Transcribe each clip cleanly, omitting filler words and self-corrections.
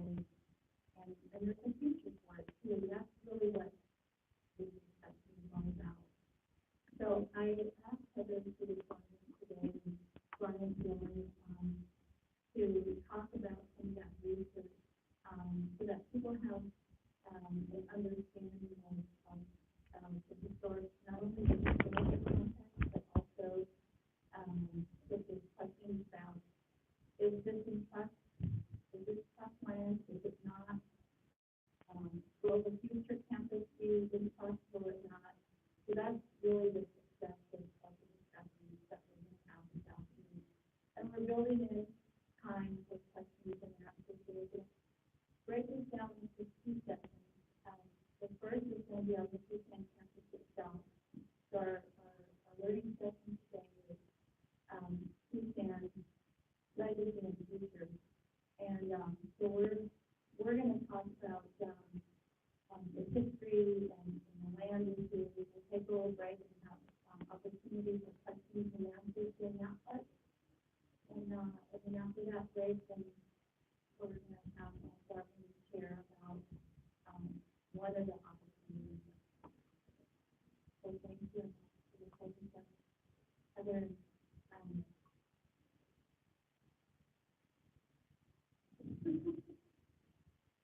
and there's a future for it too, and that's really what this discussion is all about. So I asked Heather to respond today, Brian Dillon, to talk about some of that research, so that people have an understanding of the historic, not only the historical context, but also with this question about, is this in trust? Is this trust land? Is it not? Will the future campus be in trust? Will it not? So that's really the success of the discussions that we're going to have this afternoon. And we're building in time for questions and answers. So we're going to break this down into two sessions. The first is going to be on the Sioux campus itself. So our learning session today is Sioux legacy and future. And so we're going to talk about the history and the land issues. We'll take a little break and have opportunities for questions and answers in that part. And then after that break, then we're going to have Darwin share about one of the opportunities. So thank you for the presentation. Heather,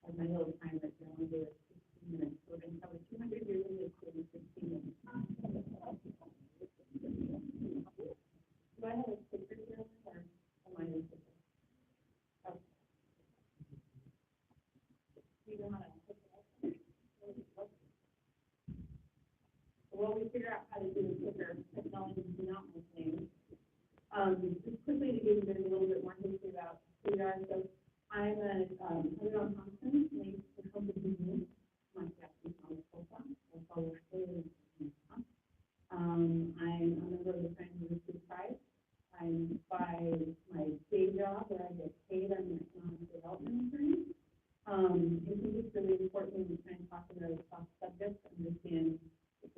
as my little time that you're only there 16 minutes, so we're going to cover 200 years of history in 16 minutes. Do I have a sticker here, or am I a sticker? Okay. Do you know how to put it up? While we figure out how to do the sticker, technology is not my thing. Just quickly to give you guys a little bit more history about who we are. So I'm Heather Thompson, named the company name. My Japanese knowledge profile. That's all we're saying. I'm a member of the Friends of the Sioux Tribe. I'm by my day job where I get paid. I'm an economic development attorney. I think it's really important when we try and talk about a soft subject to understand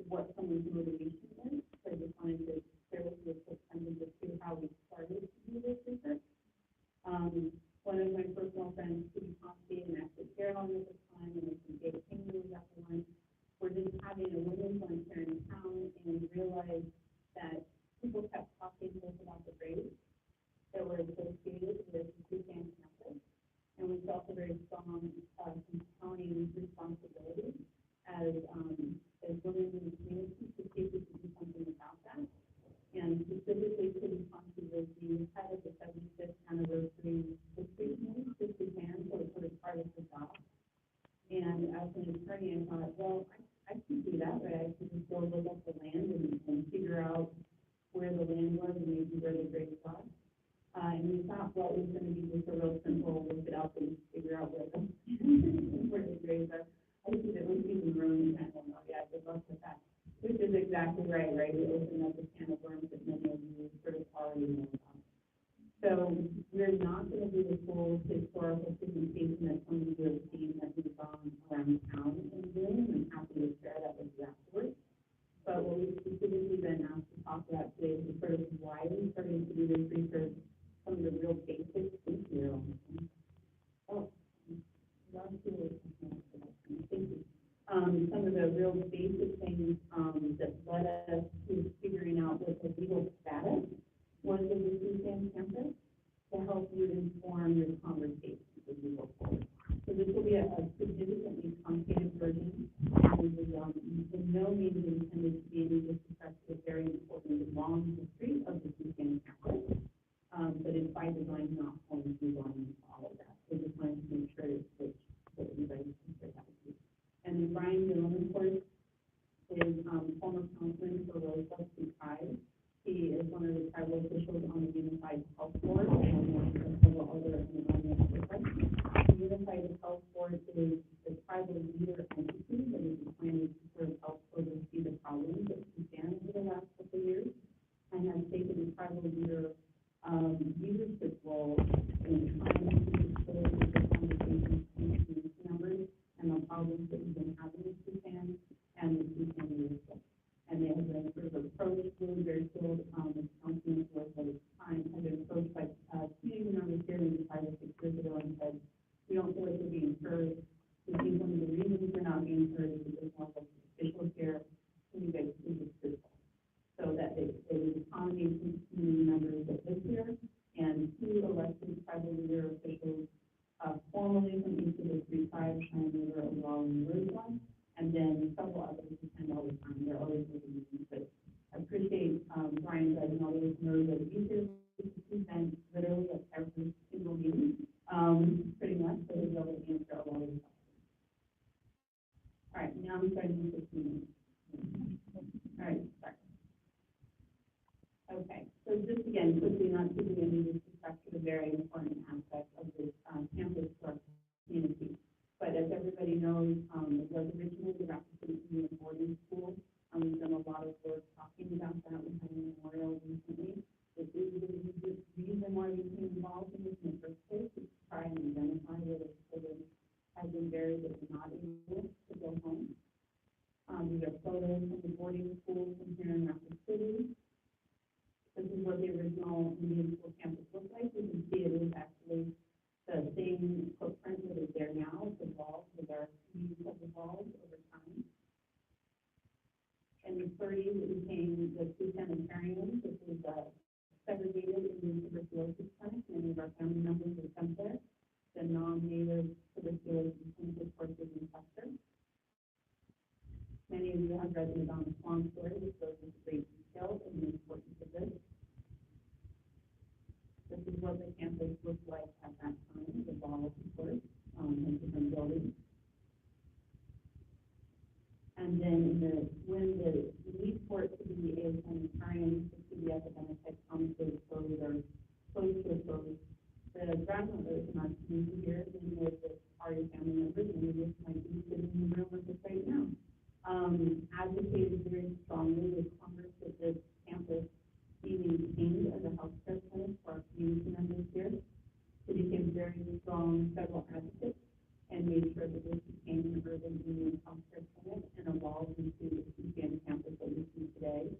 what someone's motivation is. So I just wanted to share with you a quick sentence or two how we started to do this research. One of my personal friends, Steve Coffey, and actually Carolyn at the time, and Dave King was at the one, were just having a women's lunch here in town and realized that people kept talking to us about the graves that were associated with the Sioux campus. And we felt a very strong, compelling responsibility as women in the community to see if we could do something about that. And specifically, City Council was the head of the 75th anniversary history committee, which we can, so it's sort of part of the job. And as an attorney, I thought, well, I could do that, right? I could just go look up the land and figure out where the land was and maybe where the graves are. And we thought, well, it was going to be just a real simple look it up and figure out where the graves are. I think that when people room and well, no, yeah, good luck with that. Which is exactly right? We opened up a can of worms that many of you sort of already know about. So we're not going to do the full historical presentation that some of you have seen that we've gone around town and doing. I'm happy to share that with you afterwards. But what we've specifically been asked to talk about today is sort of why we started to do this research, some of the real basics. Thank you. Oh, thank you. Some of the real basic things that led us to figuring out what the legal status was of the Sioux campus to help you inform your conversations as you go forward. So this will be a significantly truncated version. This is in no means intended to be any disrespect to the very important and long history of the Sioux campus, but it's by design not going to be going into all of that. So just wanted to make sure that everybody can hear that. And then Brian Dillon, of course, is former councilman for Rosebud Sioux Tribe. He is one of the tribal officials on the Unified Health Board and several other environmental programs. The Unified Health Board is the tribal leader entity that is planning to sort of help oversee the problems that we've seen over the last couple of years and has taken the tribal leader leadership role in trying to disclose the conversations between community members and the problems that we've been having with Suzanne and the Suzanne leadership. And they have been sort of approached, really very skilled counseling work at its time, have been approached by community members here maybe 5 or 6 years ago and said, we don't feel like we're heard. I think one of the reasons we're not being heard is because more of officials here, can you guys please be truthful? So that they would accommodate some community members that live here, and 2 elected tribal leader officials, formally from each of the 3 tribes, Cheyenne River, Oglala, and Iroquois, and then several others attend all the time. They're always making meetings, but I appreciate Brian letting all those know that he's here to present literally at every single meeting, pretty much, so he's able to answer a lot of the questions. All right, now I'm starting with 15 minutes. All right, start. Okay, so just again, quickly, not to do any disrespect to the very important aspect of this campus for our community. But as everybody knows, it was originally the Rapid City Indian Boarding School. We've done a lot of work talking about that. We had a memorial recently. This is the reason why we became involved in this in the first place, is to try and identify where the children have been buried that were not able to go home. These are photos from the boarding school from here in Rapid City. This is what the original Indian school campus looked like. You can see it is actually the same footprint that is there now. It's evolved, the dark hues have evolved over time. In the 30s, it became the Sioux sanitarium. This is segregated Indian tuberculosis clinic. Many of our family members are sent there. The non-native tuberculosis clinic, of course, is in Chester. Many of you have read the Madonna Swan story, which goes into great detail in the importance of this. This is what the campus looked like at that time, the walls, of course, and different buildings. And then when the need for it to be a sanitarium, to be epidemic comes to a close or close to a close, the grandmothers in our community here, many of the party family members, many of us might be sitting in the room with us right now, advocated very strongly with Congress that this campus be maintained as a healthcare clinic for our community members here. It became very strong federal advocates and made sure that this became an urban Indian healthcare clinic and evolved into the CPN campus that we see today.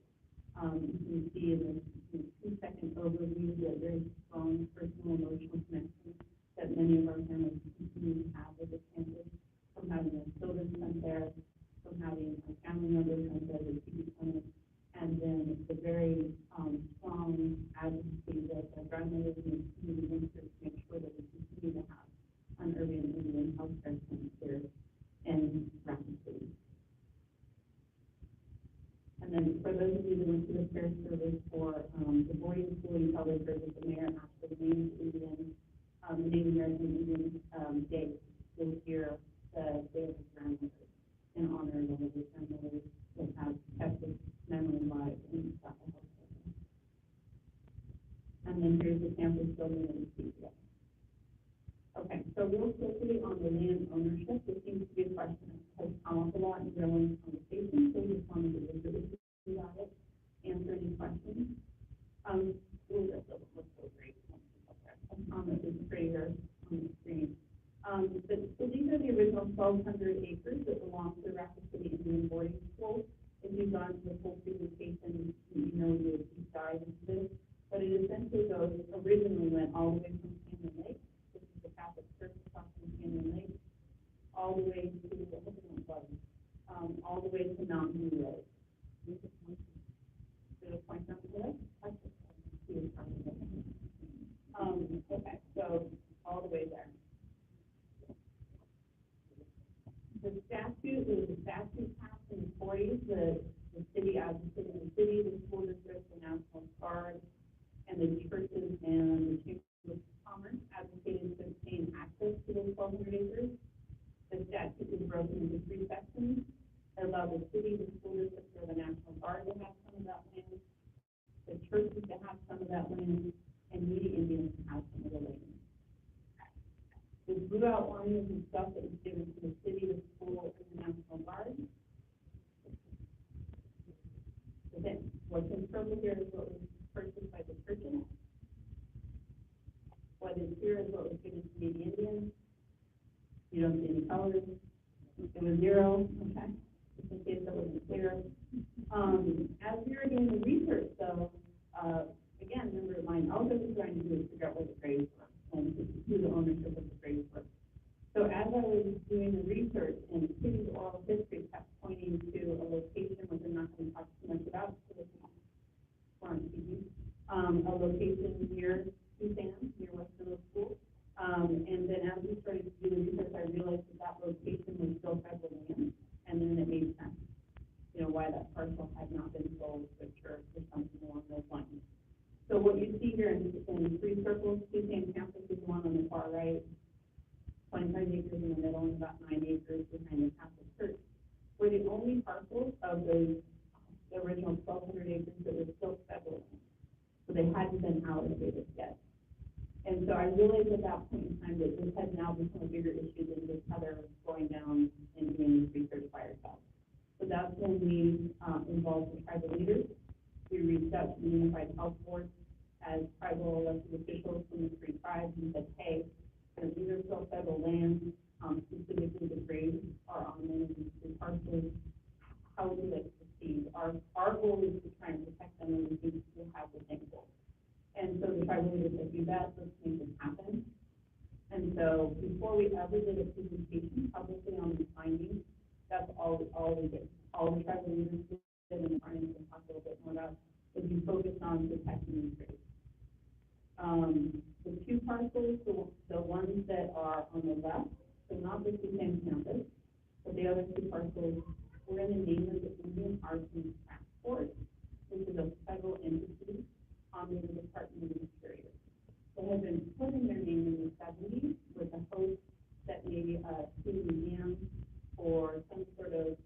You can see in the 2-second overview the very strong personal emotional connection that many of our families continue to have with this campus, from having their children sent there, from having a family members sent there to TV clinic, and then the very strong advocacy that the grandmothers and the community ministers make sure that we continue to have an urban Indian healthcare clinic here in Rapid City. And then for those of you that went to the fair service for the boarding school, you probably heard that the mayor asked for the Native American Indian Day this year, the Day of the Grandmothers, in honor of all of the grandmothers that have kept this memory alive in South Africa. And then here's the campus building that we see today. Okay, so real quickly on the land ownership, this seems to be a question that has come up a lot in growing conversations, so we just wanted to visit with you about it, answer any questions. That doesn't look so great. It's prettier on the screen. So these are the original 1,200 acres that belong to the Rapid City Indian Boarding School. If you've gone to the full presentation, you know the deep dive into this. But it essentially originally went all the way from Canyon Lake. This is the Catholic Church across from Canyon Lake, all the way to all the way to Mountain View Road. There's a point on the left. Okay, so all the way there. The statute passed in the 40s. The city advocated the city, the school district, the National Guard, and the churches and the Chamber of Commerce advocated to obtain access to those 1,200 acres. The statute was broken into 3 sections. It allowed the city, the school district, or the National Guard to have some of that land, the churches to have some of that land, and Media Indians to have some of the land. The blue outline is the stuff that was given to the city, the school, and the National Guard. Then what's in purple here is what was purchased by the churches. What is here is what was given to the Indians. You don't see any colors. It was 0, okay? Just in case that wasn't clear. As we were doing the research, though, again, remember all that we're trying to do is figure out what the graves were and who the ownership of the graves were. So as I was doing the research, and Kitty's oral history kept pointing to a location, which I'm not going to talk too much about, because it's not on TV, a location near Sioux, near West Middle School. And then as we started to do the research, I realized that that location was still federal land, and then it made sense, you know, why that parcel had not been sold to a church or something along those lines. So what you see here in three circles, Sioux campus is the one on the far right, 25 acres in the middle, and about 9 acres behind the Catholic Church. We're the only parcels of those original 1,200 acres that were still federal land. So they hadn't been allocated yet. And so I realized at that point in time that this had now become a bigger issue than just Heather going down and doing this research by herself. So that's when we involved the tribal leaders. We reached out to the Unified Health Board as tribal elected officials from the three tribes and said, hey, these are still federal lands, specifically the graves are on them in these three parcels. How would you like to proceed? Our goal is to try and protect them, and we think we'll have the same goal. And so the tribal leaders said, do that, let's make this happen. And so before we ever did a presentation publicly on the findings, that's all we did. All the tribal leaders did, and the findings we'll talk a little bit more about, is we focused on protecting these graves. The two parcels, the ones that are on the left, so not the Sioux campus, but the other two parcels, were in the name of the Indian Arts and Crafts Board, which is a federal entity under the Department of the Interior. They had been put in their name in the 70s with the hope that maybe a Sioux museum or some sort of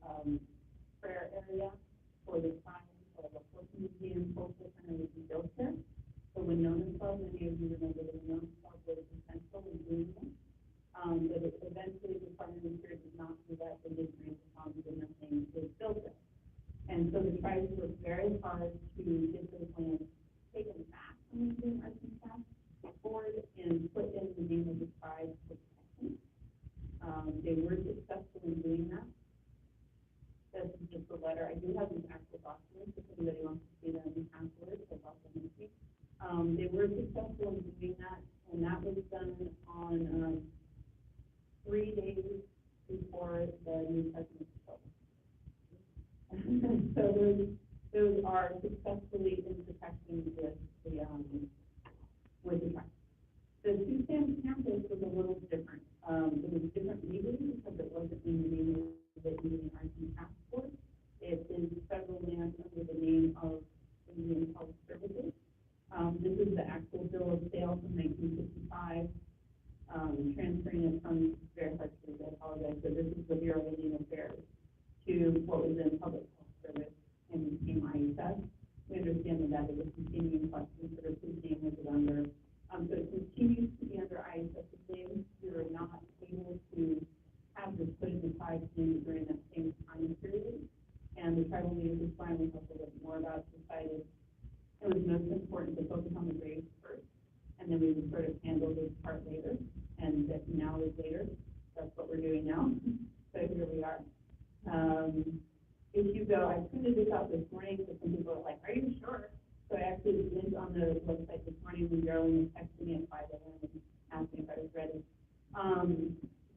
prayer area for the tribe, or a folk museum, social center would be built there. So when Nona Club, many of you remember that Nona Club was essential in doing this. But eventually the Department of the Interior did not do that. They did grant the funds and nothing was built there. And so the tribes worked very hard to get those lands taken back from the Indian Arts and Crafts Board and put in the name of the tribe for protection. They were successful in doing that. This is just a letter. I do have these actual documents if anybody wants to see them afterwards. I'll also them with you. They were successful in doing that, and that was done on 3 days before the New Testament was published. So those are successfully in protection with the tribe. The Sioux campus was a little different. It was different legally because it wasn't in the name of the Indian Arts and Crafts Board. It is federal land under the name of Indian Health Services. This is the actual bill of sale from 1955. Transferring it from very hard to read, I apologize, but this is the Bureau of Indian Affairs to what was in Public Health Service and became IHS. We understand that that is a continuing question, sort of whose name was it under. So it continues to be under IHS's name. We were not able to have this put in the tribe's name during that same time period. And the tribal leaders, who finally talked a little bit more about, decided it was most important to focus on the graves first, and then we would sort of handle this part later. And that now is later. That's what we're doing now. So here we are. If you go, I printed this out this morning, so some people are like, are you sure? So I actually went on the website this morning when Geraldine was texting me at 5 a.m. and asked me if I was ready.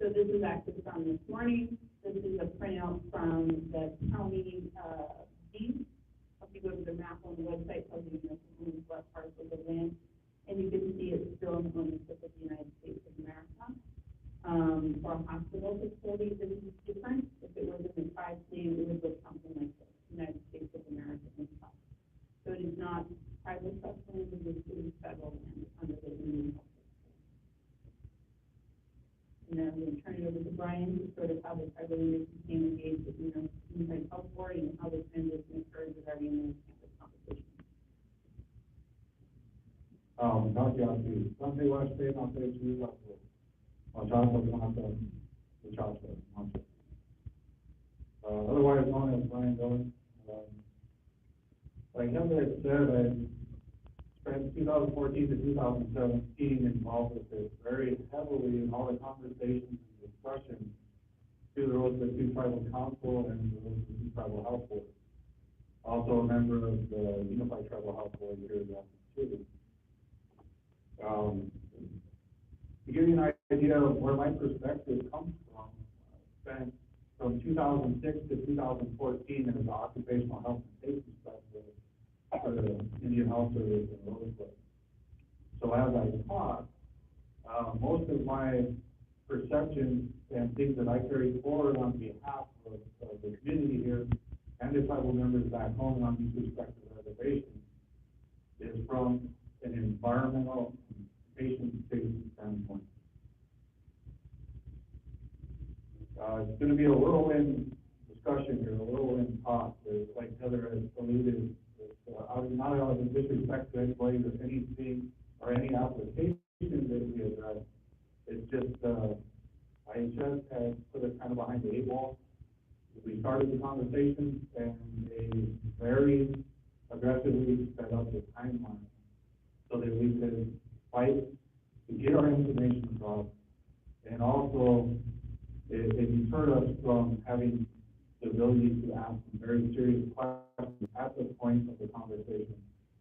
So this is actually from this morning. This is a printout from the county deed. If you go to the map on the website, tells you what parts of the land. And you can see it's still in the ownership of the United States of America. For a hospital facility, this is different. If it was in the tribe's name, it would look something like this, United States of America and stuff. So it is not tribal trust land, it is federal land under the Indian Health Service. And then I'm going to turn it over to Brian to sort of how the tribal leaders became engaged with the Unified Health Board and how the transition occurred regarding the campus competition. Something was saying on page 2 of otherwise known as Brian Dillon. Like Heather had said, I spent 2014 to 2017 involved with this very heavily in all the conversations and discussions through the roles of the Sioux Tribal Council and the roles of the Sioux Tribal Health Board. Also a member of the Unified Tribal Health Board here in Massachusetts. To give you an idea of where my perspective comes from, 2006 to 2014 as the occupational health and safety specialist for the Indian Health Service in Roseville. So as I taught, most of my perceptions and things that I carry forward on behalf of the community here and the tribal members back home on these respective reservations is from an environmental and patient safety standpoint. It's going to be a whirlwind discussion here, a whirlwind talk, like Heather has alluded. Not out of disrespect to anybody or anything or any application that we address. It's just IHS has put us kind of behind the 8 ball. We started the conversation and they very aggressively set up the timeline so that we could fight to get our information across, and also it deterred us from having the ability to ask some very serious questions at the point of the conversation.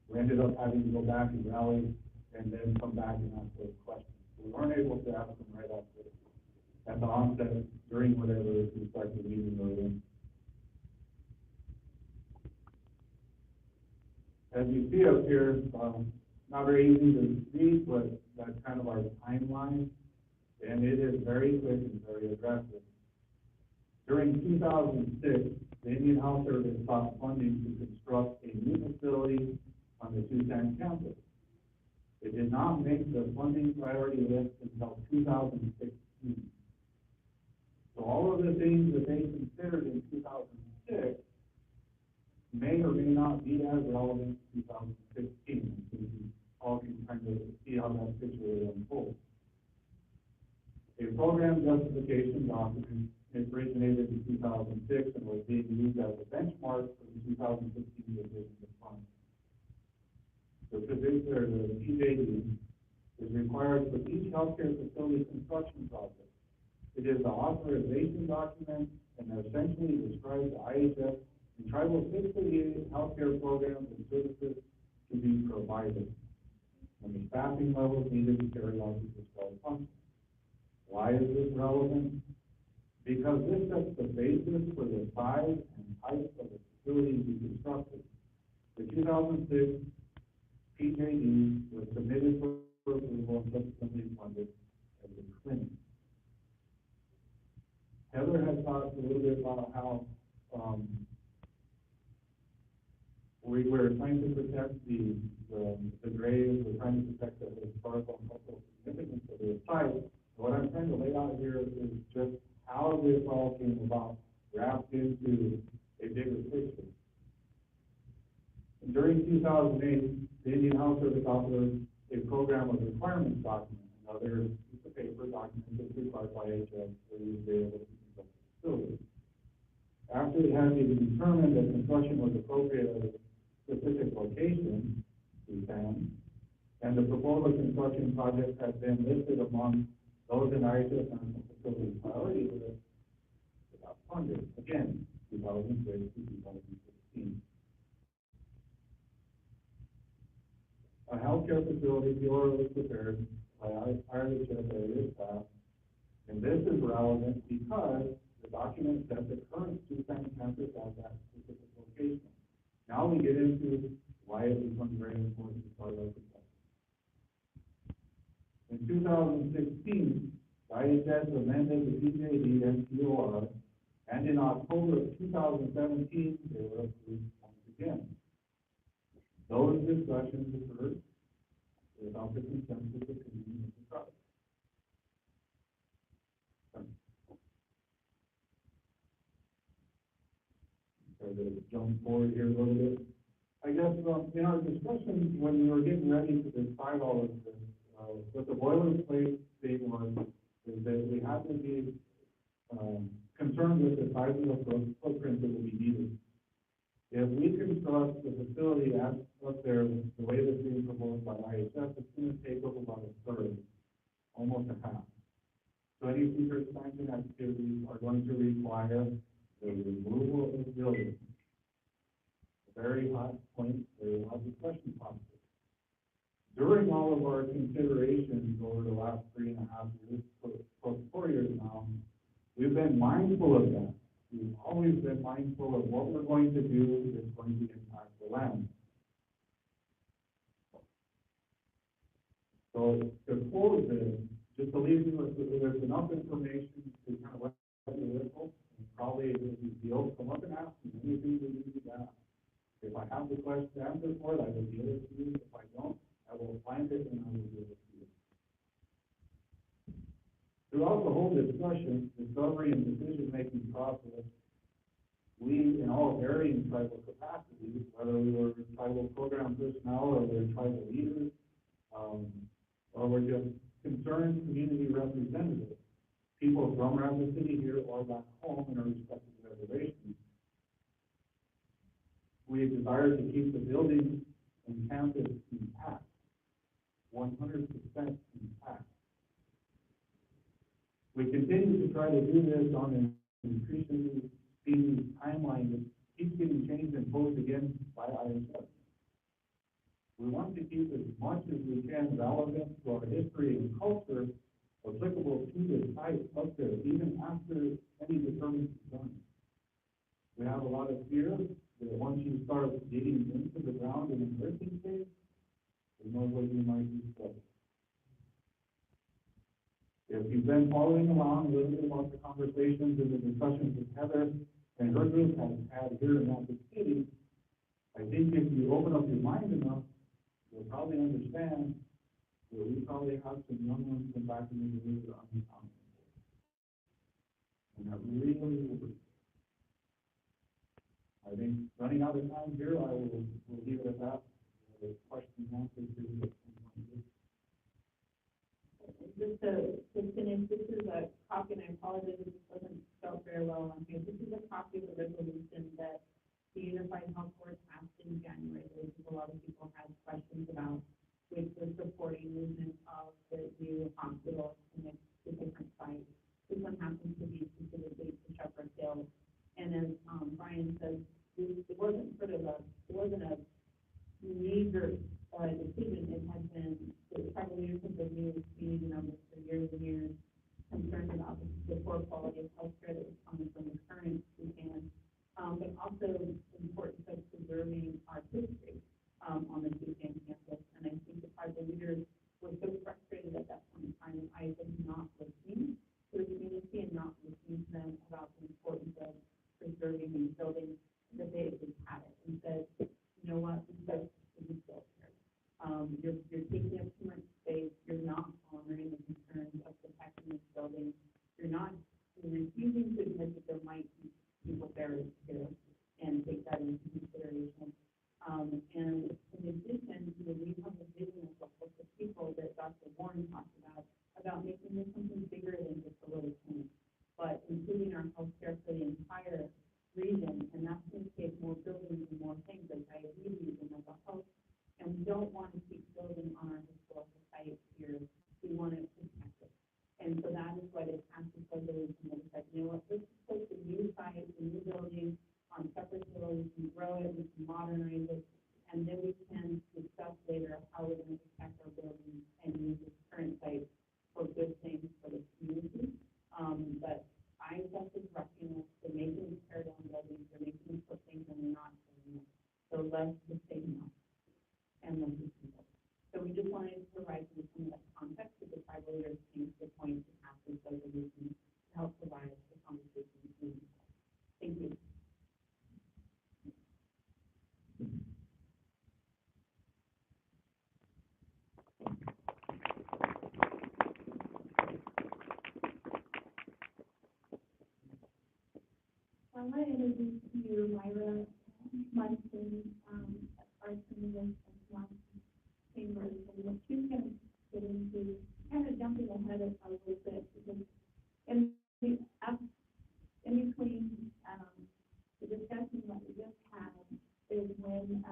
We ended up having to go back and rally and then come back and ask those questions. We weren't able to ask them right at the onset during whatever respective meeting we were in. As you see up here, not very easy to read, but that's kind of our timeline, and it is very quick and very aggressive. During 2006, the Indian Health Service sought funding to construct a new facility on the Sioux campus. It did not make the funding priority list until 2016. So all of the things that they considered in 2006 may or may not be as relevant in 2016. So we all can kind of see how that situation unfolds. A program justification document originated in 2006 and was being used as a benchmark for the 2016 division of funds. The PJD is required for each healthcare facility construction project. It is the authorization document and essentially describes the IHS and tribal fiscally healthcare programs and services to be provided and the staffing levels needed to carry out the prescribed functions. Why is this relevant? Because this sets the basis for the size and type of the facility to be constructed. The 2006 PJD was submitted for approval and subsequently funded as a clinic. Heather has talked a little bit about how we were trying to protect the graves, we're trying to protect the historical and cultural significance of the site. What I'm trying to lay out here is just how this all came about, wrapped into a bigger picture. And during 2008, the Indian Health Service authored a program of requirements document, another piece of paper document that's required by HS for you to be able to construct the facility. After it had been determined that construction was appropriate at a specific location, and the proposal construction project had been listed among those in IHS National Facility Priority List, it got funded again, 2006 to 2016. A healthcare facility POR was prepared by IHS area staff, and this is relevant because the document says the current Sioux campus has that specific location. Now we get into why it becomes very important to start our discussion. In 2016, the IHS amended the PJD and POR, and in October of 2017, they were approved once again. Those discussions occurred without the consensus opinion of the tribe. So to jump forward here a little bit. I guess in our discussion, when we were getting ready to decide all of this, what the boilerplate thing was is that we had to be concerned with the size of the footprint that will be needed. If we construct the facility up there the way that's being proposed by IHS, it's going to take up about a third, almost a half. So any future expansion activities are going to require the removal of buildings. A very hot point, very hot discussion topic. During all of our considerations over the last 3.5 years, close to 4 years now, we've been mindful of that. we've always been mindful of what we're going to do that's going to impact the land. So to close this, just to leave you with enough information to kind of let the whistle, and probably if you feel, come up and ask me anything that you need to ask. If I have the question to answer for it, I will give it to you. If I don't, I will find it and I will give it to you. Throughout the whole discussion, discovery and decision-making process, we, in all varying tribal capacities, whether we were tribal program personnel or we're tribal leaders, or we're just concerned community representatives, people from Rapid City here or back home in our respective reservations, we desire to keep the building and campus intact, 100% intact. We continue to try to do this on an increasingly speedy timeline that keeps getting changed and posed again by ISS. We want to keep as much as we can relevant to our history and culture applicable to the site up there, even after any disturbance is done. We have a lot of fear that once you start digging into the ground in an earthing phase, there's no way you might be stuck. If you've been following along a little bit about the conversations and the discussions that Heather and her group have had here in Rapid City, I think if you open up your mind enough, you'll probably understand that we probably have some young ones from back in the days that are uncomfortable. And that really works. I think running out of time here, I will leave it at that. Questions and answers. Just to finish, this is a copy, and I apologize if this doesn't spell very well on here. This is a copy of the resolution that the Unified Health Board passed in January, which a lot of people had questions about, which was supporting movement of the new hospital and to different sites. This one happens to be specifically to Shepherd Hill. And as Brian says, it wasn't a major decision. It had been, the tribal leadership of the new community members for years and years concerned about the poor quality of healthcare that was coming from the current Sioux, but also the importance of preserving our history on the Sioux campus. And I think the tribal leaders were so frustrated at that point in time that I was not listening to the community and not listening to them about the importance of preserving these buildings, that they just had it and said, you know what, we just built here. You're taking up too much space. You're not honoring the concerns of protecting this building. You're refusing to admit that there might be people buried here and take that into consideration. And in addition, we have a vision of the people that Dr. Warren talked about making this something bigger than just a little clinic, but including our healthcare for the entire region, and that's going to take more buildings and more things like diabetes and mental health. And we don't want to keep building on our historical sites here. We want to protect it. And so that is why they passed this resolution that said, you know what, let's put the new site, the new building on separate hills, we can grow it, we can modernize it, and then we can discuss later how we're going to protect our buildings and use this current site for good things for the community. But I just is rushing us to making tear down buildings, they're making us put things and they're not doing it. So let's just say no. And then just people. So we just wanted to provide you some of that context that the tribal leaders came to the point to pass this resolution to help provide the conversation. Thank you. I want to introduce to you Myra Munson, our senior chambers, and what she's going to get into, kind of jumping ahead of a little bit, because in between the discussion that we just had is when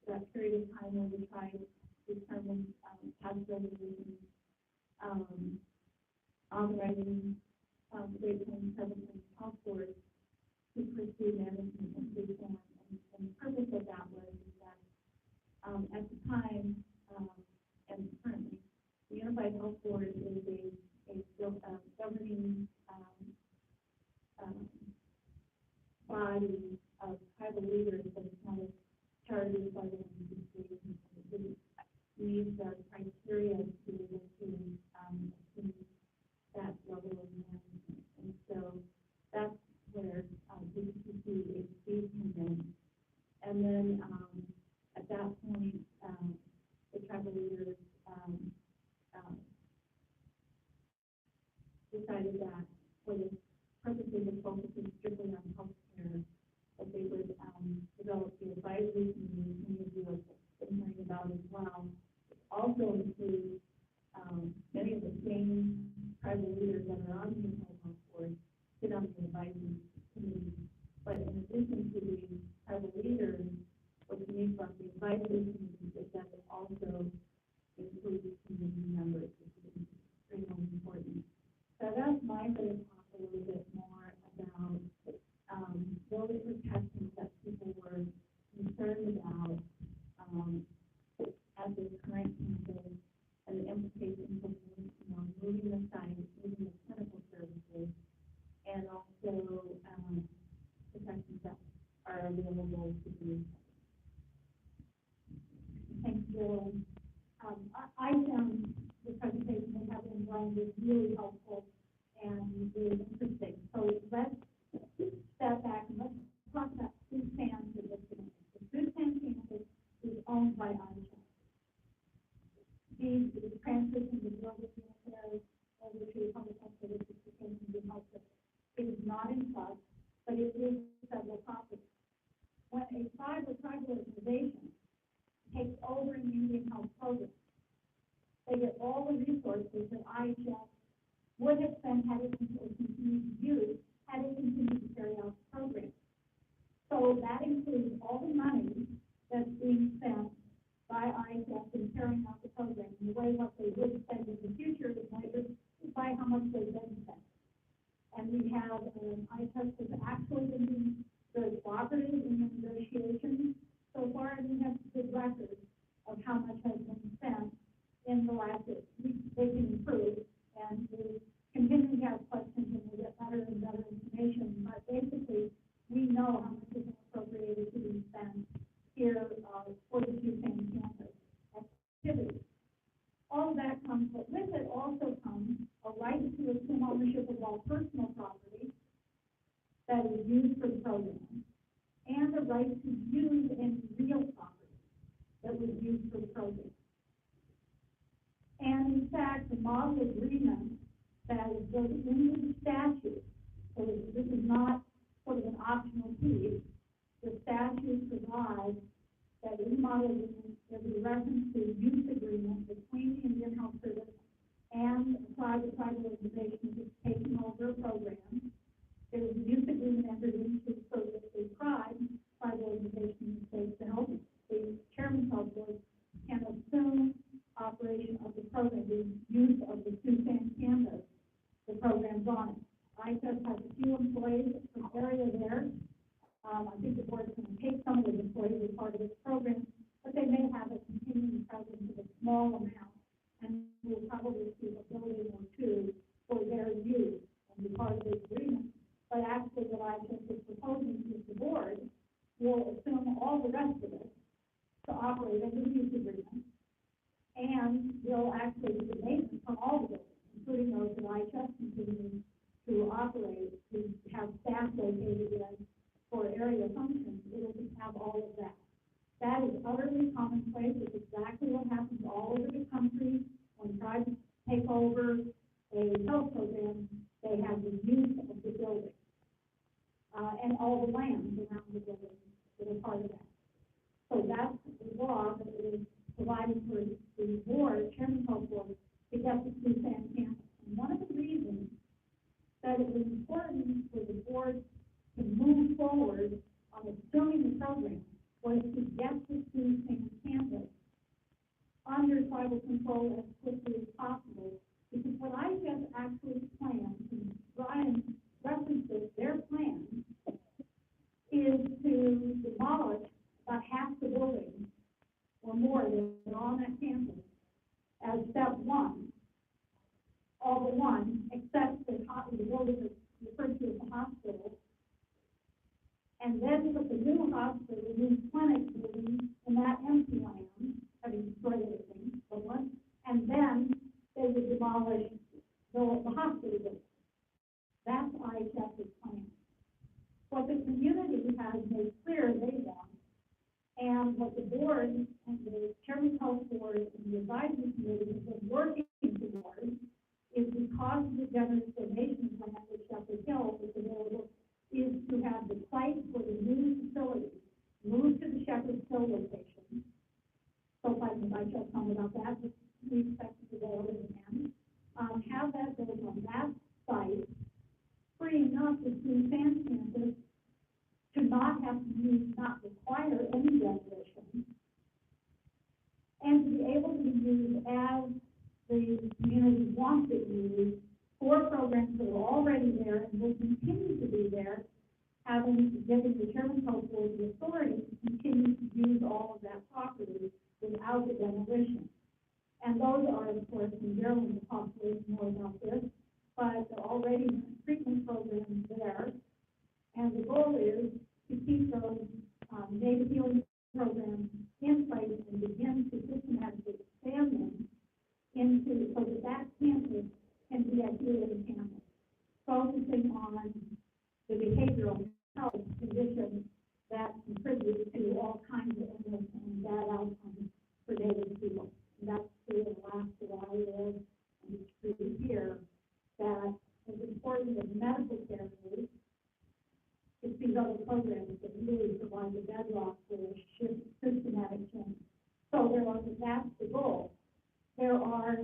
that period of time when we try to determine past resolutions, authorizing Great Plains President Health Board to pursue management and reform. And the purpose of that was that at the time and currently, the Unified Health Board is a governing decided that for the purposes of focusing strictly on healthcare, that they would, develop the advisory committee, many of you have been hearing about as well. It also includes, many of the same tribal leaders that are on the Unified Health Board sit on the advisory committee. But in addition to the tribal leaders, what's unique about the advisory committee is that it also includes community members, which is extremely important. So that's my way to talk a little bit more about, those protections that people were concerned about, at this current campus and the implications of, moving the site, moving the clinical services, and also, protections that are available to the. Thanks, Bill. I found the presentation that happened in Brian was really helpful and really interesting. So let's step back and let's talk about Sioux for just a minute. The Sioux campus is owned by ICHA. The transition to building unit over to public health services became the health service. It is not in trust, but it is federal property. When a tribe or tribal organization takes over an Indian health program, they get all the resources that IHS would have spent had it continued to use, had it continued to carry out the program. So that includes all the money that's being spent by IHS in carrying out the program. And the way what they would spend in the future is measured by how much they've been spent. And we have, IHS has actually been very cooperative in the negotiations so far, and we have good records of how much has been spent in the last year. They can improve, and we continue to have questions, and we get better and better information. But basically, we know how much is appropriated to be spent here for the Sioux campus activities. All of that comes, but with it also comes a right to assume ownership of all personal property that is used for the program, and the right to use any real property that was used for the program. And in fact, the model agreement that is built into the statute, so this is not sort of an optional piece, the statute provides that in the model agreement, there's a reference to a use agreement between the Indian Health Service and a private organization that's taking over a program. There was a use agreement entered into so that the tribal organization takes the help, the chairman's health board can assume operation of the program, the use of the Sioux campus, the program's on it. ISS has a few employees from the area there. I think the board is going to take some of those employees as part of this program, but they may have a continuing presence of a small amount, and we'll probably see a building or two for their use and be part of the agreement. But actually, what ISS is proposing is the board will assume all the rest of it to operate under the use agreement, and will actually do the maintenance on all the buildings, including those that IHS continues to operate, to have staff located in for area functions. It will have all of that. That is utterly commonplace. It's exactly what happens all over the country when tribes take over a health program. They have the use of the building and all the lands around the building that are part of that. So that's the law that is providing for the board, chairman's health board, to get the Sioux campus. And one of the reasons that it was important for the board to move forward on assuming the program was to get the Sioux campus under tribal control as quickly as possible. Because what I just actually planned, and Brian references their plan, is to demolish about half the buildings or more that are on that campus as step one. All but one, except the building that's referred to as the hospital. And then put the new hospital, the new clinic building in that empty land, having destroyed everything, but one, and then they would demolish the hospital building. That's IHS's plan. What the community has made clear they want, and what the board and the chairman's health board and the advisory committee have been working towards, is because of the governor's donation plan at Shepherd Hill is available, is to have the site for the new facility moved to the Shepherd Hill location. So if I can write you a comment about that, we expect it to go over again. Have that built on that site, freeing up the Sioux San campus to not have to use, not require any demolition, and to be able to be used as the community wants it used for programs that are already there and will continue to be there, giving the chairman of the authority to continue to use all of that property without the demolition. And those are, of course, and Gerald will talk to us more about this, but there are already treatment programs there. And the goal is to keep those native healing programs in place and begin to systematically expand them into, so that that campus can be a healing campus, focusing on the behavioral health conditions that contribute to all kinds of illness and bad outcomes for native people. And that's true in Alaska, where I live, and it's true here, that as important as medical care is, it's these other programs that really provide the bedrock for systematic change. So that's the goal. There are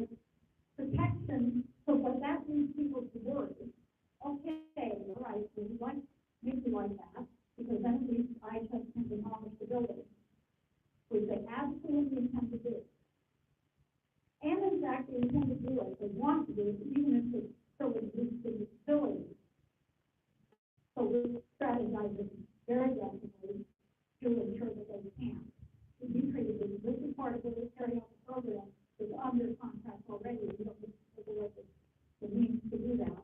protections, so what that leads people to work is, okay, all right, so we like, make you like that, because then at least I just can demolish the building, which they absolutely intend to do. And in fact, they intend to do it, they want to do it, even if it's still existing facilities. So we're strategizing very aggressively to ensure that they can. To be treated, this is part of the carry out the program is under contract already. We don't need to take away the means to do that.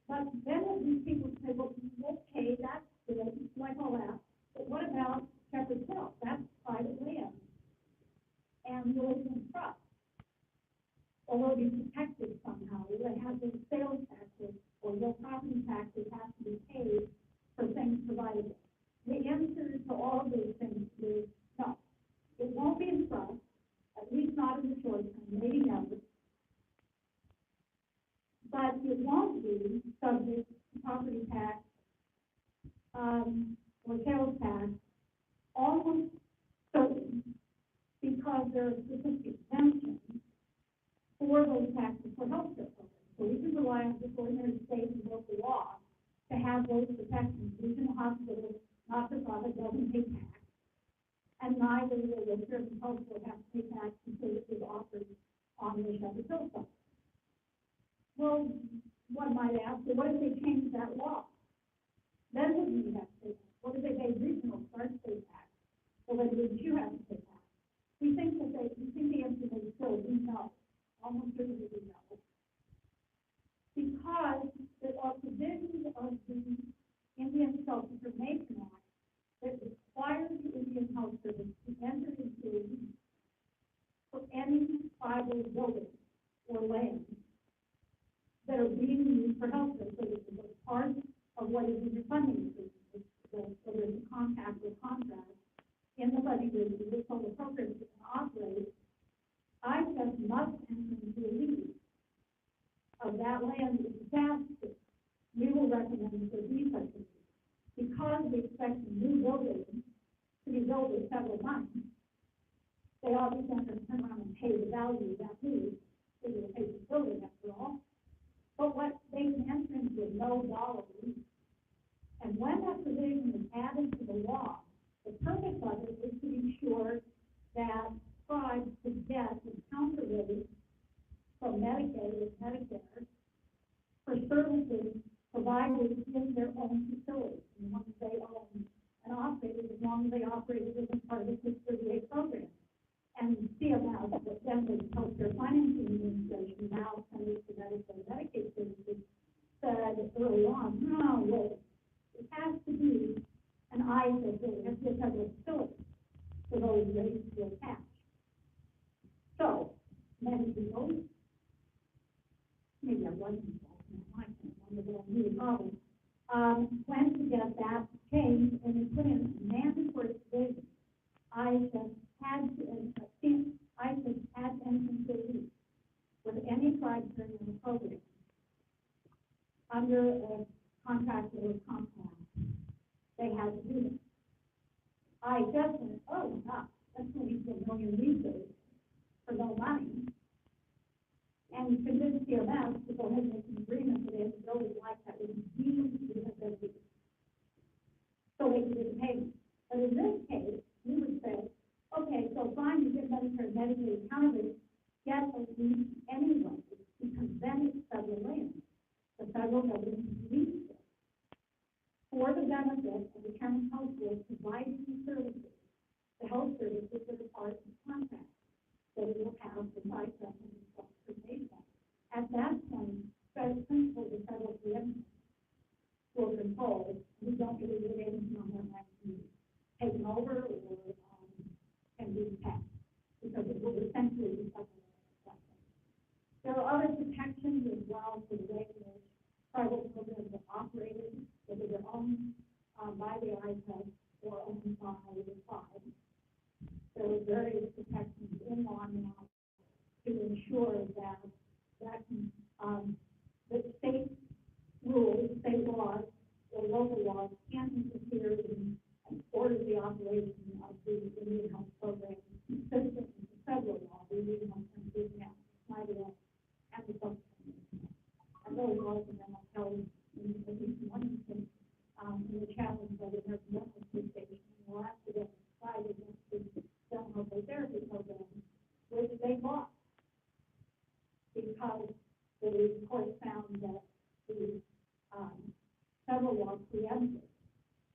But then these people say, well, okay, that's good, like all that. But what about Shepherd Hill? That's private land. And will it be trust? Or will it be protected somehow? Will it have the sales taxes or your property taxes have to be paid for things provided? The answer to all of those things is no. It won't be in trust, at least not in the short term, maybe never. But it won't be subject to property tax or sales tax, almost certain, because there are specific exemptions for those taxes for health care programs. So we can rely on this ordinary state and local law to have those protections. Regional hospitals, not-for-profit, doesn't pay tax, and neither will the certain hospital have to pay tax until it is offered on the Shepherd Hill site. Well, one might ask, well, what if they change that law? Then wouldn't you have to pay tax? What if they pay regional start pay tax? Well, then wouldn't you have to pay tax? We think the answer is still we know. Almost certainly we know. Because there are provisions of the Indian Self-Determination Act that require the Indian Health Service to enter into for any tribal building or land that are being used for health care services as part of what is in your funding agreement, whether it's a compact or contract in the budget agreement, which all the programs that can operate. I just must enter into a lease of that land is disaster. We will recommend for these such a lease. Because we expect a new building to be built in several months, they obviously have to turn around and pay the value of that lease, because it'll pay the building after all. But what they can enter into a no dollar lease. And when that provision is added to the law, the purpose of it is to be sure that tribes could get a counter rate from Medicaid and Medicare for services provided in their own facilities, and once they own and operate it, as long as they operate it as part of the 638 program. And CMS, the Centers for Healthcare Financing Administration, now Centers for Medicare and Medicaid Services, said early on, no, wait, it has to be an ISA building, it has to be a federal facility for those rates to attach. So, many people, maybe I wasn't involved in that, I can't remember the new problem, went to get that changed and they put in a mandatory provision. ISA had to enter into the lease. with any tribe during the program under a contract or compact, they had to do it. I just went, oh, God, that's going to be $1 million leases for no money. And convinced CMS to go ahead and make an agreement that they have to build it like that with deemed to have been leased. So they can get the payment. But in this case, we would say, okay, so fine, you get Medicare, Medicaid counted, get a lease anyway, because then it's federal land. The federal government leases it for the benefit of the county health board providing the services, the health services that are part of the contract that it will have the side and transportation. At that point, federal principles of federal preemption will control. We don't really get anything on that that can be taken over or can be taxed because it will essentially be federal. There are other protections as well for the way in which tribal programs are operated, whether they're owned by the IPES or owned by the tribe. There are various protections in law now to ensure that the state rules, state laws, or local laws can't interfere in and order the operation of the Indian health program consistent with the federal law, the Indian Health Transition Act, Snyder Act, and the Substitution Act. And those laws are then upheld in at least one instance in the challenge by the American Medical Association in the last event decided against the dental therapy program, which they bought because the court found that the federal law preempted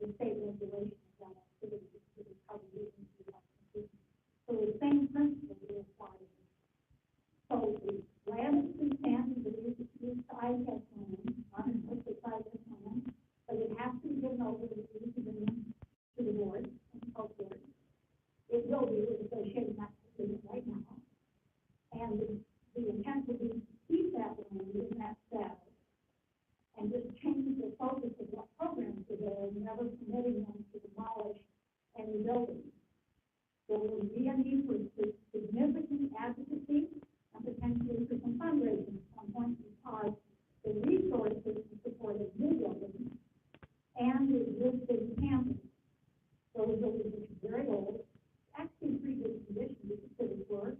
the state regulation of that activity to be covered in the Constitution. So the same principle is applied. So the land is substantial, the use side has land, uninterrupted side has land, but it has to be given over to the board and so forth. It will be associated with that decision right now. And the intent will be to keep that land in that status and just change the focus of what programs are there, never permitting them to demolish any buildings. There will be a need for significant advocacy and potentially for some fundraising at some point because the resources to support a new building and the existing campus, those buildings which are very old, actually in pretty good condition, we consider work,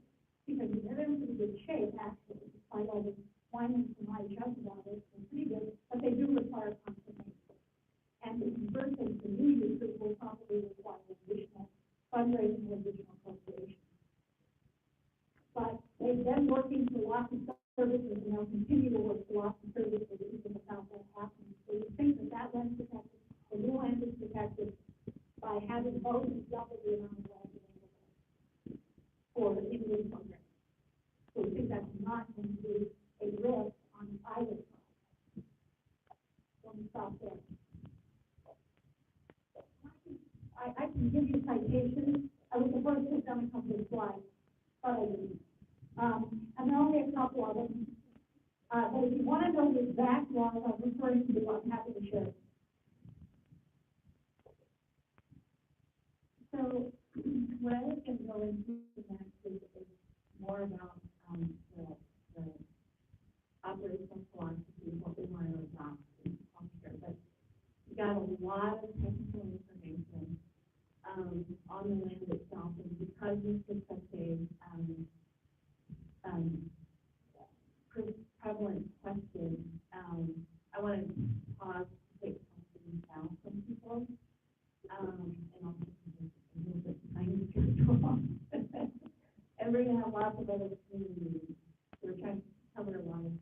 because they're in pretty good shape, actually, despite all the whining from IHS about it, they're pretty good, but they do require conservation. And to convert them to new users will probably require additional fundraising and additional appropriation. But they've been working for lots of services, and they'll continue to work for lots of services even without that happening. So we think that land is protected, the new land is protected by having both double the amount of land available for the Indian program. So we think that's not going to be a risk on either side. Let me stop there. I can give you citations. I was supposed to have done a couple of slides, but I didn't. And there are only a couple of them. But if you want to know the exact laws I'm referring to, I'm happy to share. So what I was going to go into next is more about the operational philosophy, what we want to adopt in healthcare. But we got a lot of technical information on the land itself, and because this is such a prevalent question, I want to pause to take questions down from people, and I'll take a little bit of time to go on. And we're going to have lots of other communities. We're trying to cover a lot of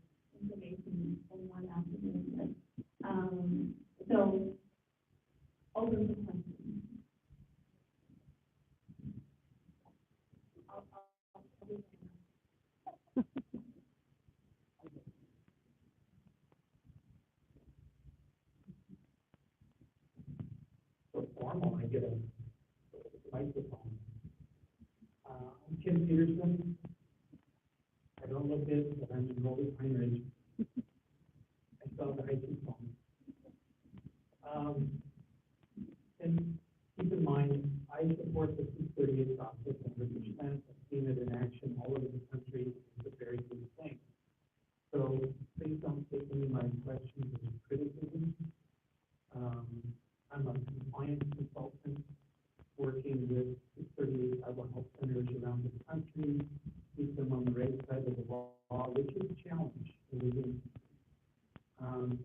information in one afternoon. So, open to questions. So formal, I get a microphone. I'm Kim Peterson. I don't look it, but I'm enrolled at Pine Ridge. I still have the high school phone. And keep in mind, I support the 238 process 100%. I've seen it in action all over the country. It's a very good thing. don't take any of my questions as criticism. I'm a compliance consultant working with the 38 tribal health centers around the country, keep them on the right side of the law, which is a challenge. It is.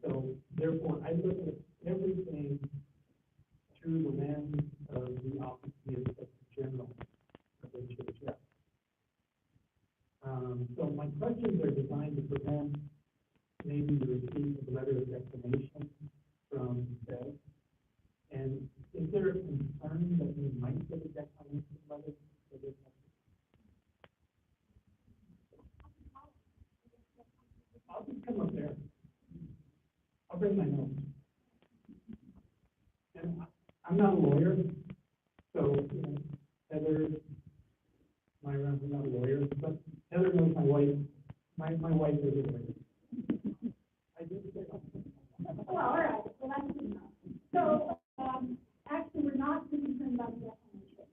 So therefore, I look at everything through the lens of the Office of the Inspector General of HHS. So my questions are designed to prevent maybe the receipt of a letter of declination from the Fed. And is there a concern that we might get a declination letter for this? I'll just come up there. I'll bring my notes. And I'm not a lawyer, so Heather, Myra, I'm not a lawyer, but Heather knows my wife. My wife is a lawyer. I do say Well, all right, well, that's good enough. So, actually, we're not too concerned about the definition.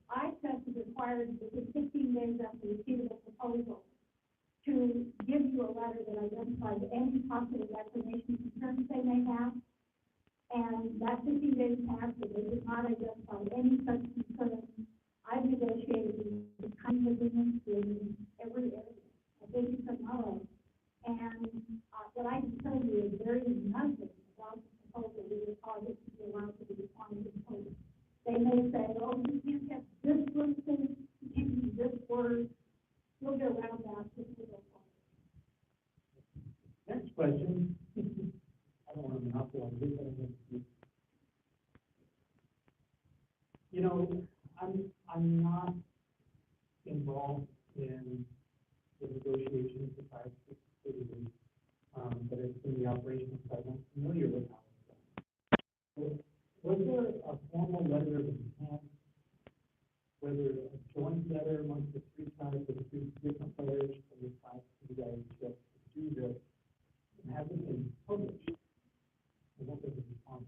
ITEST is required within 15 days after receipt of a proposal to give you a letter that identifies any possible declination concerns they may have. And that 15 days passed, but they did not identify any such concerns. I've negotiated the kinds of agreements in every area. I think it's tomorrow. And what I can tell you is there is nothing about the proposal that would cause it to be allowed to be defined in code. They may say, oh, you can't have this listed, you can't use this word. We'll get around that. Next question. I don't want to monopolize this, but I'm going to. You know, I'm not involved in the negotiations with our cities, but it's in the operational side. I'm familiar with how it's done. Was there a formal letter of intent, whether a joint letter amongst the three tribes or three different letters from the tribes to you guys just to do this, and have it been published? And what was the response?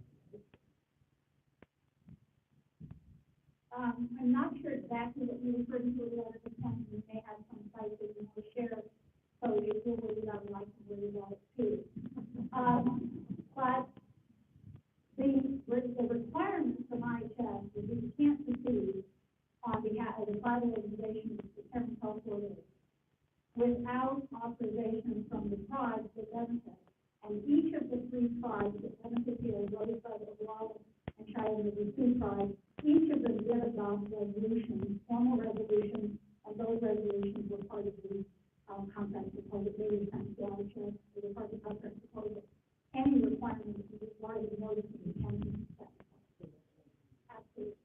I'm not sure exactly what you referred to with letter of intent. We may have some sites that you will share, so if you'll worry about it, I can worry about it too. But the requirements from IHS is that you can't proceed on behalf of the tribal organization of the Determined Health Order without authorization from the tribes that benefit. And each of the three tribes that benefit here, Rosebud, Oglala, and Cheyenne, the Sioux tribes, each of them did adopt resolutions, formal resolutions, and those resolutions were part of the conference proposal. They were sent to IHS, they were part of the conference proposal. Any requirement is required of notice of intent. Absolutely.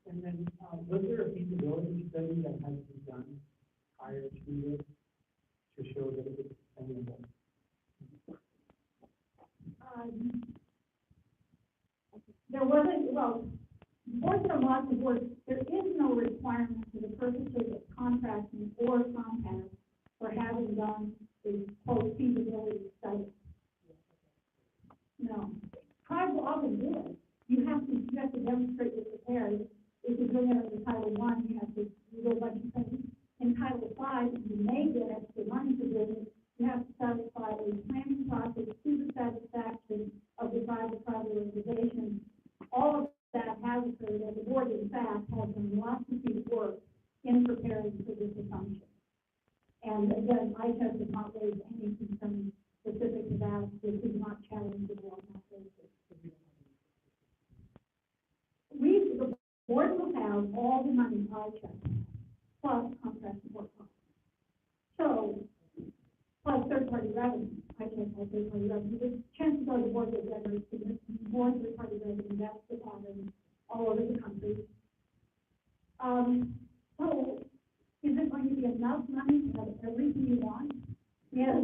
And then, was there a feasibility study that had to be done prior to this to show that it was sustainable? There wasn't, well, boards are lots of work. There is no requirement for the purposes of contracting or compact for having done the quote feasibility study. No. Tribes often do it. You have to demonstrate you're prepared. If you bring it under Title I, you have to do a bunch of things. In Title V, you may get extra money to do it. You have to satisfy a planning process to the satisfaction of the tribal organization. All of that has occurred, and the board, in fact, has done lots of deep work in preparing for this assumption. And again, IHS has not raised any concerns specific to that. This is not challenging on that basis. The board will have all the money IHS plus contract support costs. So, plus third-party revenue. IHS has third-party revenue. The chances are the board will generate significant more third-party revenue. That's the pattern all over the country. So, is it going to be enough money to have everything you want? Yeah,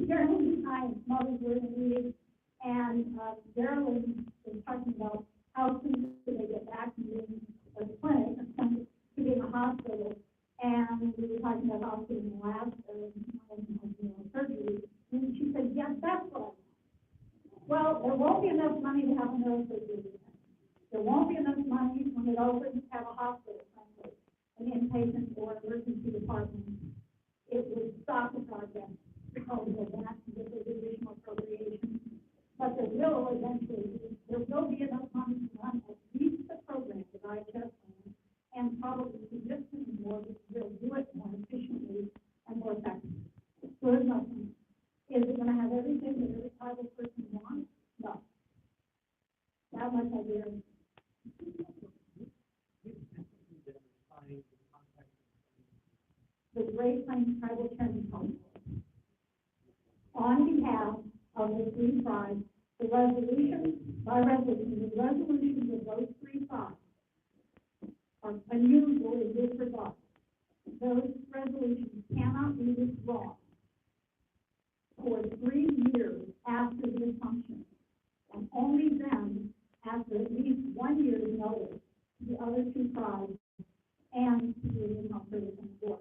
Carolyn and I and Mother's were in a meeting, and Carolyn was talking about how soon do they get back to being a clinic, to being a hospital, and we were talking about hospital in the last surgery, and she said, yes, that's what I want. Well, there won't be enough money to have a neurosurgery. There won't be enough money when it opens to have a hospital, frankly, an inpatient or emergency department. It would stop the project, because of that, to get those additional appropriations. But there will eventually, there will be enough money to run at least the program that I just on, and probably significantly more, because we'll do it more efficiently and more effectively. So there's nothing. Is it gonna have everything that every tribal person wants? No. That much I guarantee. The Great Plains Tribal Chairman Council, on behalf of the three tribes, the resolutions of those three tribes are unusual in this regard. Those resolutions cannot be withdrawn for 3 years after the assumption, and only then, after at least 1 year's notice, to the other two tribes and to the original citizen board.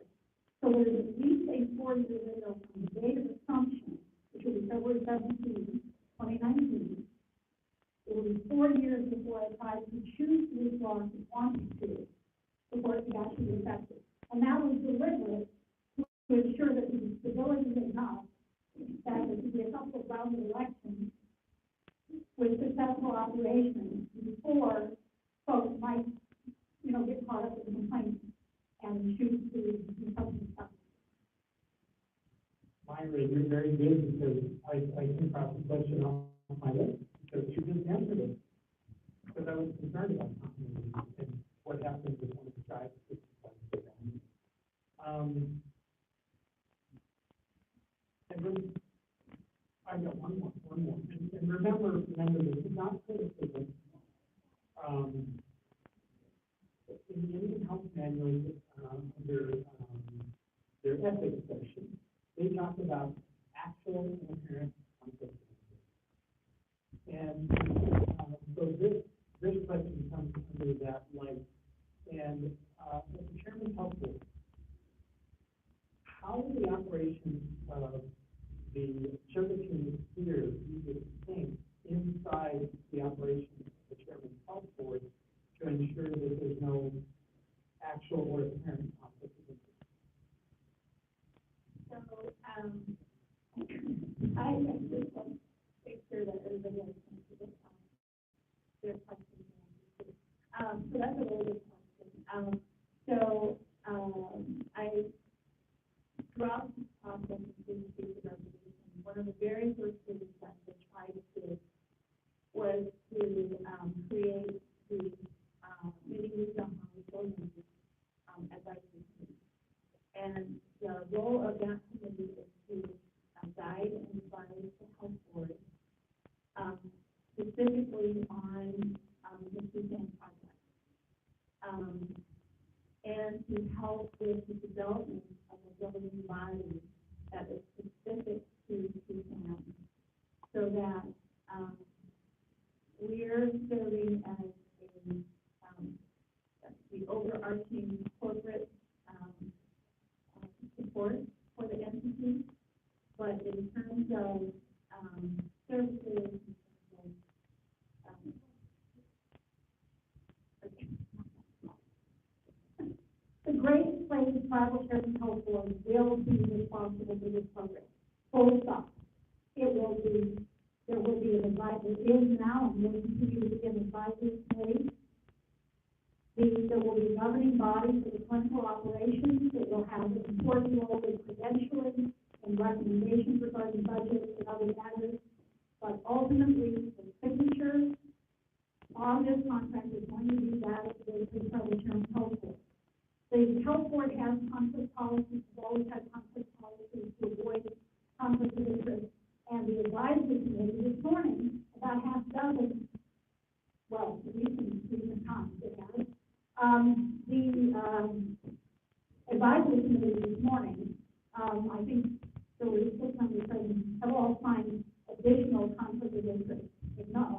So there's at least a 4-year window from the date of assumption, which will be February 17, 2019. It will be 4 years before a tribe can choose to withdraw if it wants to, before it can actually be effective. And that was deliberate to ensure that the stability is enough, that there could be a couple of rounds of elections with successful operations before folks might, get caught up in complaints and choose to do something else. Myra, you're very good, because I came across the question on my list, because you just answered it. Because I was concerned about continuity and what happens if one of the tribes gets and then I've got one more. And remember, this is not criticism. In the Indian Health Manual, under their ethics section, they talk about actual and apparent conflict of interest. And so this question comes under that light. And as the chairman helped with, how will the operation of the servitude here be distinct inside the operation of the chairman's health board to ensure that there's no actual or apparent conflict of interest? So, I just want to make sure that everybody understands their questions. So that's a really good question. Throughout this process of the resolution, one of the very first things that the tribe did was to create the mini wisdom advisory committee. And the role of that committee is to guide and advise the health board, specifically on the Sioux project, and to help with the development of a governing body that is specific to Sioux, so that we're serving as the overarching corporate support for the entity, but in terms of services, the Great Plains Tribal Charitable Health Board will be responsible for this program. Full stop. There will be an advisory, is now, and will continue to be an advisory committee. There will be a governing body for the clinical operations that will have an important role in credentialing and recommendations regarding budgets and other matters. But ultimately, the signature on this contract is going to be that of the Tribal Chairman Health Board. The health board has conflict policies, has always had conflict policies to avoid conflict of interest. And the advisory committee this morning, about half dozen, well, at least in recent times, they have it. The advisory committee this morning, I think there were 600 present, have all signed additional conflict of interest, if not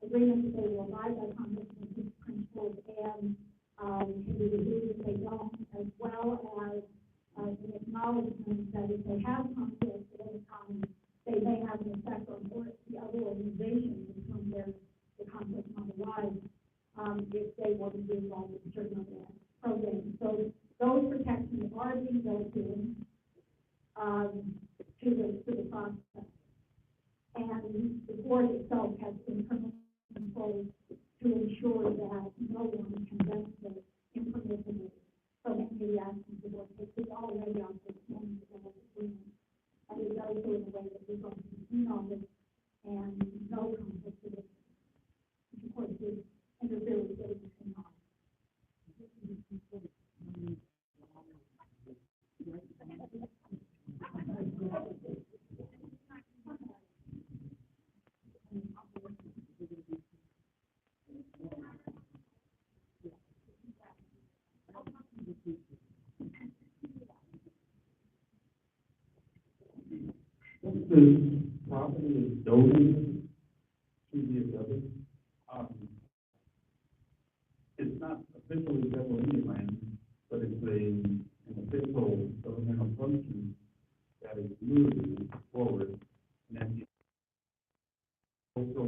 agreements that they will abide by conflict of interest principles and can be reviewed if they don't, as well as an acknowledgement that if they have conflict at any time, they may have an effect on the other organizations in terms of the conflict on the rise, if they want to be involved in certain other programs. So those protections are being built in. to the process. And the board itself has been controlled to ensure that no one can benefit impermissibly from any of the actions the board takes. It's already on this moment of agreement. And it does so in a way that we're going to be knowledge and no conflict of interest, which of course is interfere with getting this in on. This property is donated to the abutters. It's not officially federal Indian land, but it's an official governmental function that is moving forward. And then the also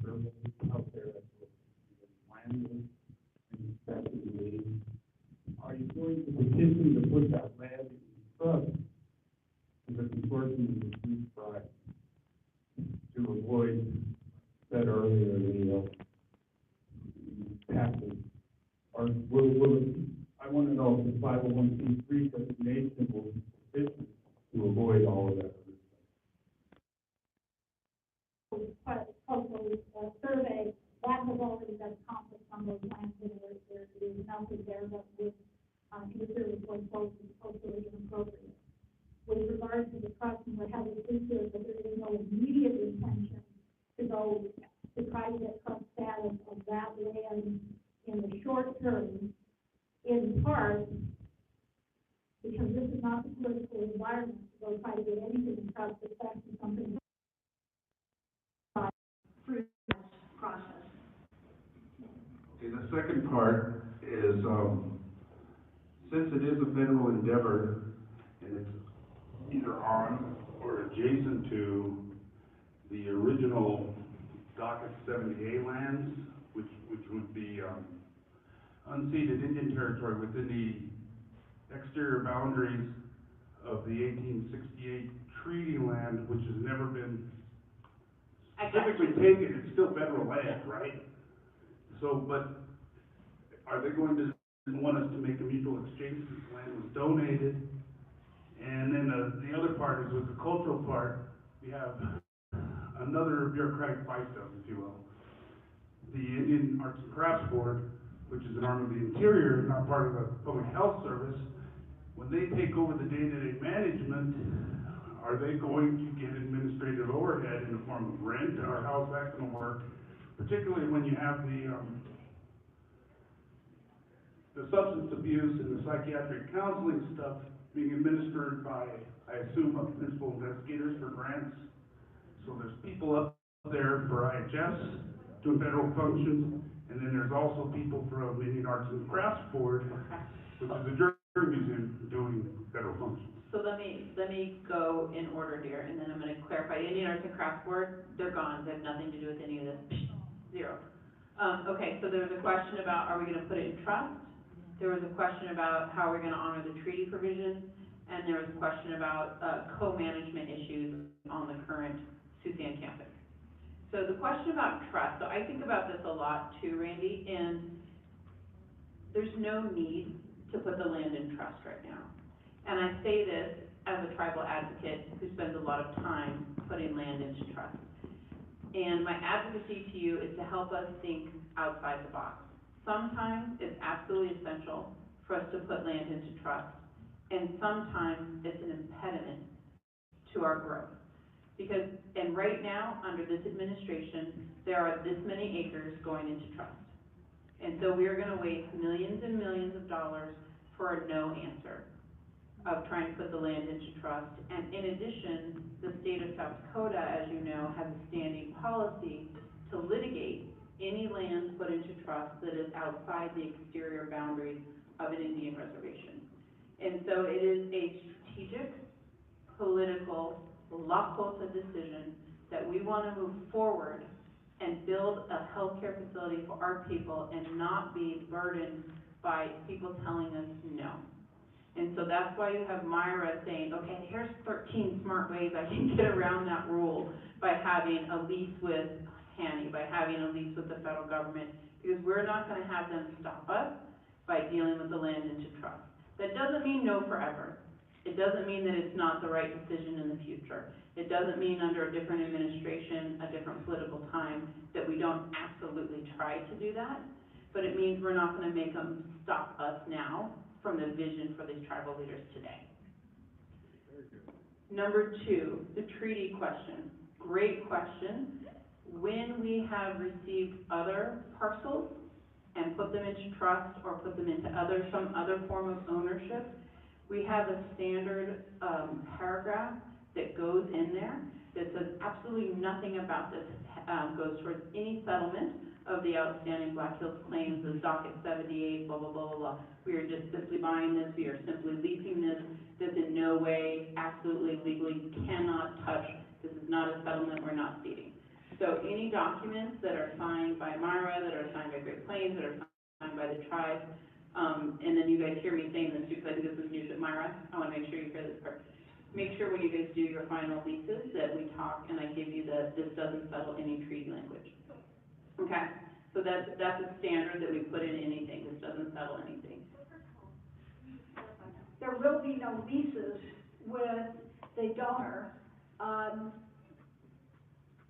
survey out there as well, land is, and that's the way. Are you going to petition to put that land in trust? The consortium is used by to avoid that earlier the taxes. Or I want to know if the 501c3 designation will be sufficient to avoid all of that. Also, survey, that has already been accomplished on those lands, and there is nothing there that would interfere with what's culturally inappropriate. With regard to the trust and what Heather is here, that there is no immediate intention to go to try to get trust status of that land in the short term, in part because this is not the political environment to go try to get anything in trust that's actually something through this process. Okay, the second part is, since it is a federal endeavor and it's either on or adjacent to the original docket 70A lands, which would be unceded Indian territory within the exterior boundaries of the 1868 treaty land, which has never been specifically taken. It's still federal land, right? So, but are they going to want us to make a mutual exchange since the land was donated? And then the other part is with the cultural part, we have another bureaucratic fiefdom, if you will. The Indian Arts and Crafts Board, which is an arm of the Interior, not part of the Public Health Service, when they take over the day-to-day management, are they going to get administrative overhead in the form of rent, or how's that going to work? Particularly when you have the substance abuse and the psychiatric counseling stuff being administered by, I assume, principal investigators for grants. So there's people up there for IHS doing federal functions, and then there's also people from Indian Arts and Crafts Board, which is a jury museum, doing federal functions. So let me go in order here, and then I'm going to clarify. Indian Arts and Crafts Board, they're gone. They have nothing to do with any of this. Zero. Okay, so there was a question about, are we going to put it in trust? There was a question about how we're going to honor the treaty provisions, and there was a question about co-management issues on the current Sioux campus. So the question about trust, so I think about this a lot too, Randy, and there's no need to put the land in trust right now. And I say this as a tribal advocate who spends a lot of time putting land into trust. And my advocacy to you is to help us think outside the box. Sometimes it's absolutely essential for us to put land into trust, and sometimes it's an impediment to our growth. Because, and right now, under this administration, there are this many acres going into trust. And so we are going to waste millions and millions of dollars for a no answer of trying to put the land into trust. And in addition, the state of South Dakota, as you know, has a standing policy to litigate any land put into trust that is outside the exterior boundaries of an Indian reservation. And so it is a strategic, political, Lakota decision that we want to move forward and build a healthcare facility for our people and not be burdened by people telling us no. And so that's why you have Myra saying, okay, here's 13 smart ways I can get around that rule by having a lease with Hanny, by having a lease with the federal government, because we're not gonna have them stop us by dealing with the land into trust. That doesn't mean no forever. It doesn't mean that it's not the right decision in the future. It doesn't mean under a different administration, a different political time, that we don't absolutely try to do that. But it means we're not gonna make them stop us now from the vision for these tribal leaders today. Number two, the treaty question. Great question. When we have received other parcels and put them into trust or put them into some other form of ownership, we have a standard paragraph that goes in there that says absolutely nothing about this goes towards any settlement of the outstanding Black Hills claims, the docket 78, blah, blah, blah, blah, blah. We are just simply buying this, we are simply leasing this. This in no way, absolutely legally cannot touch. This is not a settlement, we're not ceding. So any documents that are signed by Myra, that are signed by Great Plains, that are signed by the tribe, and then you guys hear me saying this because I think this is news at Myra, I wanna make sure you hear this part. Make sure when you guys do your final leases that we talk and I give you the, this doesn't settle any treaty language. Okay, so that's a standard that we put in anything, this doesn't settle anything. There will be no leases with the donor,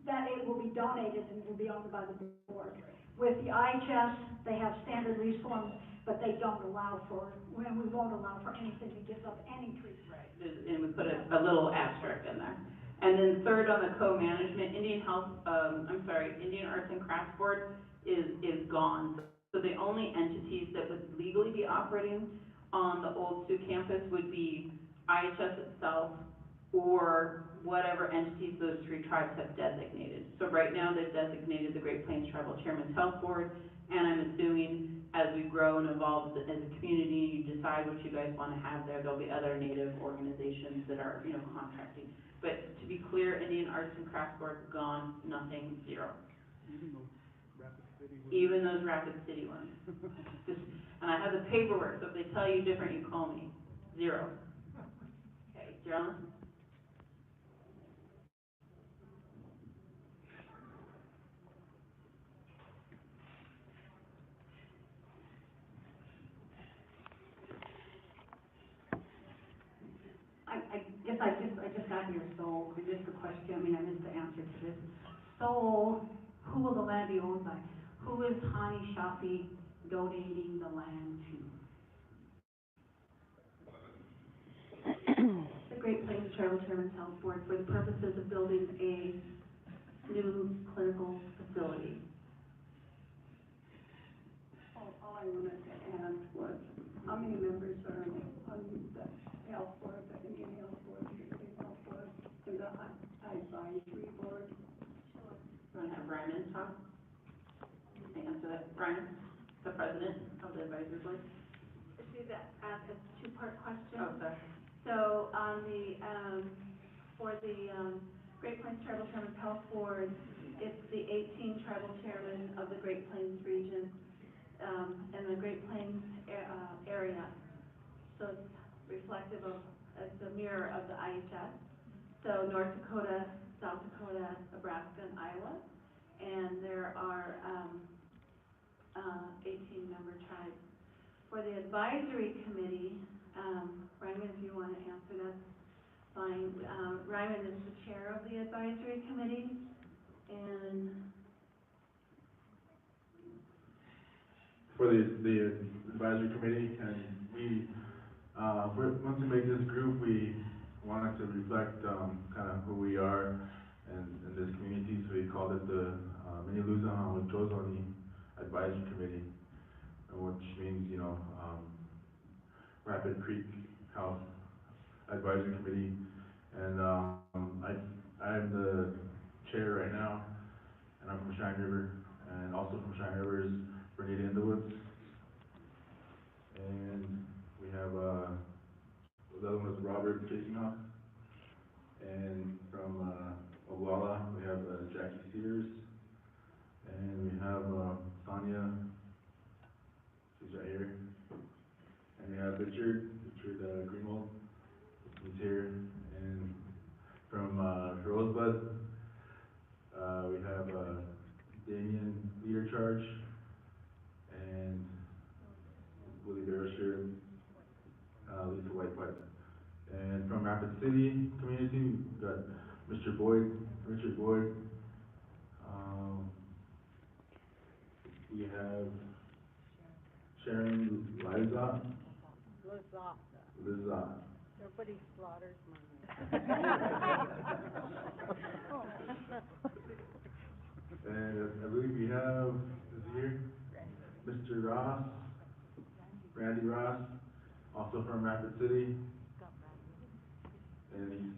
that it will be donated and will be owned by the board. With the IHS, they have standard lease forms, but they don't allow for, we won't allow for anything that gives up any trees. Right, and we put a little asterisk in there. And then third on the co-management, Indian Arts and Crafts Board is gone. So the only entities that would legally be operating on the old Sioux campus would be IHS itself or whatever entities those three tribes have designated. So right now they've designated the Great Plains Tribal Chairman's Health Board, and I'm assuming as we grow and evolve as a community, you decide what you guys want to have there. There'll be other Native organizations that are, contracting. But to be clear, Indian Arts and Crafts Board, gone, nothing, zero. Even those Rapid City ones. And I have the paperwork, so if they tell you different, you call me. Zero. Okay, Geraldine? I just got here, so I missed the question, I missed the answer to this. So, who will the land be owned by? Who is Hani Shafi donating the land to? The Great Plains Tribal Chairman's Health Board for the purposes of building a new clinical facility. All I wanted to ask was, how many members are on the health board, the Indian Health Board, the State Health Board, and the advisory board? You want to have Brian talk? Can I answer that? Brian, the president of the advisory board? Do that as a two-part question. Oh, sorry. So on the, for the Great Plains Tribal Chairman's Health Board, it's the 18 tribal chairmen of the Great Plains region, and the Great Plains area. So it's reflective of, it's a mirror of the IHS. So North Dakota, South Dakota, Nebraska, and Iowa. And there are 18-member tribes. For the advisory committee, Ryman, if you want to answer that, fine. Ryman is the chair of the advisory committee, and for the advisory committee, and we, once we made this group, we wanted to reflect kind of who we are in this community, so we called it the Miniluza Hawachozoni Advisory Committee, which means, Rapid Creek Health Advisory Committee. And I'm the chair right now, and I'm from Cheyenne River, and also from Cheyenne River is Bernita in the Woods. And we have, the other one is Robert Jasenoff. And from Oglala, we have Jackie Sears. And we have Sonia, she's right here. And we have Richard Richard Greenwald, he's here, and from Rosebud, we have Damien Leader Charge, and Willie Beresher, Lisa Whitepipe. And from Rapid City community, we've got Mr. Boyd, Richard Boyd. We have Sharon Liza. Liza. Everybody slaughters my name. And I believe we have, is he here? Mr. Ross, Randy Ross, also from Rapid City. And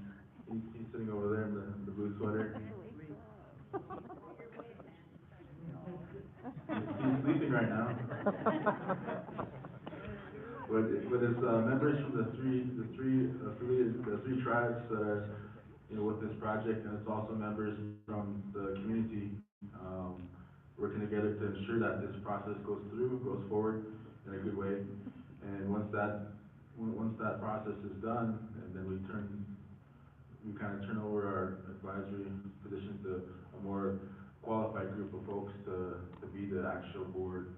he's sitting over there in the blue sweater. He's sleeping right now. But it's members from the three affiliated, the three tribes that are, with this project, and it's also members from the community, working together to ensure that this process goes forward in a good way. And once that process is done, and then we kind of turn over our advisory positions to a more qualified group of folks to be the actual board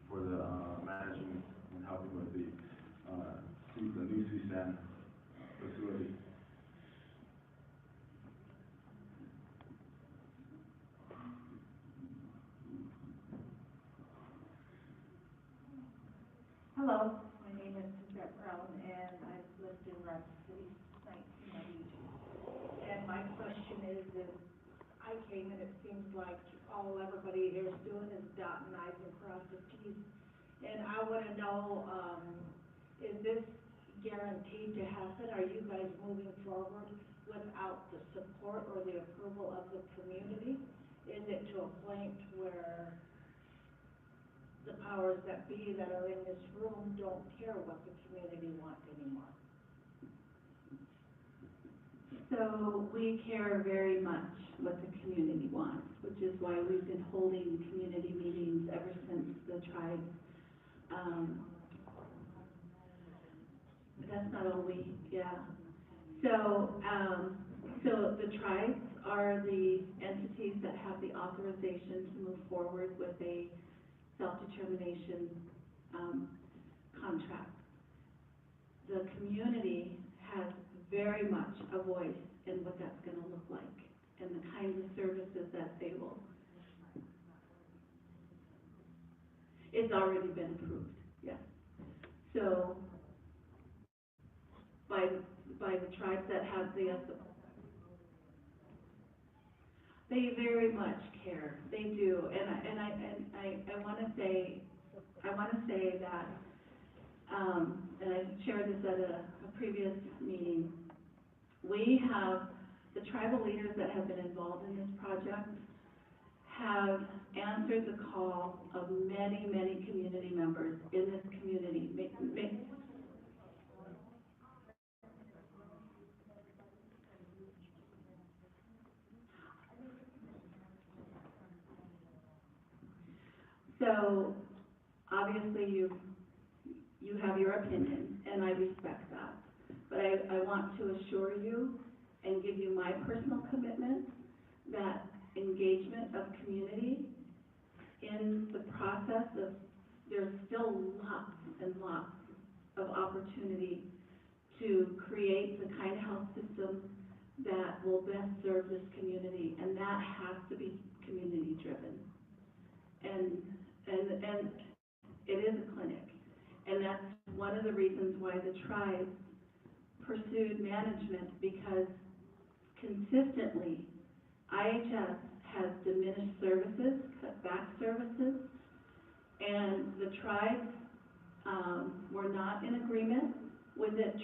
for the managing and helping with the new CSAN facility. Hello, my name is Suzette Brown, and I've lived in Rapid City since 1992. And my question is I came and it seems like all everybody here is doing is dotting i's and crossing t's. And I want to know, is this guaranteed to happen? Are you guys moving forward without the support or the approval of the community? Is it to a point where the powers that be that are in this room don't care what the community wants anymore? So we care very much what the community wants, which is why we've been holding community meetings ever since the tribe. That's not all we, yeah. So the tribes are the entities that have the authorization to move forward with a self-determination contract. The community has very much a voice in what that's going to look like and the kinds of services that they will. It's already been approved, yes. So by the tribes that have the they very much care. They do, and I want to say that, and I shared this at a previous meeting. We have the tribal leaders that have been involved in this project have answered the call of many community members in this community. So, obviously you have your opinion, and I respect that. But I want to assure you and give you my personal commitment that engagement of community in the process of, there's still lots and lots of opportunity to create the kind of health system that will best serve this community, and that has to be community driven. And it is a clinic, and that's one of the reasons why the tribe pursued management, because consistently IHS has diminished services, cut back services, and the tribes were not in agreement with it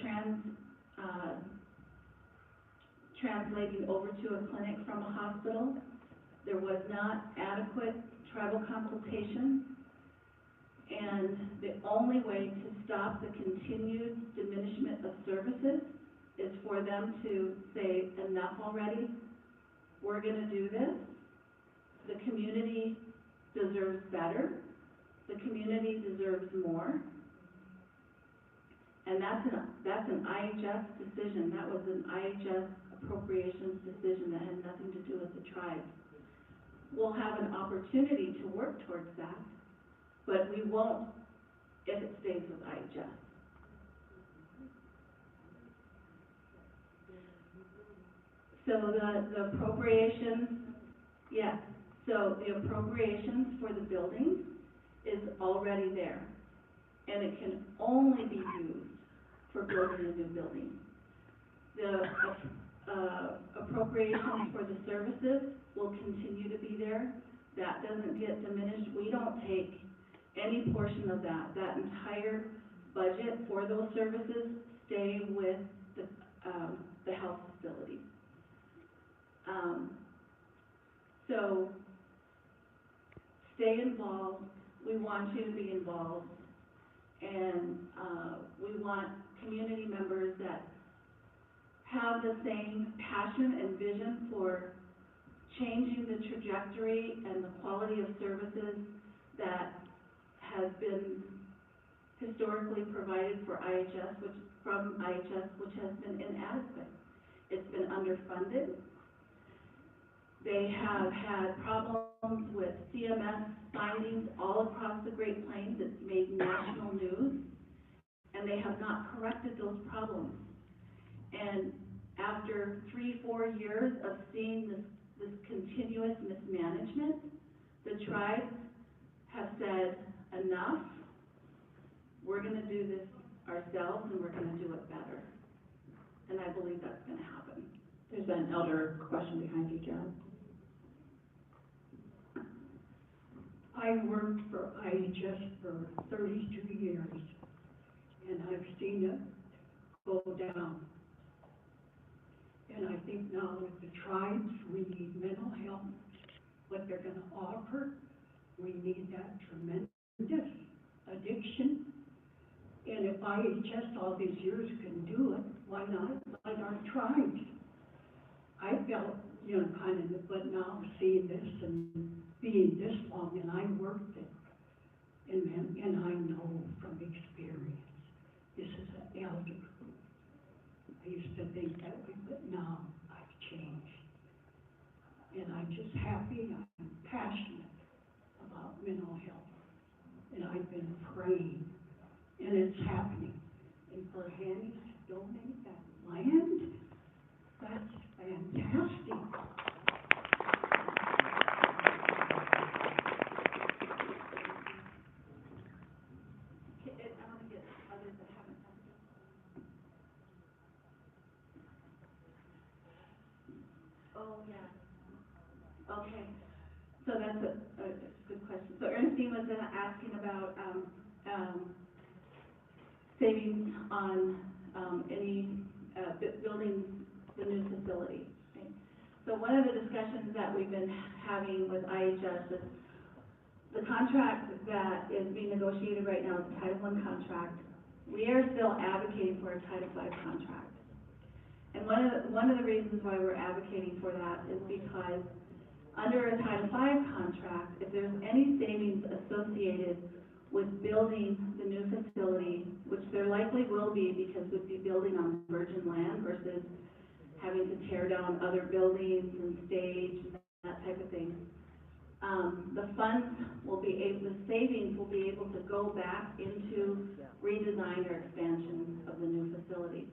translating over to a clinic from a hospital. There was not adequate tribal consultation, and the only way to stop the continued diminishment of services is for them to say, enough already, we're going to do this. The community deserves better. The community deserves more. And that's an IHS decision. That was an IHS appropriations decision that had nothing to do with the tribe. We'll have an opportunity to work towards that, but we won't if it stays with IHS. So the appropriations, yes, so the appropriations for the buildings is already there. And it can only be used for building a new building. The appropriations for the services will continue to be there. That doesn't get diminished. We don't take any portion of that. That entire budget for those services stay with the health facility. So stay involved. We want you to be involved. And we want community members that have the same passion and vision for changing the trajectory and the quality of services that has been historically provided for IHS, which has been inadequate. It's been underfunded. They have had problems with CMS findings all across the Great Plains. It's made national news, and they have not corrected those problems. And after 3-4 years of seeing this continuous mismanagement, the tribes have said, enough, we're going to do this ourselves, and we're going to do it better. And I believe that's going to happen. There's an elder question behind you, John. I worked for IHS for 32 years, and I've seen it go down. And I think now with the tribes, we need mental health, what they're going to offer. We need that tremendous addiction. And if IHS all these years can do it, why not let our tribes? I felt, kind of, but now seeing this and being this long, and I worked it, and I know from experience, this is an elder group. I used to think that way, but now I've changed. And I'm just happy, I'm passionate about mental health. And I've been praying, and it's happening. And for Hanny to donate that land, that's fantastic. I want to get others that haven't done this. Oh, yeah. Okay. So that's a good question. So Ernestine was asking about savings on any building the new facility. Okay? So one of the discussions that we've been having with IHS is the contract that is being negotiated right now is a Title I contract. We are still advocating for a Title V contract. And one of the reasons why we're advocating for that is because under a Title V contract, if there's any savings associated with building the new facility, which there likely will be because we'd be building on virgin land versus having to tear down other buildings and stage and that type of thing, the funds will be able, the savings will be able to go back into redesign or expansion of the new facility.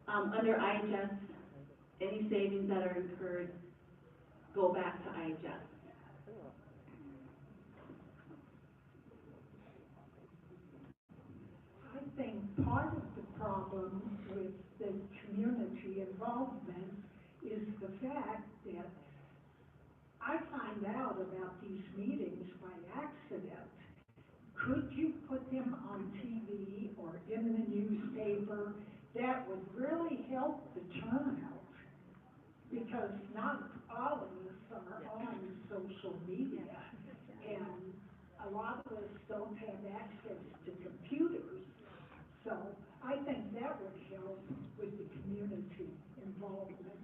Under IHS, any savings that are incurred go back to IHS. I think part of the problem with the community involvement is the fact that I find out about these meetings by accident. Could you put them on TV or in the newspaper? That would really help the turnout, because not all of us are on social media, and a lot of us don't have access to computers. So I think that would help with the community involvement.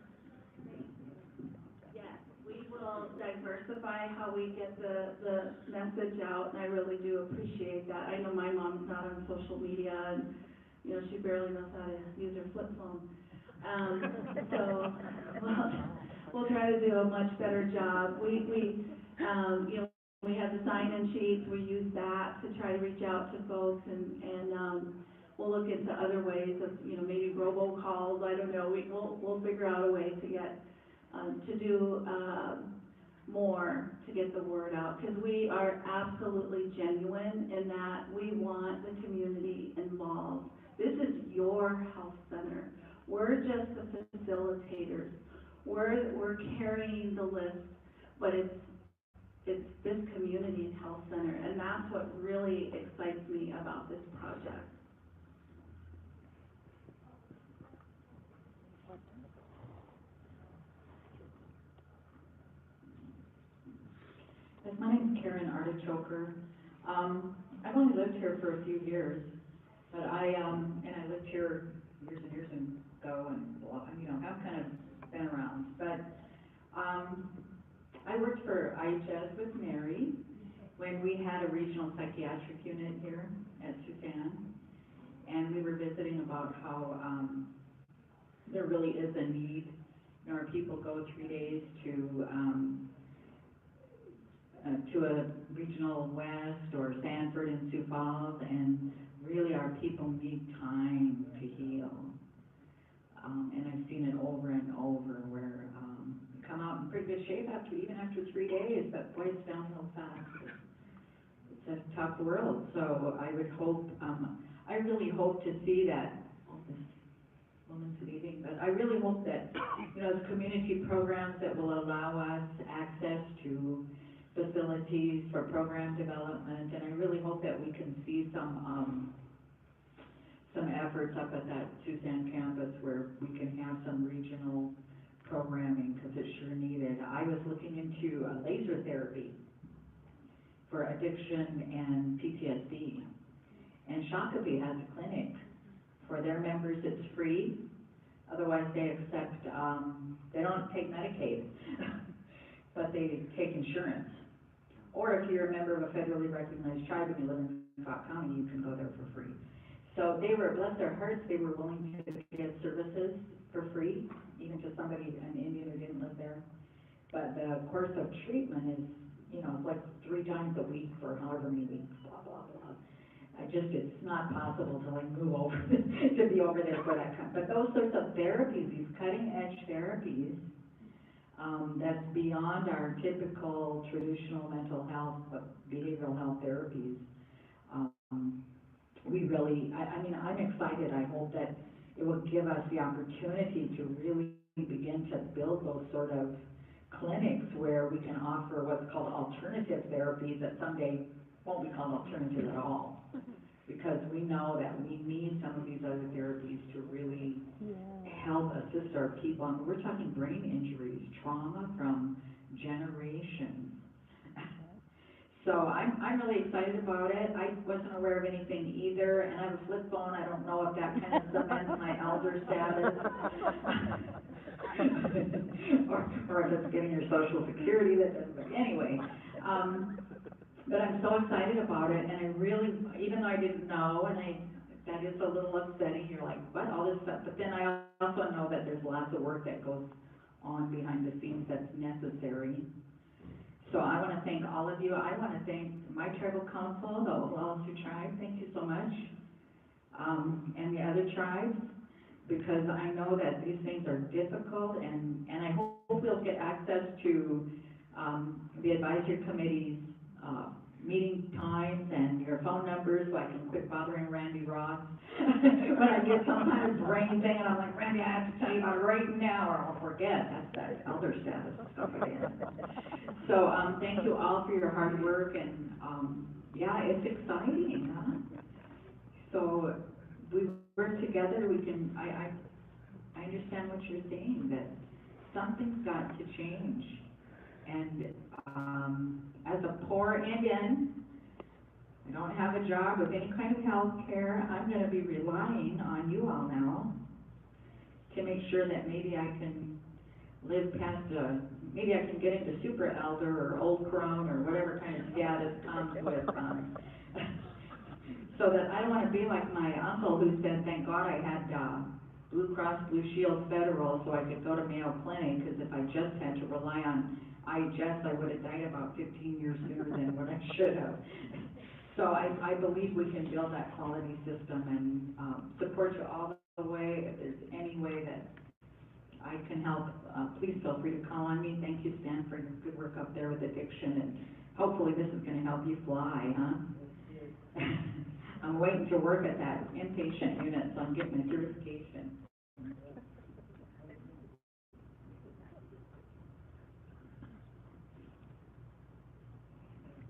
Yes, we will diversify how we get the message out, and I really do appreciate that. I know my mom's not on social media, and You know, she barely knows how to use her flip phone. So, we'll try to do a much better job. You know, we have the sign-in sheets, we use that to try to reach out to folks, and we'll look into other ways of, you know, maybe robocalls, I don't know, we'll figure out a way to get, to do, more to get the word out, because we are absolutely genuine in that we want the community involved. This is your health center. We're just the facilitators. We're carrying the list, but it's this community's health center, and that's what really excites me about this project. Yes, my name's Karen Artichoker. I've only lived here for a few years, but I lived here years and years ago, and, you know, I've kind of been around. But, I worked for IHS with Mary when we had a regional psychiatric unit here at Sioux, and we were visiting about how, there really is a need. You know, our people go 3 days to a regional west or Sanford and Sioux Falls, and really our people need time to heal. And I've seen it over and over where you come out in pretty good shape even after 3 days, but boy, it's downhill fast. It's a tough world. So I would hope, I really hope to see that. Oh, this woman's leaving, but I really hope that, you know, the community programs that will allow us access to facilities for program development, and I really hope that we can see some efforts up at that Sioux campus where we can have some regional programming, because it's sure needed. I was looking into laser therapy for addiction and PTSD, and Shakopee has a clinic. For their members, it's free. Otherwise, they accept, they don't take Medicaid, but they take insurance. Or if you're a member of a federally recognized tribe and you live in Scott County, you can go there for free. So they were, bless their hearts, they were willing to give services for free, even to somebody, an Indian who didn't live there. But the course of treatment is, you know, like 3 times a week for however many weeks, blah, blah, blah. It's not possible to like move over, to be over there for that kind. But those sorts of therapies, these cutting edge therapies, that's beyond our typical traditional mental health, behavioral health therapies. We really, I mean, I'm excited. I hope that it will give us the opportunity to really begin to build those sort of clinics where we can offer what's called alternative therapies that someday won't be called alternative at all. Because we know that we need some of these other therapies to really help assist our people. I mean, we're talking brain injuries, trauma from generations. So I'm really excited about it. I wasn't aware of anything either, and I have a flip phone. I don't know if that kind of cements my elder status. or if it's getting your Social Security, that doesn't, but anyway. But I'm so excited about it, and I really, even though I didn't know, and that is a little upsetting, you're like, what, all this stuff, but then I also know that there's lots of work that goes on behind the scenes that's necessary. So I want to thank all of you. I want to thank my tribal council, the Oglala Sioux tribe, thank you so much, and the other tribes, because I know that these things are difficult, and I hope we'll get access to the advisory committee's meeting times and your phone numbers so I can quit bothering Randy Ross when I get some kind of brain thing and I'm like, Randy, I have to tell you about it right now or I'll forget. That's that elder status stuff again. So thank you all for your hard work, and yeah, it's exciting, huh? So we work together, we can, I understand what you're saying, that something's got to change. And as a poor Indian, I don't have a job with any kind of health care. I'm going to be relying on you all now to make sure that maybe I can live past maybe I can get into super elder or old crone or whatever kind of status comes with So that I don't wanna be like my uncle who said, thank God I had, Blue Cross Blue Shield Federal so I could go to Mayo Clinic, cause if I just had to rely on IHS, I would have died about 15 years sooner than what I should have. So I believe we can build that quality system and, support you all the way. If there's any way that I can help, please feel free to call on me. Thank you, Stan, for your good work up there with addiction, and hopefully this is gonna help you fly, huh? I'm waiting to work at that inpatient unit, so I'm getting a certification.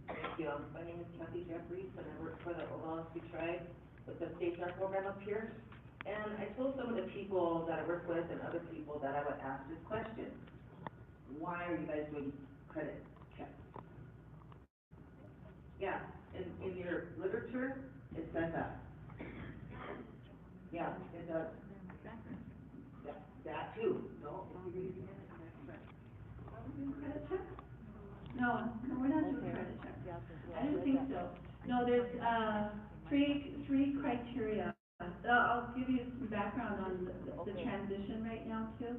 Thank you. My name is Kathy Jeffries, and I work for the Oglala Sioux Tribe with the State Farm program up here. And I told some of the people that I work with and other people that I would ask this question. Why are you guys doing credit checks? Yeah, in your literature, it says that. Yeah, it does. That too. No, if you read Credit check? No, we're not doing credit check. I didn't think so. No, there's, three criteria. I'll give you some background on the transition right now too,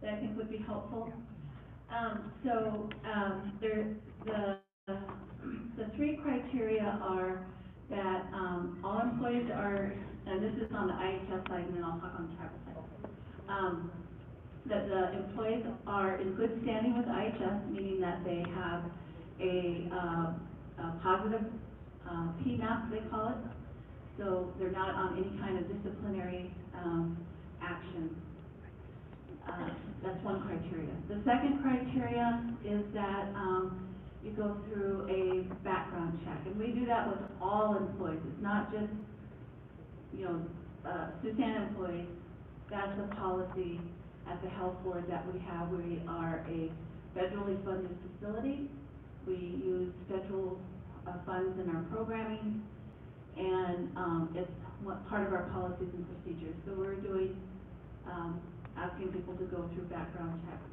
that I think would be helpful. The three criteria are that, all employees are, and this is on the IHS side, and then I'll talk on the tribal side. That the employees are in good standing with IHS, meaning that they have a positive, PMAP, they call it. So they're not on any kind of disciplinary, action. That's one criteria. The second criteria is that, you go through a background check, and we do that with all employees. It's not just, Sioux employees. That's a policy at the health board that we have. We are a federally funded facility. We use federal funds in our programming, and it's part of our policies and procedures. So we're doing, asking people to go through background checks.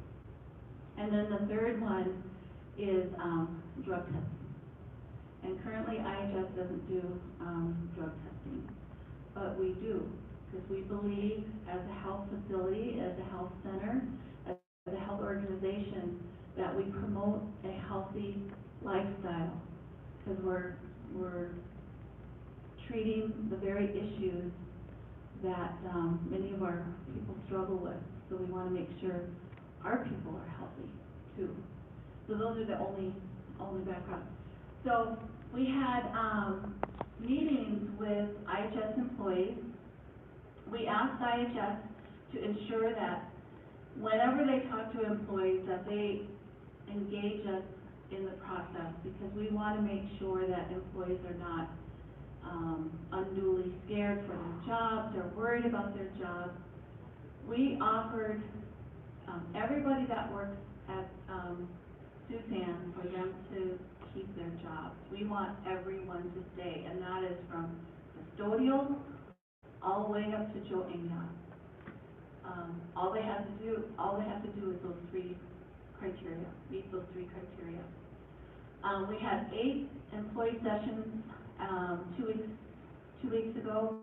And then the third one is drug testing. And currently IHS doesn't do drug testing, but we do, because we believe as a health facility, as a health center, as a health organization, that we promote a healthy lifestyle, because we're treating the very issues that many of our people struggle with. So we want to make sure our people are healthy too. So those are the only background. So we had meetings with IHS employees. We asked IHS to ensure that whenever they talk to employees, that they engage us in the process, because we want to make sure that employees are not unduly scared for their jobs or worried about their jobs. We offered everybody that works at Sioux for them to keep their jobs. We want everyone to stay, and that is from custodial all the way up to Joe Inga. All they have to do is those three criteria, meet those three criteria. We had 8 employee sessions 2 weeks ago,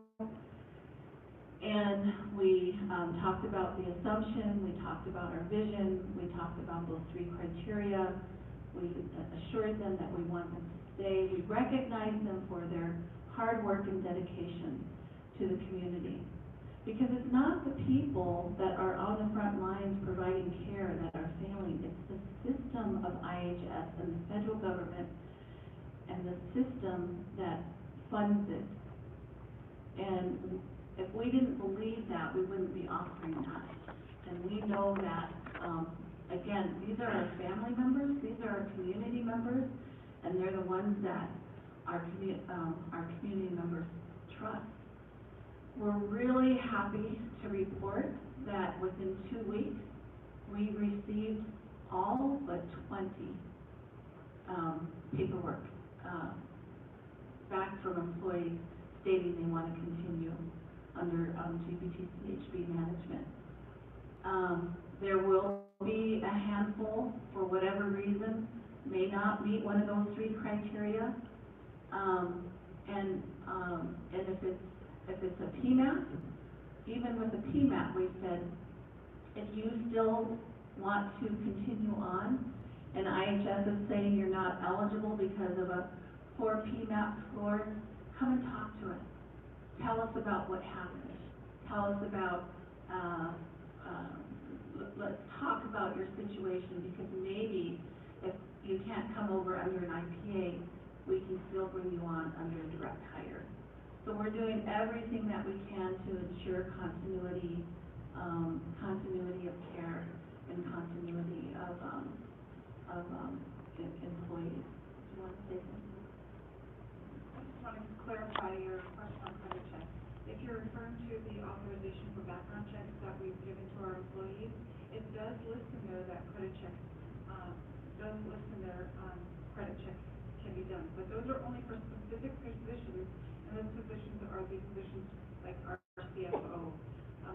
and we talked about the assumption, we talked about our vision, we talked about those 3 criteria. We assured them that we want them to stay. We recognize them for their hard work and dedication to the community. Because it's not the people that are on the front lines providing care that are failing. It's the system of IHS and the federal government and the system that funds it. And if we didn't believe that, we wouldn't be offering that. And we know that, again, these are our family members, these are our community members, and they're the ones that our community members trust. We're really happy to report that within 2 weeks, we received all but 20 paperwork back from employees stating they want to continue under GBT-CHB management. There will be a handful, for whatever reason, may not meet one of those 3 criteria. And if it's a PMAP, even with a PMAP, we said, if you still want to continue on, and IHS is saying you're not eligible because of a poor PMAP score, come and talk to us. Tell us about what happened. Tell us about, let's talk about your situation, because maybe if you can't come over under an IPA, we can still bring you on under a direct hire. So we're doing everything that we can to ensure continuity of care and continuity of employees. Do you want to say something? I just want to clarify your question on credit check. If you're referring to the authorization for background checks that we've given to our employees, it does list in there that credit checks, credit checks can be done. But those are only for specific positions, and those positions are the positions like our CFO,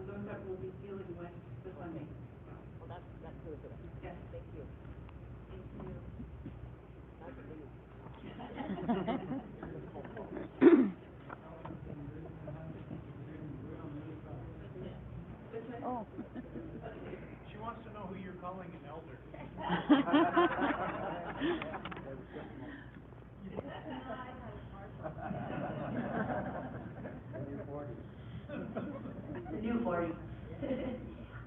those that will be dealing with the funding. Well, that's good. Yes. Thank you. Thank you. Oh. She wants to know who you're calling an elder. The new 40.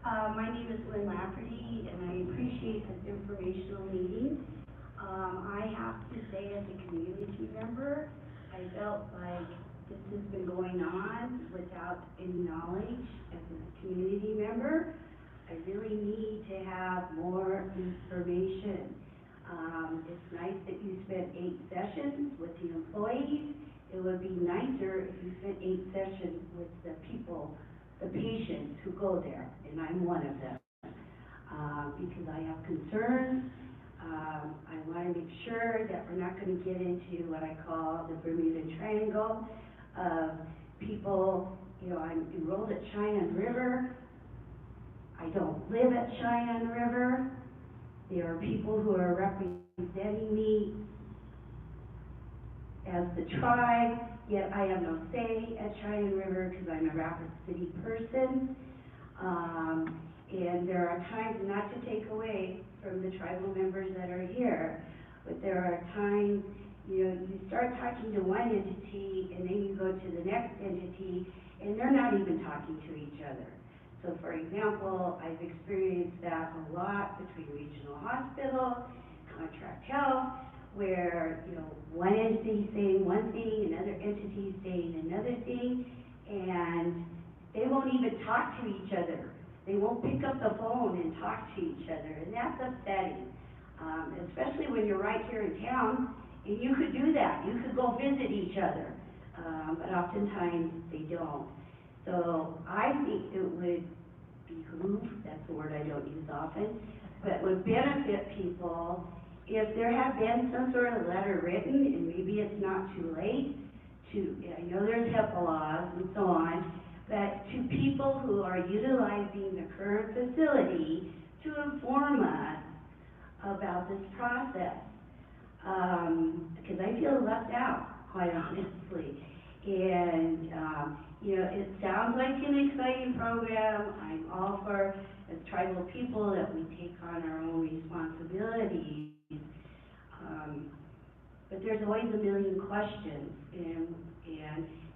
My name is Lynn Lafferty, and I appreciate this informational meeting. I have to say, as a community member, I felt like this has been going on without any knowledge. As a community member, I really need to have more information. It's nice that you spent 8 sessions with the employees. It would be nicer if you spent 8 sessions with the people, the patients who go there, and I'm one of them. Because I have concerns. I want to make sure that we're not going to get into what I call the Bermuda Triangle of people. You know, I'm enrolled at Cheyenne River. I don't live at Cheyenne River. There are people who are representing me as the tribe, yet I have no say at Cheyenne River because I'm a Rapid City person. And there are times, not to take away from the tribal members that are here, but there are times, you know, you start talking to one entity and then you go to the next entity and they're not even talking to each other. So for example, I've experienced that a lot between regional hospital, contract health, where, you know, one entity saying one thing, another entity saying another thing, and they won't even talk to each other. They won't pick up the phone and talk to each other, and that's upsetting, especially when you're right here in town, and you could do that. You could go visit each other, but oftentimes they don't. So I think it would behoove, that's the word I don't use often, but would benefit people if there had been some sort of letter written, and maybe it's not too late, I know there's HIPAA laws and so on, but to people who are utilizing the current facility to inform us about this process. Because I feel left out, quite honestly. And, you know, it sounds like an exciting program. I'm all for, as tribal people, that we take on our own responsibilities. But there's always a million questions. And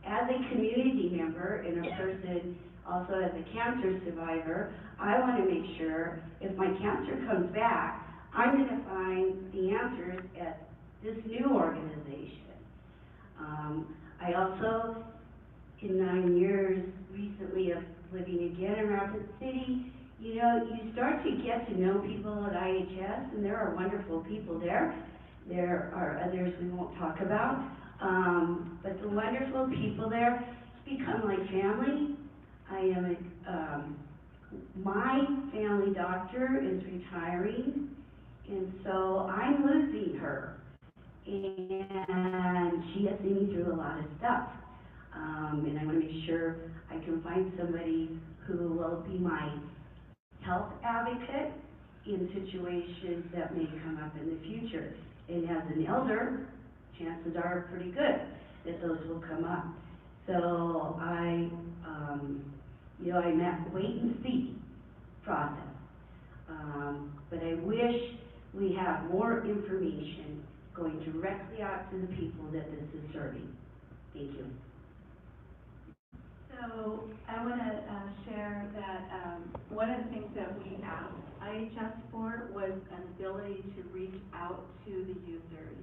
as a community member and a person also as a cancer survivor, I want to make sure if my cancer comes back, I'm going to find the answers at this new organization. I also, in 9 years recently of living again in Rapid City, you know, you start to get to know people at IHS, and there are wonderful people there. There are others we won't talk about, but the wonderful people there become like family. I am my family doctor is retiring, and so I'm losing her. And she has seen me through a lot of stuff. And I want to make sure I can find somebody who will be my health advocate in situations that may come up in the future. And as an elder, chances are pretty good. that those will come up. So I'm at wait and see process. But I wish we have more information going directly out to the people that this is serving. Thank you. So I want to share that one of the things that we asked IHS for was an ability to reach out to the users.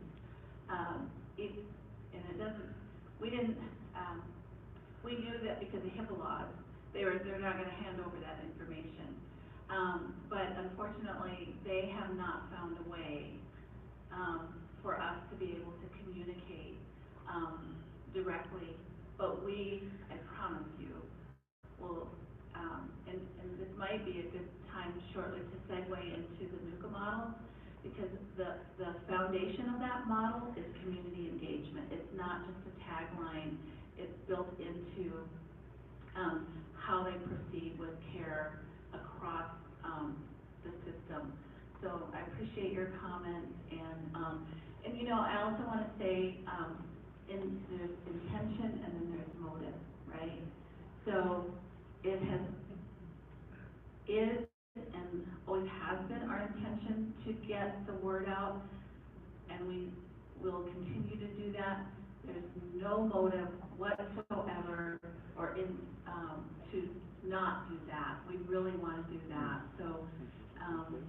We knew that because of HIPAA laws, they're not going to hand over that information. But unfortunately, they have not found a way for us to be able to communicate directly. But I promise you, will, and this might be a good time shortly to segue into the NUCA model, because the foundation of that model is community engagement. It's not just a tagline, it's built into how they proceed with care across the system. So I appreciate your comments, and I also want to say, there's intention and then there's motive, right? So it is and always has been our intention to get the word out, and we will continue to do that. There's no motive whatsoever to not do that. We really want to do that. So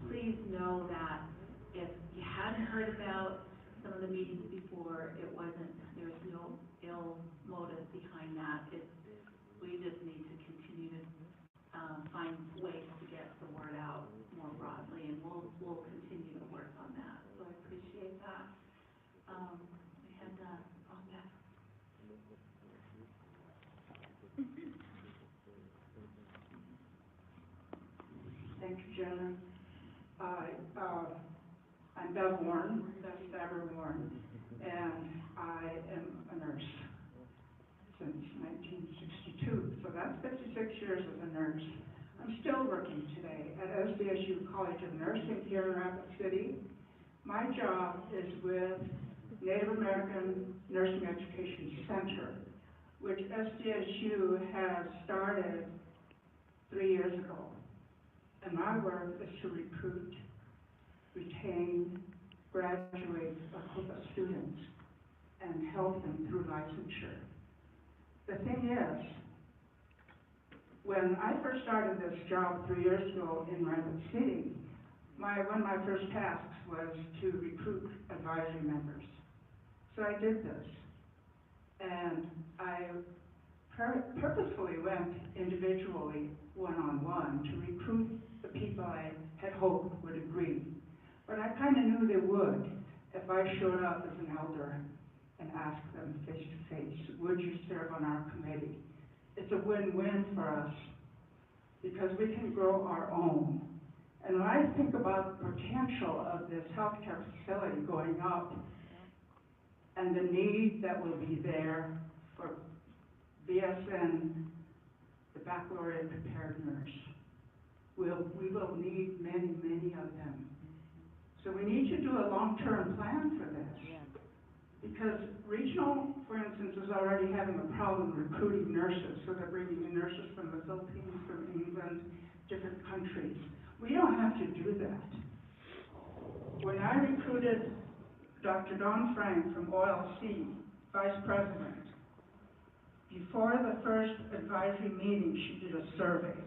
please know that if you hadn't heard about some of the meetings before, there's no ill motive behind that. We just need to continue to find ways to get the word out more broadly, and we'll continue to work on that. So I appreciate that. We had Thank you, Jenna. I'm Bev Warren, Bev Stabber Warren, and I am a nurse since 1962. So that's 56 years as a nurse. I'm still working today at SDSU College of Nursing here in Rapid City. My job is with Native American Nursing Education Center, which SDSU has started 3 years ago. And my work is to recruit, retain, graduate Lakota students and help them through licensure. The thing is, when I first started this job 3 years ago in Rapid City, one of my first tasks was to recruit advisory members. So I did this, and I purposefully went individually, one-on-one, to recruit the people I had hoped would agree. But I kind of knew they would if I showed up as an elder and asked them face-to-face, would you serve on our committee? It's a win-win for us because we can grow our own. And when I think about the potential of this healthcare facility going up and the need that will be there for BSN, the baccalaureate prepared nurse, we will need many, many of them. So we need to do a long-term plan for this. Because regional, for instance, is already having a problem recruiting nurses, so they're bringing in nurses from the Philippines, from England, different countries. We don't have to do that. When I recruited Dr. Dawn Frank from OLC, Vice President, before the first advisory meeting, she did a survey.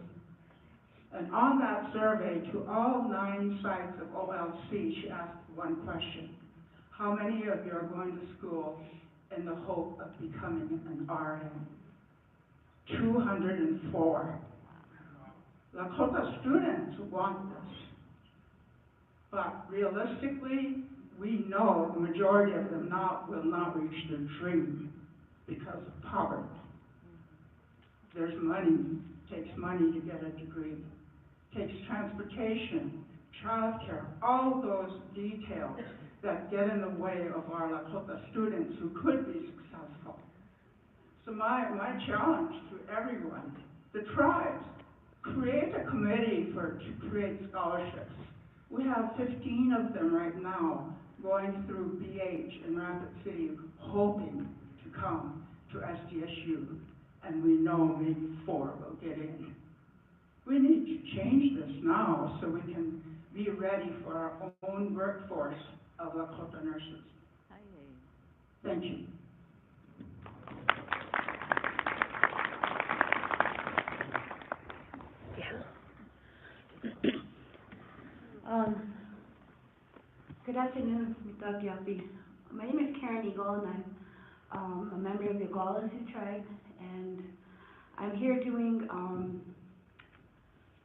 And on that survey, to all 9 sites of OLC, she asked one question. How many of you are going to school in the hope of becoming an RN? 204. Lakota students want this. But realistically, we know the majority of them will not reach their dream because of poverty. There's money, takes money to get a degree, takes transportation, childcare, all those details that get in the way of our Lakota students who could be successful. So my challenge to everyone, the tribes, create a committee to create scholarships. We have 15 of them right now going through BH in Rapid City, hoping to come to SDSU, and we know maybe 4 will get in. We need to change this now so we can be ready for our own workforce of Lakota nurses. Thank you. Good afternoon, Dr. Yapi. My name is Karen Eagle, and I'm a member of the Sioux Sioux tribe, and I'm here doing,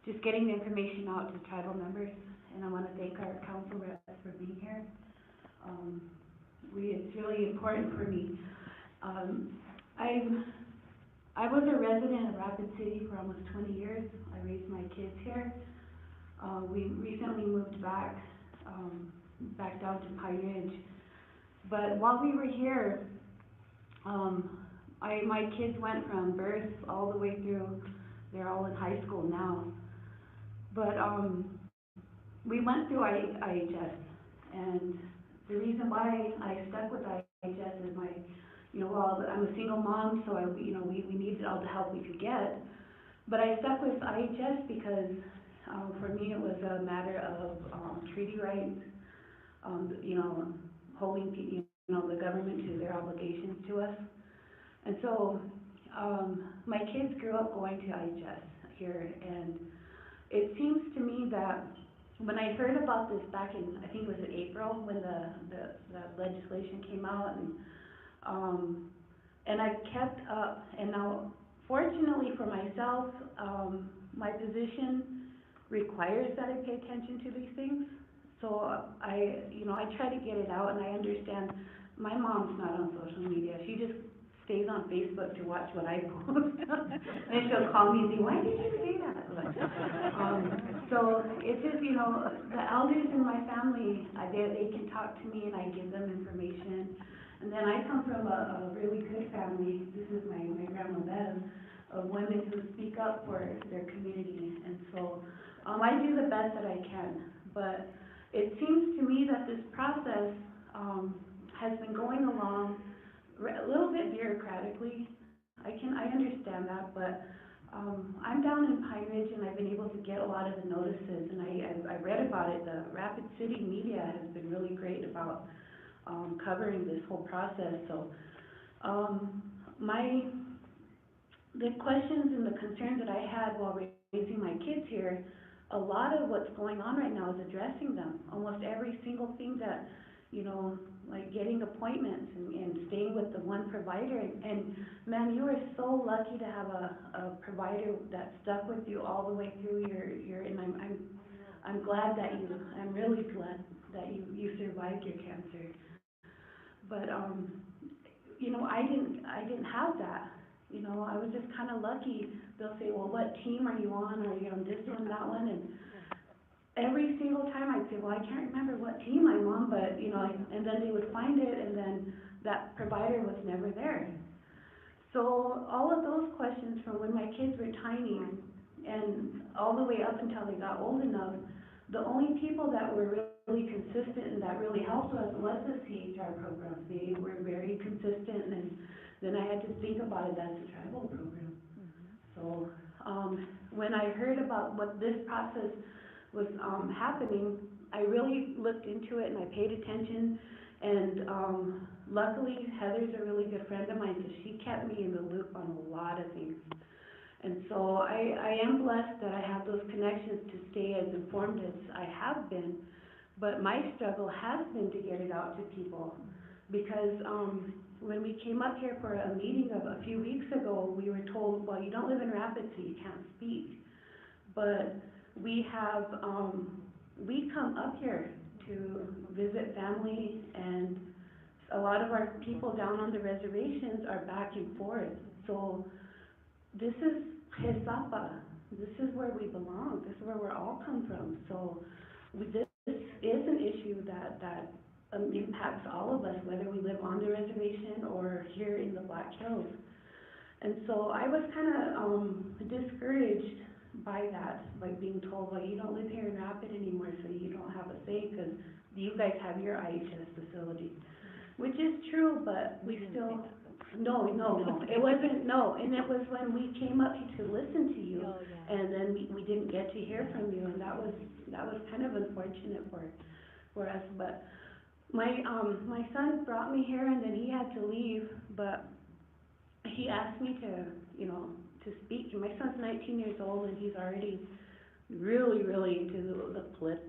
just getting the information out to tribal members, and I want to thank our council reps for being here. It's really important for me. I was a resident of Rapid City for almost 20 years. I raised my kids here. We recently moved back down to Pine Ridge. But while we were here, my kids went from birth all the way through, they're all in high school now. But we went through IHS, and the reason why I stuck with IHS is I'm a single mom, so we needed all the help we could get. But I stuck with IHS because for me it was a matter of treaty rights, holding the government to their obligations to us. And so my kids grew up going to IHS here, and it seems to me that when I heard about this back in, I think it was in April, when the legislation came out, and I've kept up, and now fortunately for myself, my position requires that I pay attention to these things. So I try to get it out, and I understand my mom's not on social media. She just stays on Facebook to watch what I post. And she'll call me and say, why did you say that? So it's just, the elders in my family, they can talk to me and I give them information. And then I come from a really good family. This is my grandma Bev, of women who speak up for their community. And so I do the best that I can. But it seems to me that this process has been going along a little bit bureaucratically. I understand that, but I'm down in Pine Ridge, and I've been able to get a lot of the notices, and I read about it. The Rapid City media has been really great about covering this whole process. So the questions and the concerns that I had while raising my kids here, a lot of what's going on right now is addressing them. Almost every single thing that, like getting appointments and staying with the one provider. And man, you are so lucky to have a provider that stuck with you all the way through and I'm glad that I'm really glad that you survived your cancer. But I didn't have that. I was just kind of lucky. They'll say, well, what team are you on? Are you on this one, that one? And every single time I'd say, well, I can't remember what team I'm on, but, and then they would find it, and then that provider was never there. So all of those questions from when my kids were tiny and all the way up until they got old enough, the only people that were really consistent and that really helped us was the CHR programs. They were very consistent, and then I had to think about it as a tribal program. So when I heard about what this process was happening, I really looked into it and I paid attention, and luckily Heather's a really good friend of mine, so she kept me in the loop on a lot of things. And so I am blessed that I have those connections to stay as informed as I have been, but my struggle has been to get it out to people, because when we came up here for a meeting a few weeks ago, we were told, well, you don't live in Rapids, so you can't speak. But we come up here to visit family, and a lot of our people down on the reservations are back and forth. So this is Hesapa. This is where we belong. This is where we're all come from. So this is an issue that impacts all of us, whether we live on the reservation or here in the Black Hills. And so I was kind of discouraged by that, like being told, well, you don't live here in Rapid anymore, so you don't have a say because you guys have your IHS facility, which is true, but we still, No, it wasn't, no, and it was when we came up to listen to you, Oh, yeah. and then we didn't get to hear from you, and that was kind of unfortunate for us, but my son brought me here, and then he had to leave, but he asked me to, to speak. My son's 19 years old, and he's already really, really into the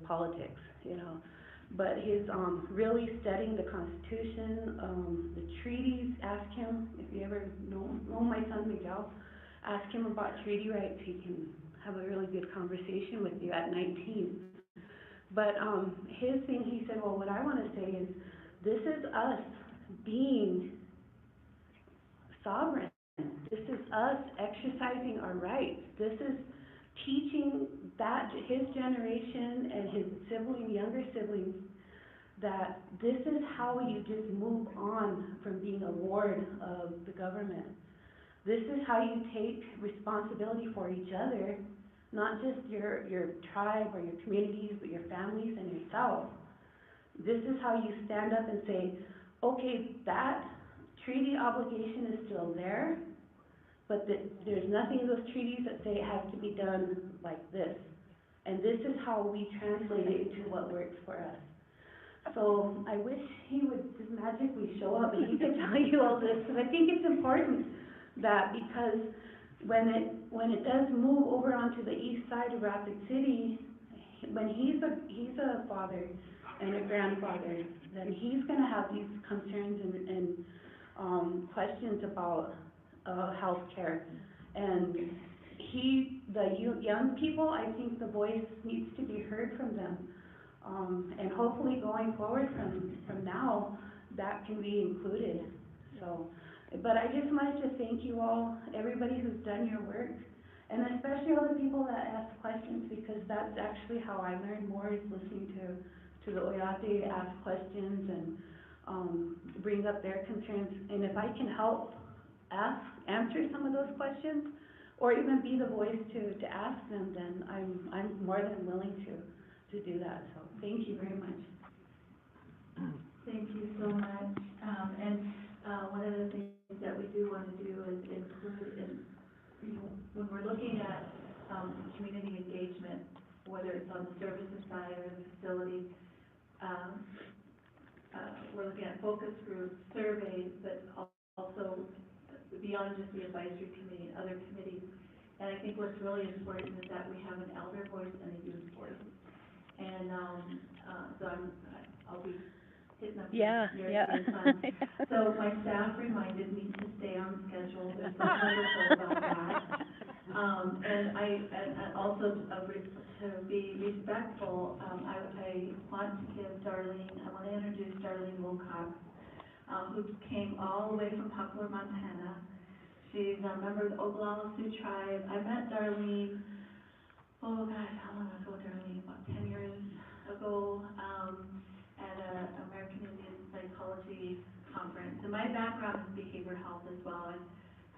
politics, But he's, really studying the Constitution, the treaties. Ask him, if you ever know my son Miguel, ask him about treaty rights. He can have a really good conversation with you at 19. But, his thing, he said, well, what I wanna say is, this is us being sovereign. This is us exercising our rights. This is teaching that his generation and his younger siblings, that this is how you just move on from being a ward of the government. This is how you take responsibility for each other, not just your tribe or your communities, but your families and yourself. This is how you stand up and say, okay, that treaty obligation is still there, but there's nothing in those treaties that say it has to be done like this. And this is how we translate it into what works for us. So I wish he would just magically show up and he could tell you all this, because I think it's important that, because when it does move over onto the east side of Rapid City, when he's a father and a grandfather, then he's gonna have these concerns and questions about healthcare. And the young people, I think the voice needs to be heard from them. And hopefully going forward from now, that can be included. So, but I just wanted to thank you all, everybody who's done your work, and especially all the people that ask questions, because that's actually how I learn more, is listening to the Oyate ask questions and bring up their concerns. And if I can help answer some of those questions, or even be the voice to ask them, then I'm more than willing to do that. So thank you very much. Thank you so much. One of the things that we do want to do is include when we're looking at community engagement, whether it's on the services side or the facility, we're looking at focus groups, surveys, but also beyond just the advisory committee and other committees. And I think what's really important is that we have an elder voice and a youth voice. And so I'll be hitting up your time. So my staff reminded me to stay on schedule. They're so wonderful about that. And also to be respectful, I want to give I want to introduce Darlene Wilcox, who came all the way from Poplar, Montana. She's a member of the Oglala Sioux tribe. I met Darlene, how long ago, Darlene? About 10 years ago, at an American Indian Psychology conference. And my background is behavioral health as well. I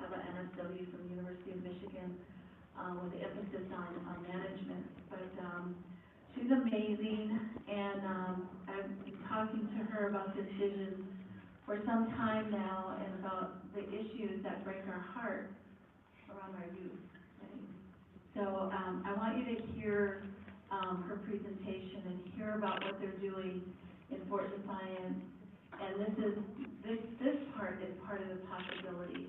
have an MSW from the University of Michigan, with the emphasis on management. But she's amazing, and I've been talking to her about this vision for some time now, and about the issues that break our heart around our youth. Right? So I want you to hear her presentation and hear about what they're doing in Fort Defiance. And this part is part of the possibility.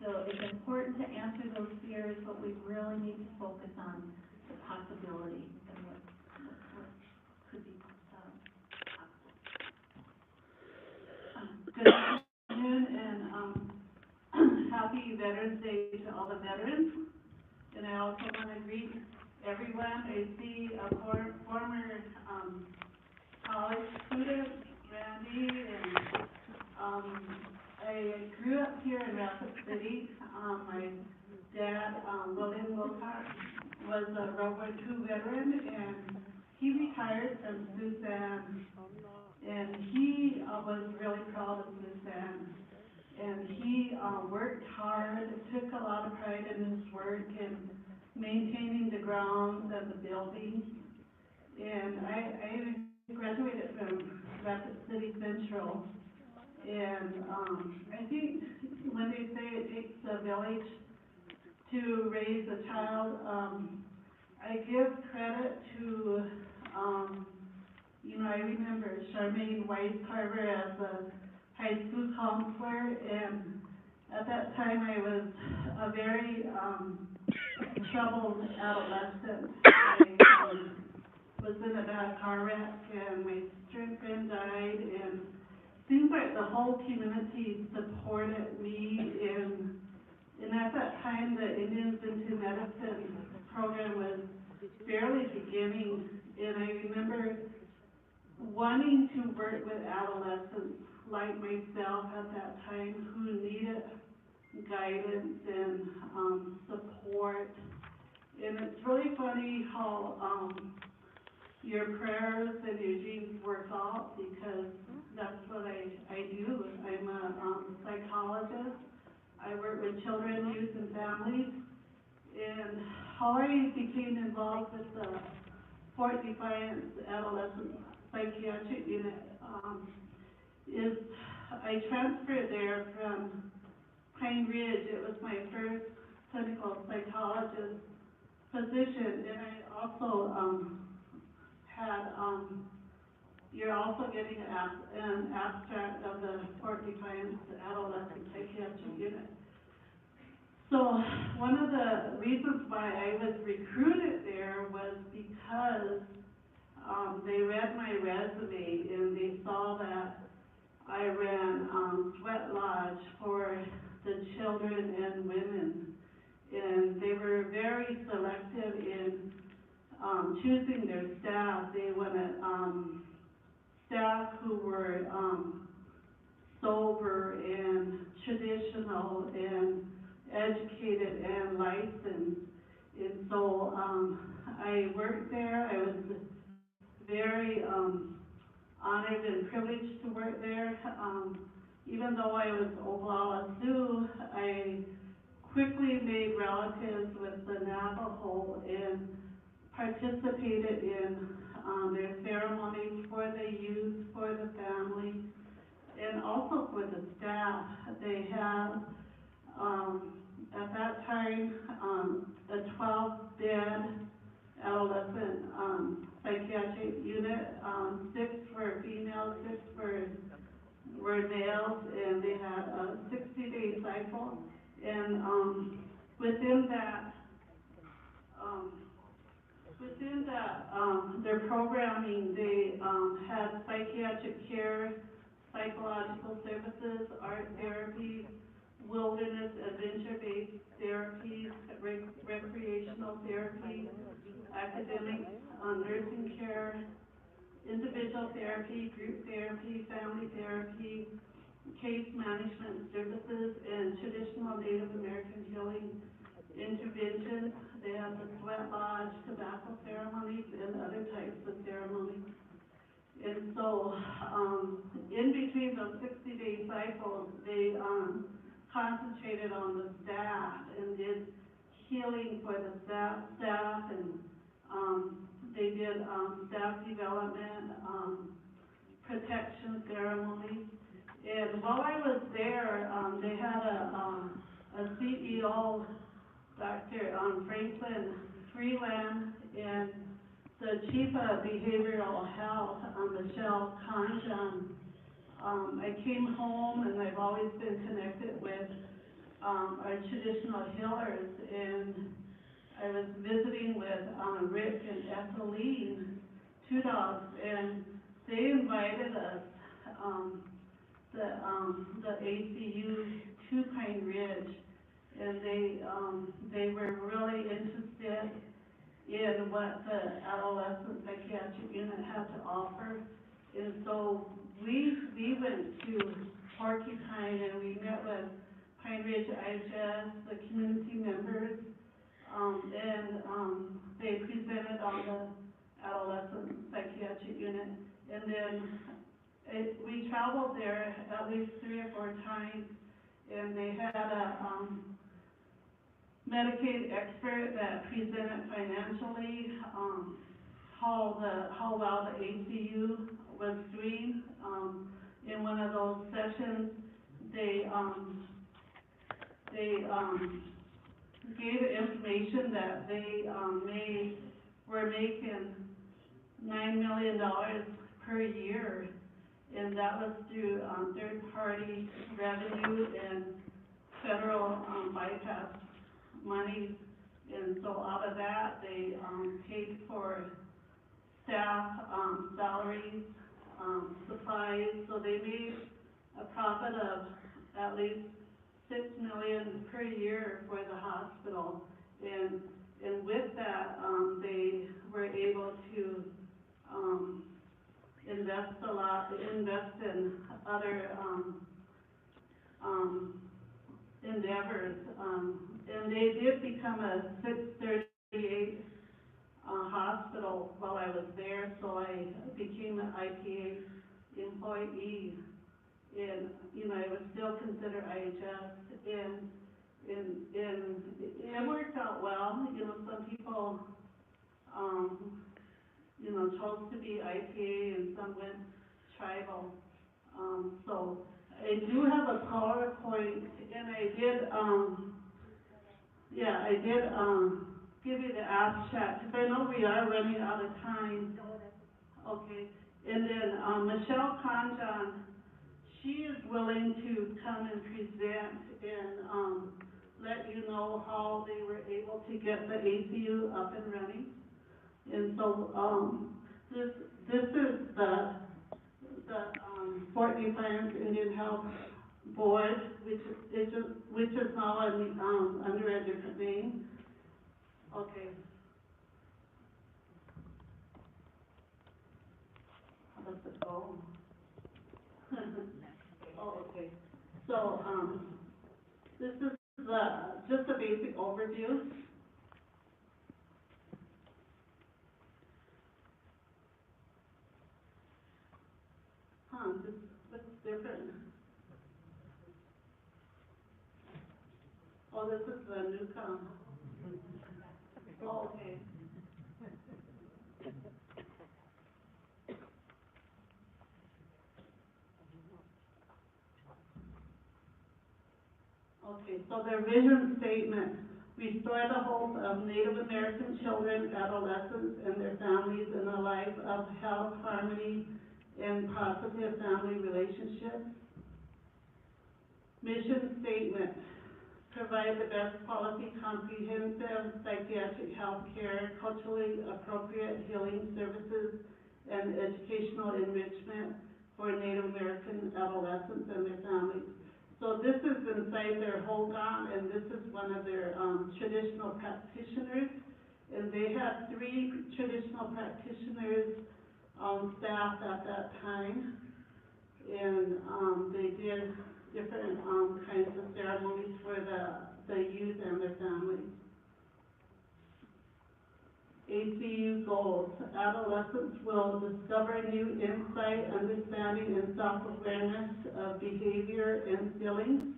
So it's important to answer those fears, but we really need to focus on the possibility and what could be possible. Good afternoon, and happy Veterans Day to all the veterans. And I also want to greet everyone. I see a former college student, Randy, and I grew up here in Rapid City. My dad, William Wilcox, was a World War II veteran, and he retired from Sioux, and he was really proud of Sioux. And he worked hard, took a lot of pride in his work and maintaining the grounds and the buildings. And I graduated from Rapid City Central. And I think when they say it takes a village to raise a child, I give credit to, I remember Charmaine Weiss-Carver as a high school counselor, and at that time I was a very, troubled adolescent. I, was in a bad car wreck, and my friend died, and seems like the whole community supported me, and at that time, the Indians into Medicine program was barely beginning, and I remember wanting to work with adolescents like myself at that time who needed guidance and support. And it's really funny how your prayers and your dreams work out, because that's what I do. I'm a psychologist. I work with children, youth, and families. And how I became involved with the Fort Defiance Adolescent Psychiatric Unit is I transferred there from Pine Ridge. It was my first clinical psychologist position, and I also had, you're also getting an abstract of the Fort Defiance Adolescent Psychiatric Unit. So one of the reasons why I was recruited there was because they read my resume and they saw that I ran Sweat Lodge for the children and women, and they were very selective in choosing their staff. They wanted staff who were sober and traditional and educated and licensed. And so I worked there. I was very honored and privileged to work there. Even though I was Oglala Sioux, I quickly made relatives with the Navajo and participated in their ceremonies for the youth, for the family, and also for the staff. They have, at that time, a 12-bed adolescent psychiatric unit. 6 were females, 6 were males, and they had a 60-day cycle. And within that, their programming, they had psychiatric care, psychological services, art therapy, wilderness adventure-based therapies, recreational therapy, academic, nursing care, individual therapy, group therapy, family therapy, case management services, and traditional Native American healing interventions. They have the Sweat Lodge, tobacco ceremonies, and other types of ceremonies. And so, in between those 60-day cycles, they concentrated on the staff and did healing for the staff, and they did staff development, protection ceremonies. And while I was there, they had a CEO, Dr. Franklin Freeland, and the Chief of Behavioral Health, Michelle Conjan. I came home, and I've always been connected with our traditional healers, and I was visiting with Rick and Ethelene, 2 dogs, and they invited us, the ACU to Pine Ridge, and they were really interested in what the adolescent psychiatric unit had to offer. And so we went to Porcupine, and we met with Pine Ridge IHS, the community members, and they presented on the adolescent psychiatric unit. And then we traveled there at least 3 or 4 times, and they had a Medicaid expert that presented financially how well the ACU was doing. In one of those sessions, they they, gave information that they, were making $9 million per year, and that was through, third-party revenue and federal, bypass money. And so out of that, they, paid for staff, salaries, supplies, so they made a profit of at least $6 million per year for the hospital. And with that, they were able to, invest in other, endeavors. And they did become a 638, hospital while I was there, so I became an IPA employee. And, you know, I would still consider IHS, and it worked out well. You know, some people, you know, chose to be IPA and some went tribal. So I do have a PowerPoint, and I did, give you the abstract, because I know we are running out of time. Okay, and then, Michelle Conjon, she is willing to come and present and, let you know how they were able to get the ACU up and running. And so, this is the Fort Defiance Indian Health Board, which is now under a different name. Okay. How does it go? Oh, okay. So, this is just a basic overview. This looks different. Oh, this is the new Oh, okay. Okay, so their vision statement: restore the hope of Native American children, adolescents, and their families in a life of health, harmony, and positive family relationships. Mission statement: provide the best quality, comprehensive psychiatric health care, culturally appropriate healing services, and educational enrichment for Native American adolescents and their families. So this is inside their Hogan, and this is one of their traditional practitioners. And they had 3 traditional practitioners on staff at that time. And they did different kinds of ceremonies for the youth and their families. ACU goals: adolescents will discover new insight, understanding, and self-awareness of behavior and feelings,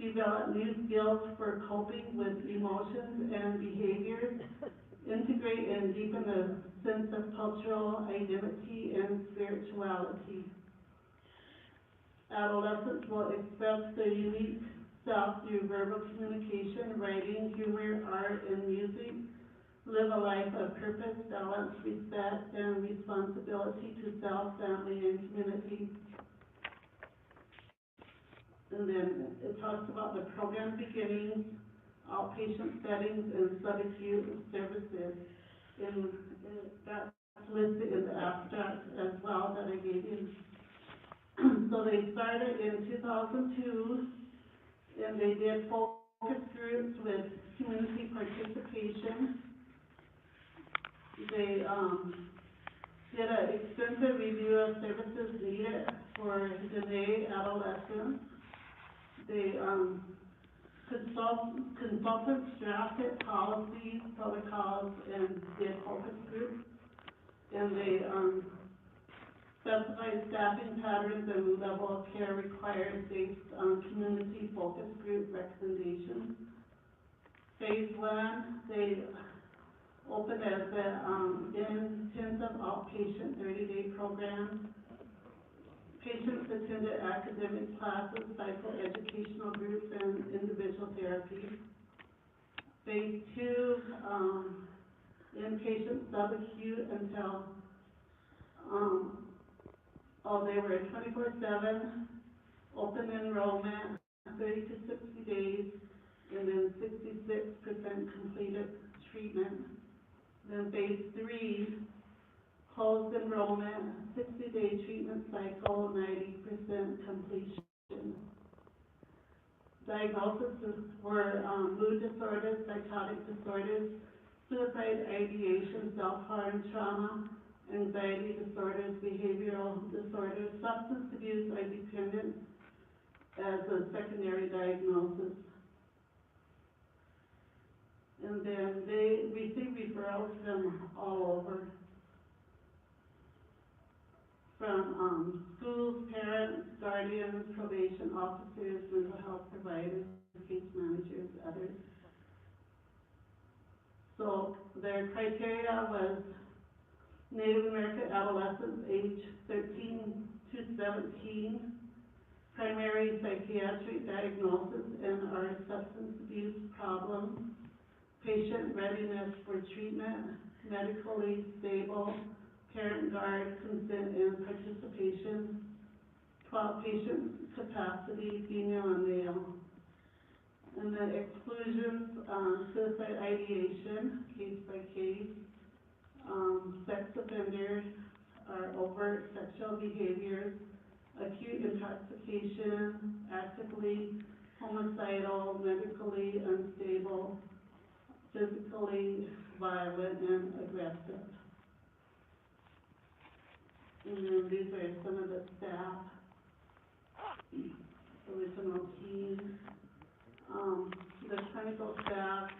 develop new skills for coping with emotions and behaviors, integrate and deepen a sense of cultural identity and spirituality. Adolescents will express their unique self through verbal communication, writing, humor, art, and music, live a life of purpose, balance, respect, and responsibility to self, family, and community. And then it talks about the program beginnings, outpatient settings, and subacute services. And that's listed in the abstract as well that I gave you. So they started in 2002, and they did focus groups with community participation. They did an extensive review of services needed for Dene adolescents. They consultants drafted policies, protocols, and did focus groups. And they specified staffing patterns and level of care required based on community focus group recommendations. Phase 1, they opened as an intensive outpatient 30-day program. Patients attended academic classes, psychoeducational groups, and individual therapy. Phase 2, inpatient subacute until, they were 24/7, open enrollment, 30 to 60 days, and then 66% completed treatment. Then phase 3, closed enrollment, 60-day treatment cycle, 90% completion. Diagnoses were mood disorders, psychotic disorders, suicide ideation, self-harm, trauma, anxiety disorders, behavioral disorders, substance abuse, or dependence as a secondary diagnosis. And then they received referrals from all over, from schools, parents, guardians, probation officers, mental health providers, case managers, others. So their criteria was Native American adolescents age 13 to 17, primary psychiatric diagnosis and/or substance abuse problems, patient readiness for treatment, medically stable, parent guard, consent and participation, 12 patient capacity, female and male. And then exclusions, suicide ideation, case by case, sex offenders, overt sexual behaviors, acute intoxication, actively homicidal, medically unstable, physically violent and aggressive. And then these are some of the staff, original team, the clinical staff,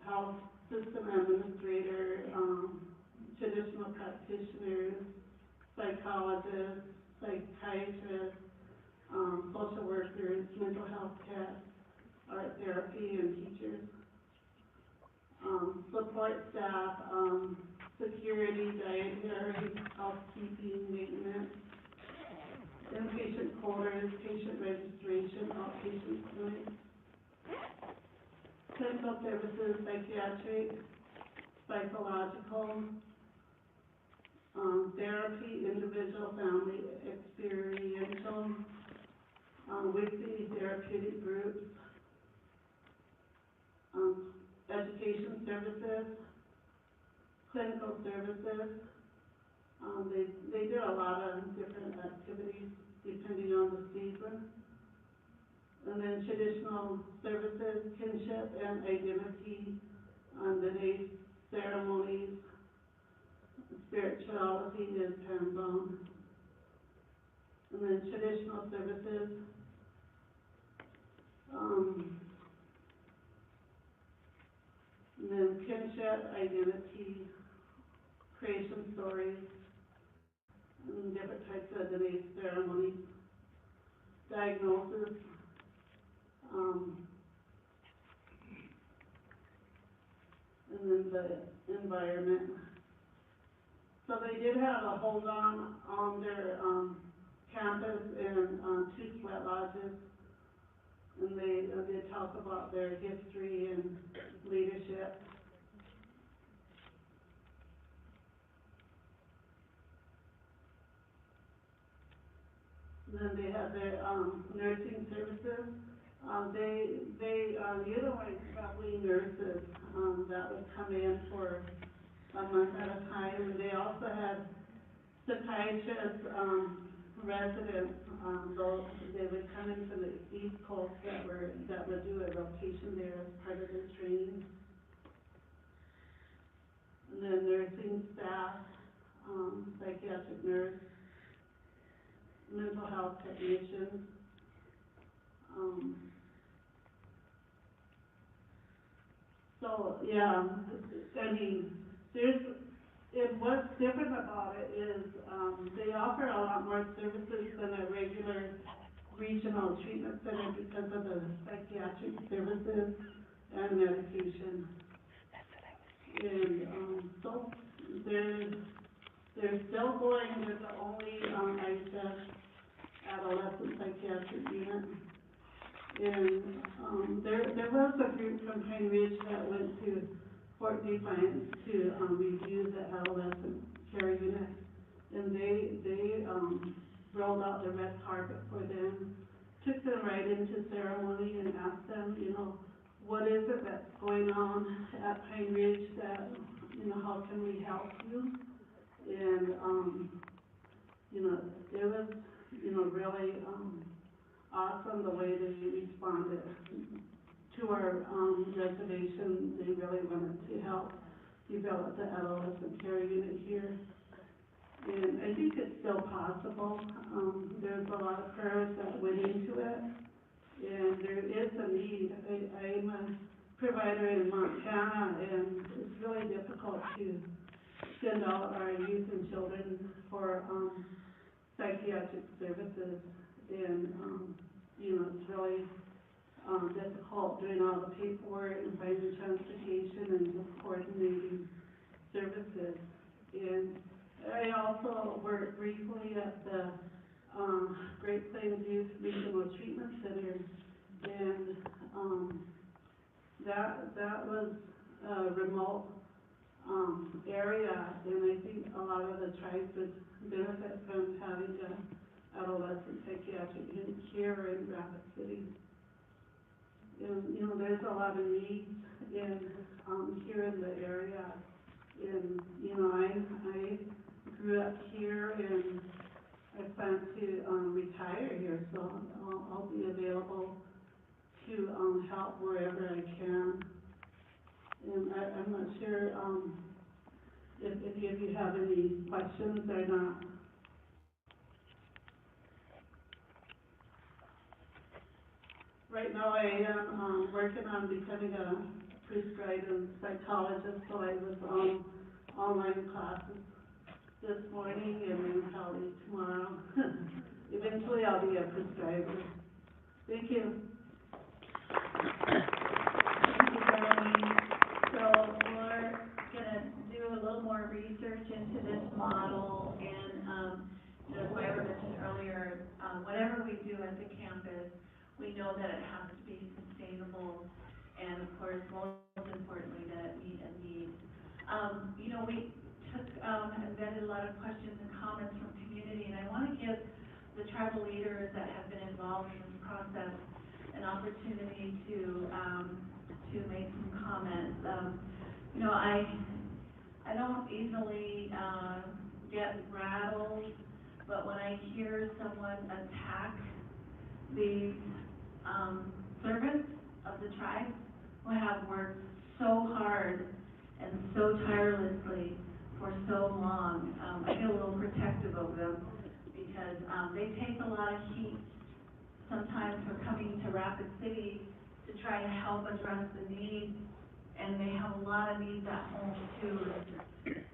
health system administrator, traditional practitioners, psychologists, psychiatrists, social workers, mental health techs, art therapy, and teachers. Support staff, security, dietary, housekeeping, maintenance, inpatient quarters, patient registration, outpatient clinics, clinical services, psychiatric, psychological, therapy, individual, family, experiential, weekly therapeutic groups, education services, clinical services. They did a lot of different activities depending on the season. And then traditional services, kinship and identity, the day ceremonies, spirituality is hands-on. And then traditional services, and then kinship, identity, creation stories, and different types of the day ceremonies, diagnosis, and then the environment. So they did have a hold on their campus and 2 sweat lodges, and they talk about their history and leadership. And then they have their nursing services. They utilize probably nurses that would come in for a month at a time. And they also had psychiatrists, residents, though they would come in from the East Coast that would do a rotation there as part of their training. And then nursing staff, psychiatric nurse, mental health technicians. So yeah, I mean, what's different about it is they offer a lot more services than a regular regional treatment center because of the psychiatric services and medication. And so they they're still going, they're the only, IHS adolescent psychiatric unit. And, there was a group from Pine Ridge that went to Fort Defiance to, review the adolescent care unit. And they rolled out the red carpet for them, took them right into ceremony and asked them, you know, what is it that's going on at Pine Ridge that, you know, how can we help you? And, you know, it was, you know, really, awesome the way they responded to our, reservation. They really wanted to help develop the adolescent care unit here. And I think it's still possible. There's a lot of prayers that went into it, and there is a need. I'm a provider in Montana, and it's really difficult to send out our youth and children for, psychiatric services. And, you know, it's really, difficult doing all the paperwork and finding transportation and just coordinating services. And I also worked briefly at the, Great Plains Youth Regional Treatment Center, and, that was a remote, area, and I think a lot of the tribes would benefit from having a adolescent psychiatric unit here in Rapid City. And, you know, there's a lot of needs in, here in the area. And, you know, I grew up here, and I plan to, retire here, so I'll be available to, help wherever I can. And I'm not sure, if any of you have any questions or not. Right now I am, working on becoming a prescribing psychologist, so I was on online classes this morning and then probably tomorrow. Eventually I'll be a prescriber. Thank you. Thank you, Darlene. So we're gonna do a little more research into this model, and, you know, as Myra mentioned earlier, whatever we do at the campus, we know that it has to be sustainable, and of course, most importantly, that it meet a need. You know, we took, and vetted a lot of questions and comments from community, and I wanna give the tribal leaders that have been involved in this process an opportunity to make some comments. You know, I don't easily, get rattled, but when I hear someone attack these, servants of the tribe who have worked so hard and so tirelessly for so long, I get a little protective of them, because, they take a lot of heat sometimes for coming to Rapid City to try to help address the needs, and they have a lot of needs at home too.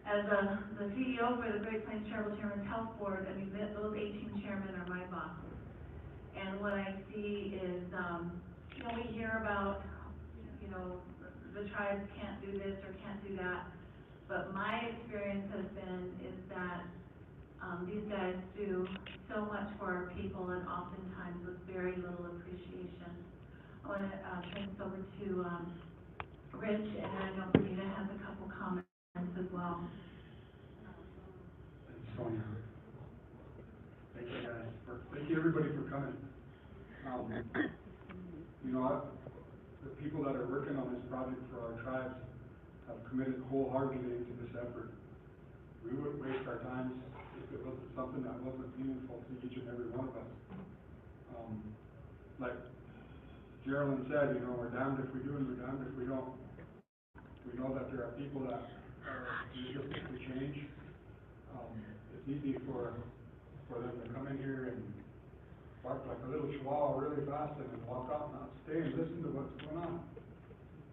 As the CEO for the Great Plains Tribal Chairman's Health Board, I mean, those 18 chairmen are my bosses. And what I see is, you know, we hear about, you know, the tribes can't do this or can't do that, but my experience has been is that, these guys do so much for our people, and oftentimes with very little appreciation. I want to turn this over to Rich, and I know Rita has a couple comments as well. Thanks, Sonia. Thank you, guys. Thank you, everybody, for coming. You know, the people that are working on this project for our tribes have committed wholeheartedly into this effort. We wouldn't waste our time if it wasn't something that wasn't meaningful to each and every one of us. Like Geraldine said, you know, we're damned if we do and we're damned if we don't. We know that there are people that are resistant to change. It's easy for them to come in here and bark like a little chihuahua really fast and then walk out and not stay and listen to what's going on.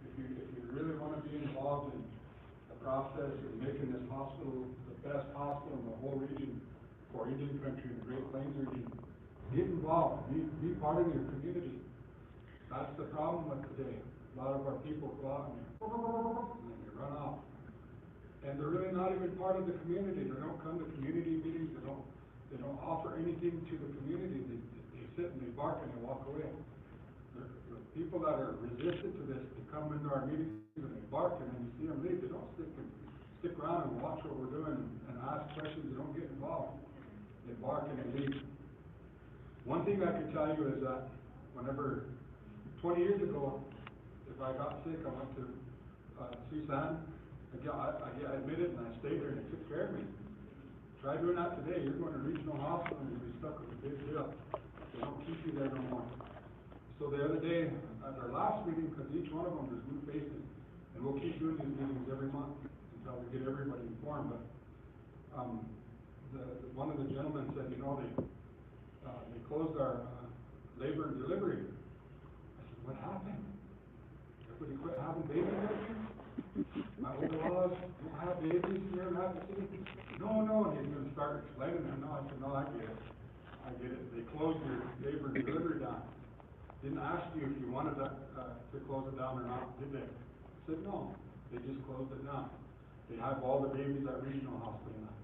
If you really want to be involved in the process of making this hospital the best hospital in the whole region for Indian country, the Great Plains region, get involved, be part of your community. That's the problem with today. A lot of our people go out and they run off. And they're really not even part of the community, they don't come to community meetings, they don't offer anything to the community, they sit and they bark and they walk away. The people that are resistant to this, they come into our meetings and they bark, and then you see them leave, they don't stick around and watch what we're doing and ask questions, they don't get involved. They bark and they leave. One thing I can tell you is that whenever, 20 years ago, if I got sick, I went to Sioux. I get admitted and I stayed there and they took care of me. Try doing that today, you're going to regional hospital and you'll be stuck with a big bill. They don't keep you there no more. So the other day, at our last meeting, because each one of them is new faces, and we'll keep doing these meetings every month until we get everybody informed, but, one of the gentlemen said, you know, they closed our, labor and delivery. I said, what happened? Everybody quit having babies up here? My overlaws don't have babies here in Rapid City? No, and he's gonna start explaining, and I said, no, I get it. They closed your labor and delivery down. Didn't ask you if you wanted that, to close it down or not, did they? I said, no, they just closed it down. They have all the babies at regional hospital now.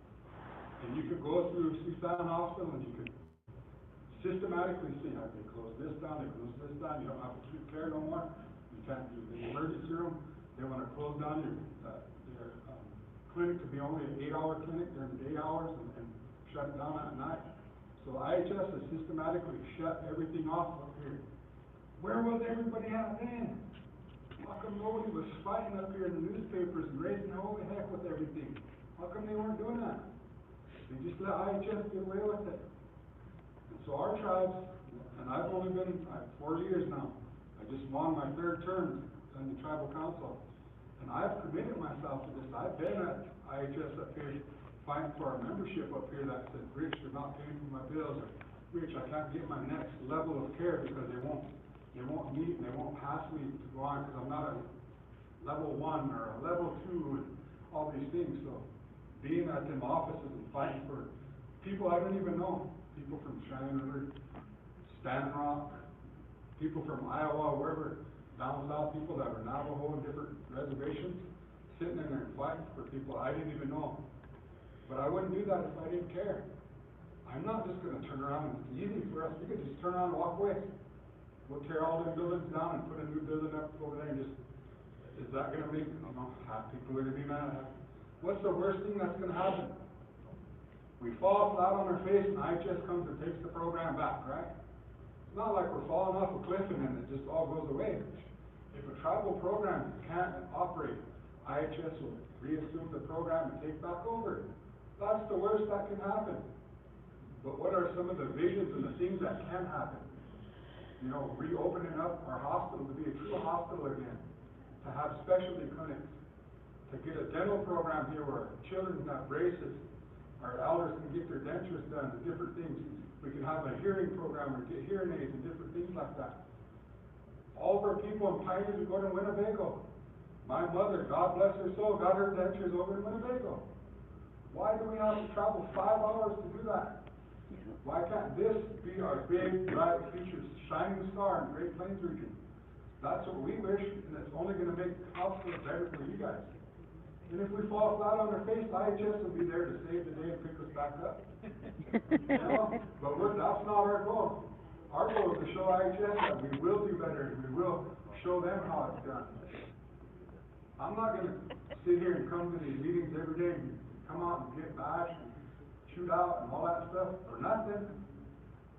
And you could go through Sioux Hospital and you could systematically see how they close this down, you don't have acute care no more. You can't do the emergency room. They wanna close down their clinic to be only an 8-hour clinic during the day hours and shut it down at night. So IHS has systematically shut everything off up here. Where was everybody at then? How come nobody was fighting up here in the newspapers and raising holy heck with everything? How come they weren't doing that? They just let IHS get away with it. And so our tribes, and I've only been 4 years now, I just won my 3rd term in the tribal council, and I've committed myself to this. I've been at IHS up here fighting for our membership up here that said, Rich, they're not paying for my bills, or Rich, I can't get my next level of care because they won't meet and they won't pass me to go on because I'm not a level 1 or a level 2 and all these things. So being at them offices and fighting for people I don't even know, people from Cheyenne River, Stand Rock, people from Iowa, wherever, down south, people that are Navajo and different reservations, sitting in there and fighting for people I didn't even know. But I wouldn't do that if I didn't care. I'm not just gonna turn around, and it's easy for us, we could just turn around and walk away. We'll tear all them buildings down and put a new building up over there and just, is that gonna make, half people are gonna be mad? What's the worst thing that's gonna happen? We fall flat on our face and IHS comes and takes the program back, right? It's not like we're falling off a cliff and then it just all goes away. If a tribal program can't operate, IHS will reassume the program and take back over. That's the worst that can happen. But what are some of the visions and the things that can happen? You know, reopening up our hospital to be a true hospital again, to have specialty clinics, to get a dental program here where children have braces, our elders can get their dentures done, the different things. We can have a hearing program or get hearing aids and different things like that. All of our people in Pioneers who go to Winnebago. My mother, God bless her soul, got her dentures over in Winnebago. Why do we have to travel 5 hours to do that? Why can't this be our big, bright future, shining star in the Great Plains region? That's what we wish, and it's only gonna make the hospital better for you guys. And if we fall flat on our face, IHS will be there to save the day and pick us back up. You know? But that's not our goal. Our goal is to show IHS that we will do better, and we will show them how it's done. I'm not gonna sit here and come to these meetings every day and come out and get bashed and shoot out and all that stuff for nothing.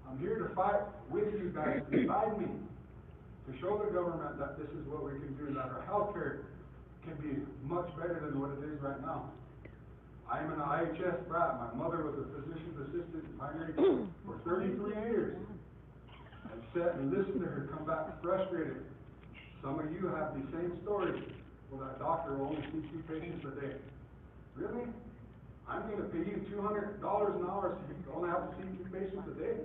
I'm here to fight with you guys beside me, to show the government that this is what we can do, that our healthcare can be much better than what it is right now. I'm an IHS brat. My mother was a physician's assistant in Pioneer for 33 years. I've sat and listened to her come back frustrated. Some of you have the same stories. Well, that doctor will only see 2 patients a day. Really? I'm gonna pay you $200 an hour so you only have to see 2 patients a day?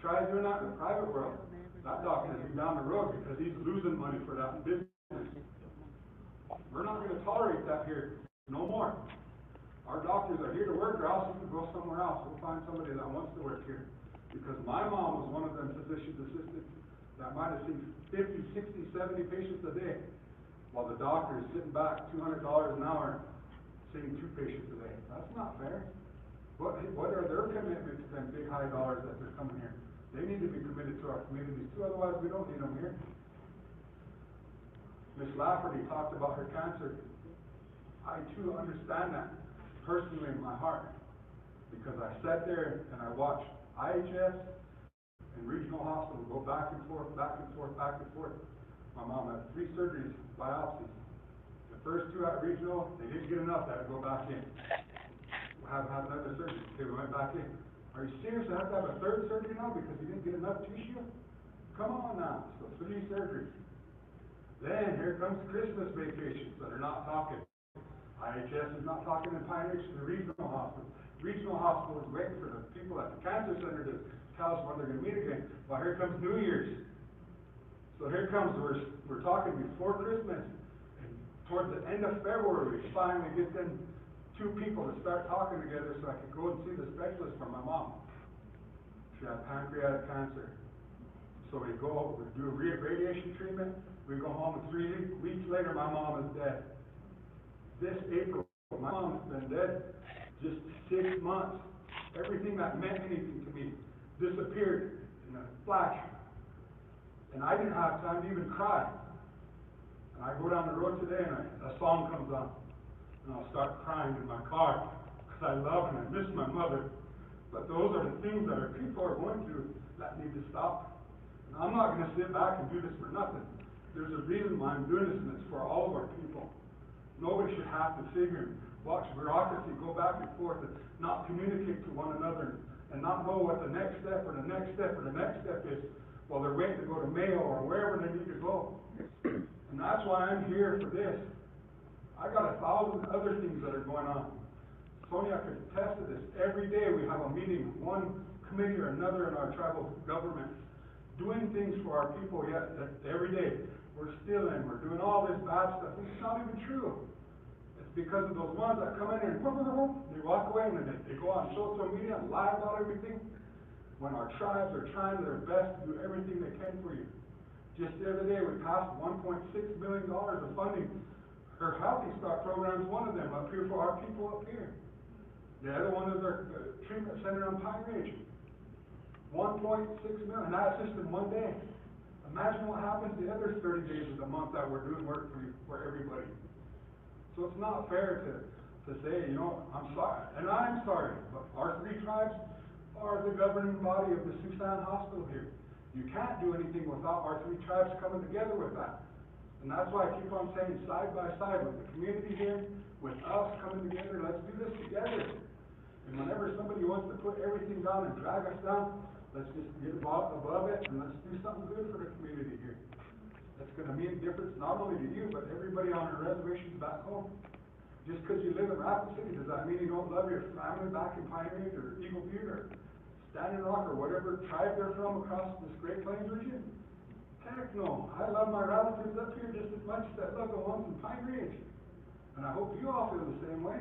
Try doing that in the private world. That doctor is down the road because he's losing money for that business. We're not gonna tolerate that here, no more. Our doctors are here to work, or else we can go somewhere else. We'll find somebody that wants to work here. Because my mom was one of them physician's assistants that might have seen 50, 60, 70 patients a day, while the doctor is sitting back $200 an hour seeing 2 patients a day. That's not fair. What are their commitments to them big high dollars that they're coming here? They need to be committed to our communities too, otherwise we don't need them here. Ms. Lafferty talked about her cancer. I too understand that personally in my heart, because I sat there and I watched IHS and regional hospitals go back and forth, back and forth, back and forth. My mom had 3 surgeries, biopsies. The first 2 at regional, they didn't get enough, they had to go back in. We'll have another surgery. Okay, we went back in. Are you serious? I have to have a 3rd surgery now because you didn't get enough tissue? Come on now. So 3 surgeries. Then here comes Christmas vacations that are not talking. IHS is not talking in Pine Ridge to the regional hospital. Regional hospital is waiting for the people at the cancer center to tell us when they're going to meet again. Well, here comes New Year's. So here comes, we're talking before Christmas, and towards the end of February, we finally get them 2 people to start talking together so I could go and see the specialist for my mom. She had pancreatic cancer. So we go, we do a radiation treatment, we go home, and 3 weeks later, my mom is dead. This April, my mom has been dead just 6 months. Everything that meant anything to me disappeared in a flash. And I didn't have time to even cry. And I go down the road today and a song comes on. And I'll start crying in my car because I love and I miss my mother. But those are the things that our people are going through that need to stop. And I'm not going to sit back and do this for nothing. There's a reason why I'm doing this, and it's for all of our people. Nobody should have to figure and watch bureaucracy go back and forth and not communicate to one another and not know what the next step or the next step or the next step is while they're waiting to go to Mayo or wherever they need to go. And that's why I'm here for this. I got 1,000 other things that are going on. Sonia could attest to this. Every day we have a meeting, one committee or another in our tribal government, doing things for our people, yet every day we're stealing, we're doing all this bad stuff. It's not even true. It's because of those ones that come in here and they walk away and they go on social media and lie about everything, when our tribes are trying their best to do everything they can for you. Just the other day, we passed $1.6 million of funding. Her Healthy Start program is one of them up here for our people up here. The other one is our treatment center on Pine Ridge. 1.6 million, and that's just in one day. Imagine what happens the other 30 days of the month that we're doing work for everybody. So it's not fair to say, you know, I'm sorry, and I'm sorry, but our 3 tribes are the governing body of the Sioux Hospital here. You can't do anything without our 3 tribes coming together with that. And that's why I keep on saying side by side with the community here, with us coming together, let's do this together. And whenever somebody wants to put everything down and drag us down, let's just get above it and let's do something good for the community here. That's going to mean a difference not only to you, but everybody on our reservations back home. Just because you live in Rapid City, does that mean you don't love your family back in Pine Ridge or Eagle Butte or Standing Rock or whatever tribe they're from across this Great Plains region? Heck no. I love my relatives up here just as much as I love the ones in Pine Ridge. And I hope you all feel the same way.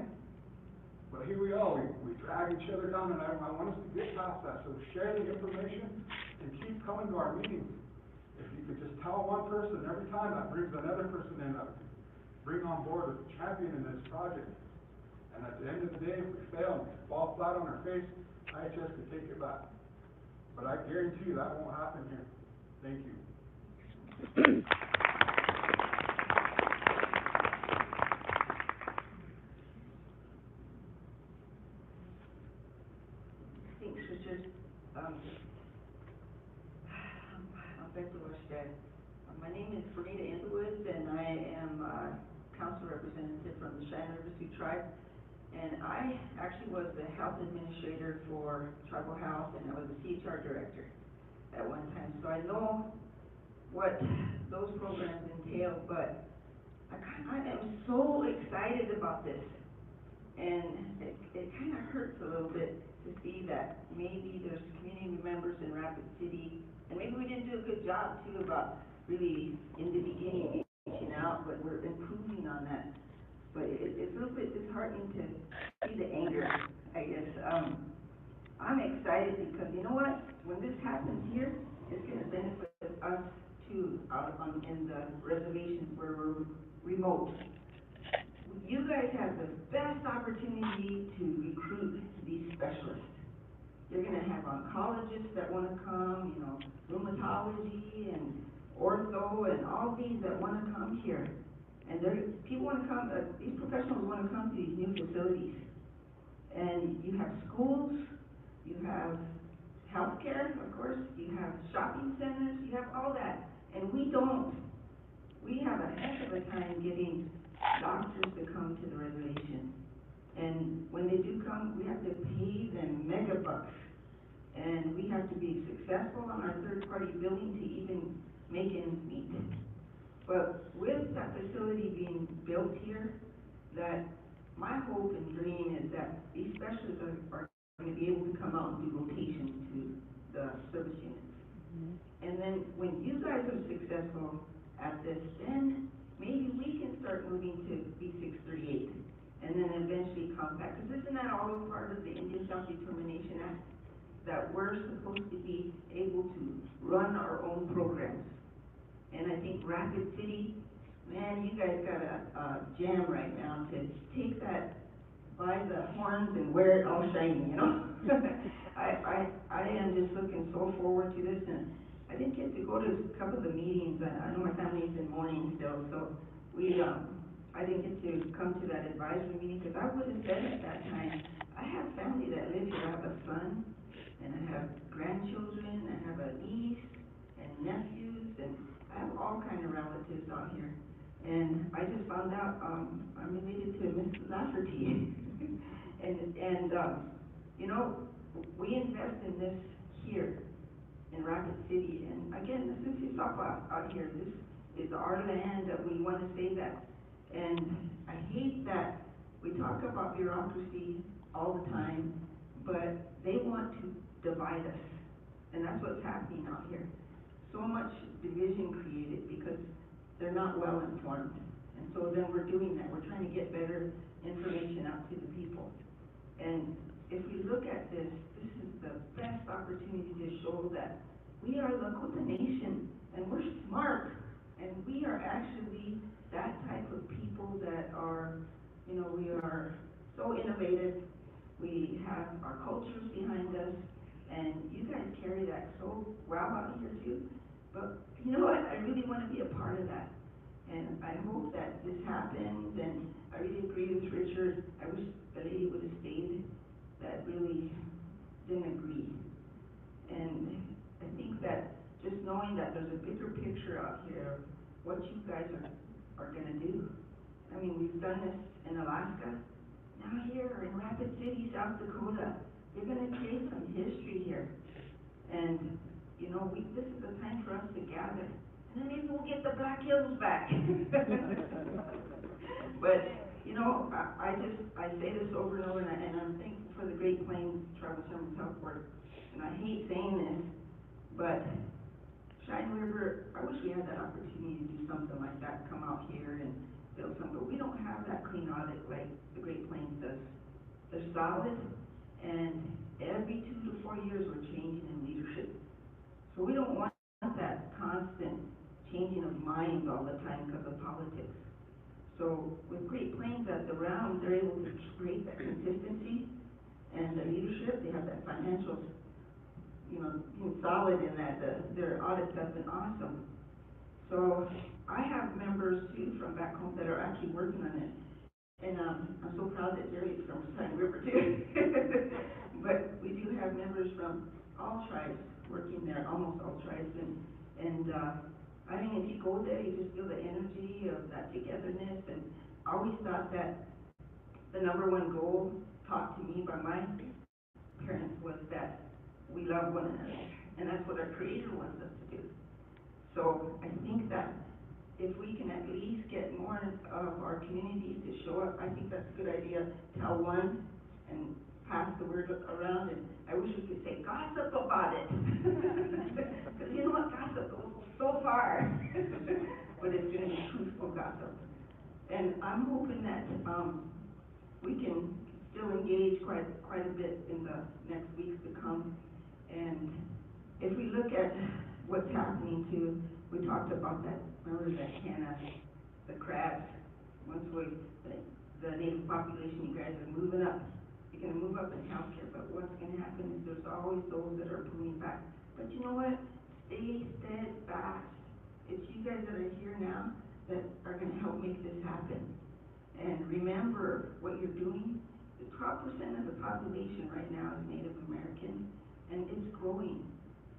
But here we are, we drag each other down, and I want us to get past that. So share the information and keep coming to our meetings. If you could just tell one person every time, that brings another person in that bring on board a champion in this project. And at the end of the day, if we fail and fall flat on our face, IHS could take it back. But I guarantee you that won't happen here. Thank you. Thanks, Richard. My name is Bernita Underwood, and I am a council representative from the Cheyenne River Sioux tribe. And I actually was the health administrator for tribal health, and I was the CHR director at one time. So I know what those programs entail, but I am so excited about this. And it kind of hurts a little bit to see that maybe there's community members in Rapid City, and maybe we didn't do a good job too about really in the beginning reaching out, but we're improving on that. But it's a little bit disheartening to see the anger, I guess. I'm excited because you know what? When this happens here, it's going to benefit us too out in the reservations where we're remote. We you guys have the best opportunity to recruit these specialists. You're gonna have oncologists that wanna come, you know, rheumatology and ortho and all these that wanna come here. And people wanna come, these professionals wanna come to these new facilities. And you have schools, you have healthcare, of course, you have shopping centers, you have all that. And we don't. We have a heck of a time getting doctors to come to the reservation. And when they do come, we have to pay them mega bucks. And we have to be successful on our third-party billing to even make ends meet. But with that facility being built here, that my hope and dream is that these specialists are going to be able to come out and do rotations to the service units. And then when you guys are successful at this, then maybe we can start moving to B638 and then eventually compact. Because isn't that all a part of the Indian Self-Determination Act? That we're supposed to be able to run our own programs. And I think Rapid City, man, you guys got a jam right now to take that by the horns and wear it all shiny, you know? I am just looking so forward to this, and I didn't get to go to a couple of the meetings. I know my family's in mourning still, so I didn't get to come to that advisory meeting, because I would have said at that time, I have family that lives here. I have a son, and I have grandchildren, I have a niece, and nephews, and I have all kind of relatives out here. And I just found out, I'm related to Miss Lafferty. and you know, we invest in this here in Rapid City, and again, this is Sioux out here. This is our land that we want to say that. And I hate that we talk about bureaucracy all the time, but they want to divide us, and that's what's happening out here. So much division created because they're not well informed, and so then we're doing that. We're trying to get better information out to the people. And if we look at this, this is the best opportunity to show that we are Lakota Nation, and we're smart, and we are actually that type of people that are, you know, we are so innovative. We have our cultures behind us, and you guys carry that so well out here too. But you know what? I really want to be a part of that. And I hope that this happens, and I really agree with Richard. I wish the lady would have stayed that really didn't agree. And I think that just knowing that there's a bigger picture out here of what you guys are going to do. I mean, we've done this in Alaska. Now here in Rapid City, South Dakota, you're going to create some history here. And, you know, this is a time for us to gather. And then maybe we'll get the Black Hills back. But, you know, I say this over and over, and I'm thankful for the Great Plains Tribal Service Health Board. And I hate saying this, but Cheyenne River, I wish we had that opportunity to do something like that, come out here and build something. But we don't have that clean audit like the Great Plains does. They're solid, and every 2 to 4 years we're changing in leadership. So we don't want that constant changing of minds all the time because of politics. So with Great Plains at the round, they're able to create that consistency and the leadership. They have that financial, you know, being solid in that. Their audits have been awesome. So I have members too from back home that are actually working on it. And I'm so proud that Jerry is from Cheyenne River too. But we do have members from all tribes working there, almost all tribes. And I mean, if you go there, you just feel the energy of that togetherness. And I always thought that the #1 goal taught to me by my parents was that we love one another. And that's what our Creator wants us to do. So I think that if we can at least get more of our communities to show up, I think that's a good idea. Tell one and pass the word around, and I wish we could say gossip about it. Because you know what, gossip goes so far. But it's going to be truthful gossip. And I'm hoping that we can still engage quite a bit in the next weeks to come. And if we look at what's happening too, we talked about that, remember that can of the crabs, once we, the native population, you guys are moving up. You're gonna move up in healthcare, but what's gonna happen is there's always those that are pulling back. But you know what? Stay steadfast. It's you guys that are here now that are gonna help make this happen. And remember what you're doing. The 12% of the population right now is Native American, and it's growing.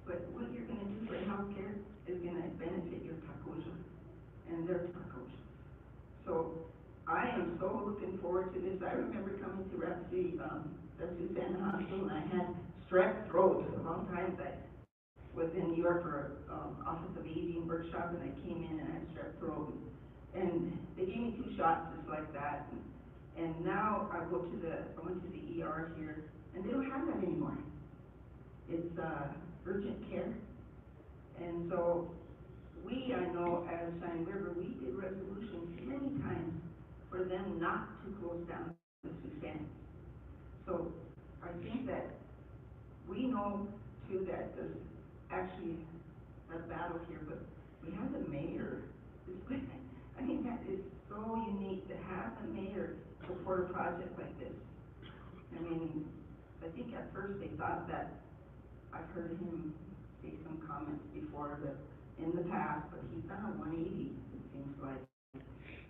But what you're gonna do for healthcare is gonna benefit your Tacoja and their Tacoja. So I am so looking forward to this. I remember coming to Rapid the Susanna Hospital, and I had strep throat a long time back. Was in New York for Office of Aging workshop, and I came in and I had strep throat, and they gave me 2 shots just like that, and now I went to the ER here, and they don't have that anymore. It's urgent care, and so I know as Cheyenne River, we did resolutions many times for them not to close down the Susanna. So I think that we know too that there's actually a battle here, but we have the mayor. I mean, that is so unique to have the mayor support a project like this. I mean, I think at first they thought that, I've heard him say some comments before that in the past, but he's done a 180, it seems like.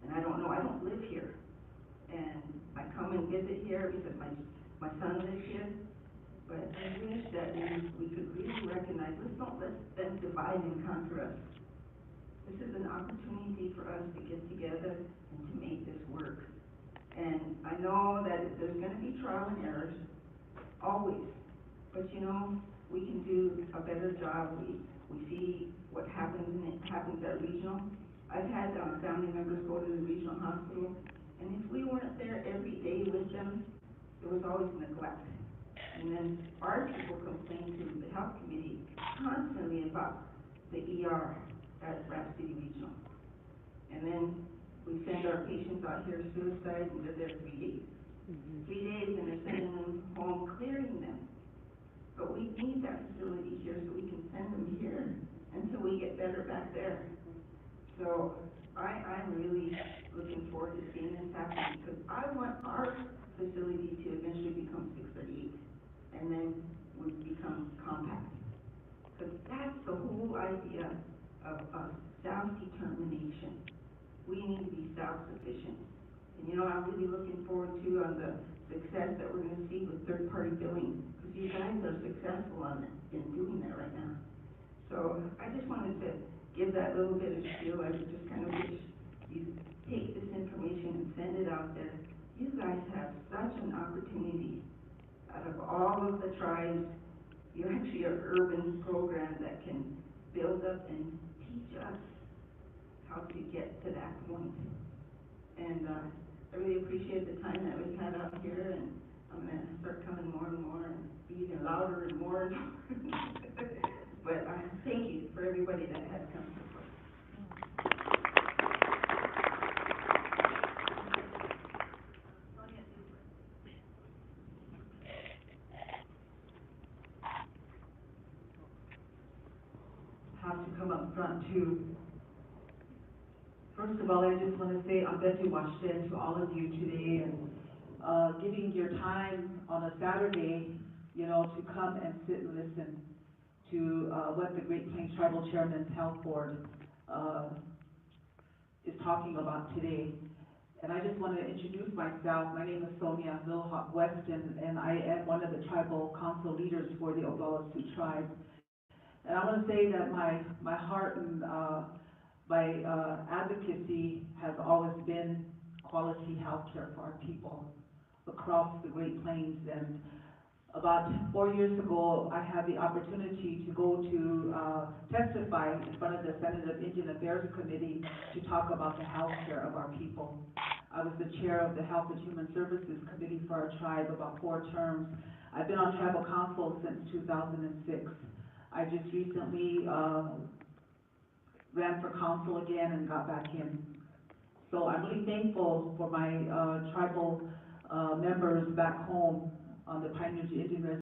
And I don't know, I don't live here. And I come and visit here because my son lives here. But I wish that we could really recognize, let's not let them divide and conquer us. This is an opportunity for us to get together and to make this work. And I know that there's gonna be trial and errors, always. But you know, we can do a better job. We see what happens at regional. I've had family members go to the regional hospital, and if we weren't there every day with them, there was always neglect. And then our people complain to the health committee constantly about the ER at Rapid City Regional. And then we send our patients out here suicide, and they're there 3 days. 3 days, and they're sending them home, clearing them. But we need that facility here so we can send them here until we get better back there. So I'm really looking forward to seeing this happen, because I want our facility to eventually become 638. And then would become compact. Because that's the whole idea of self-determination. We need to be self-sufficient. And you know, I'm really looking forward to the success that we're going to see with third-party billing, because you guys are successful in doing that right now. So I just wanted to give that little bit of spiel. I just kind of wish you take this information and send it out there. You guys have such an opportunity. Out of all of the tribes, you're actually an urban program that can build up and teach us how to get to that point. And I really appreciate the time that we've had out here, and I'm going to start coming more and more and be even louder and more and more. But thank you for everybody that has come so far. Have to come up front too. First of all, I just want to say I'm Betsy Washington to all of you today, and giving your time on a Saturday, you know, to come and sit and listen to what the Great Plains Tribal Chairman's Health Board is talking about today. And I just want to introduce myself. My name is Sonia Milhawk Weston, and I am one of the tribal council leaders for the Oglala Sioux tribe. And I want to say that my heart and my advocacy has always been quality health care for our people across the Great Plains. And about 4 years ago, I had the opportunity to go to testify in front of the Senate Indian Affairs Committee to talk about the health care of our people. I was the chair of the Health and Human Services Committee for our tribe about 4 terms. I've been on tribal council since 2006. I just recently ran for council again and got back in. So I'm really thankful for my tribal members back home on the Pine Ridge Indian Reservation.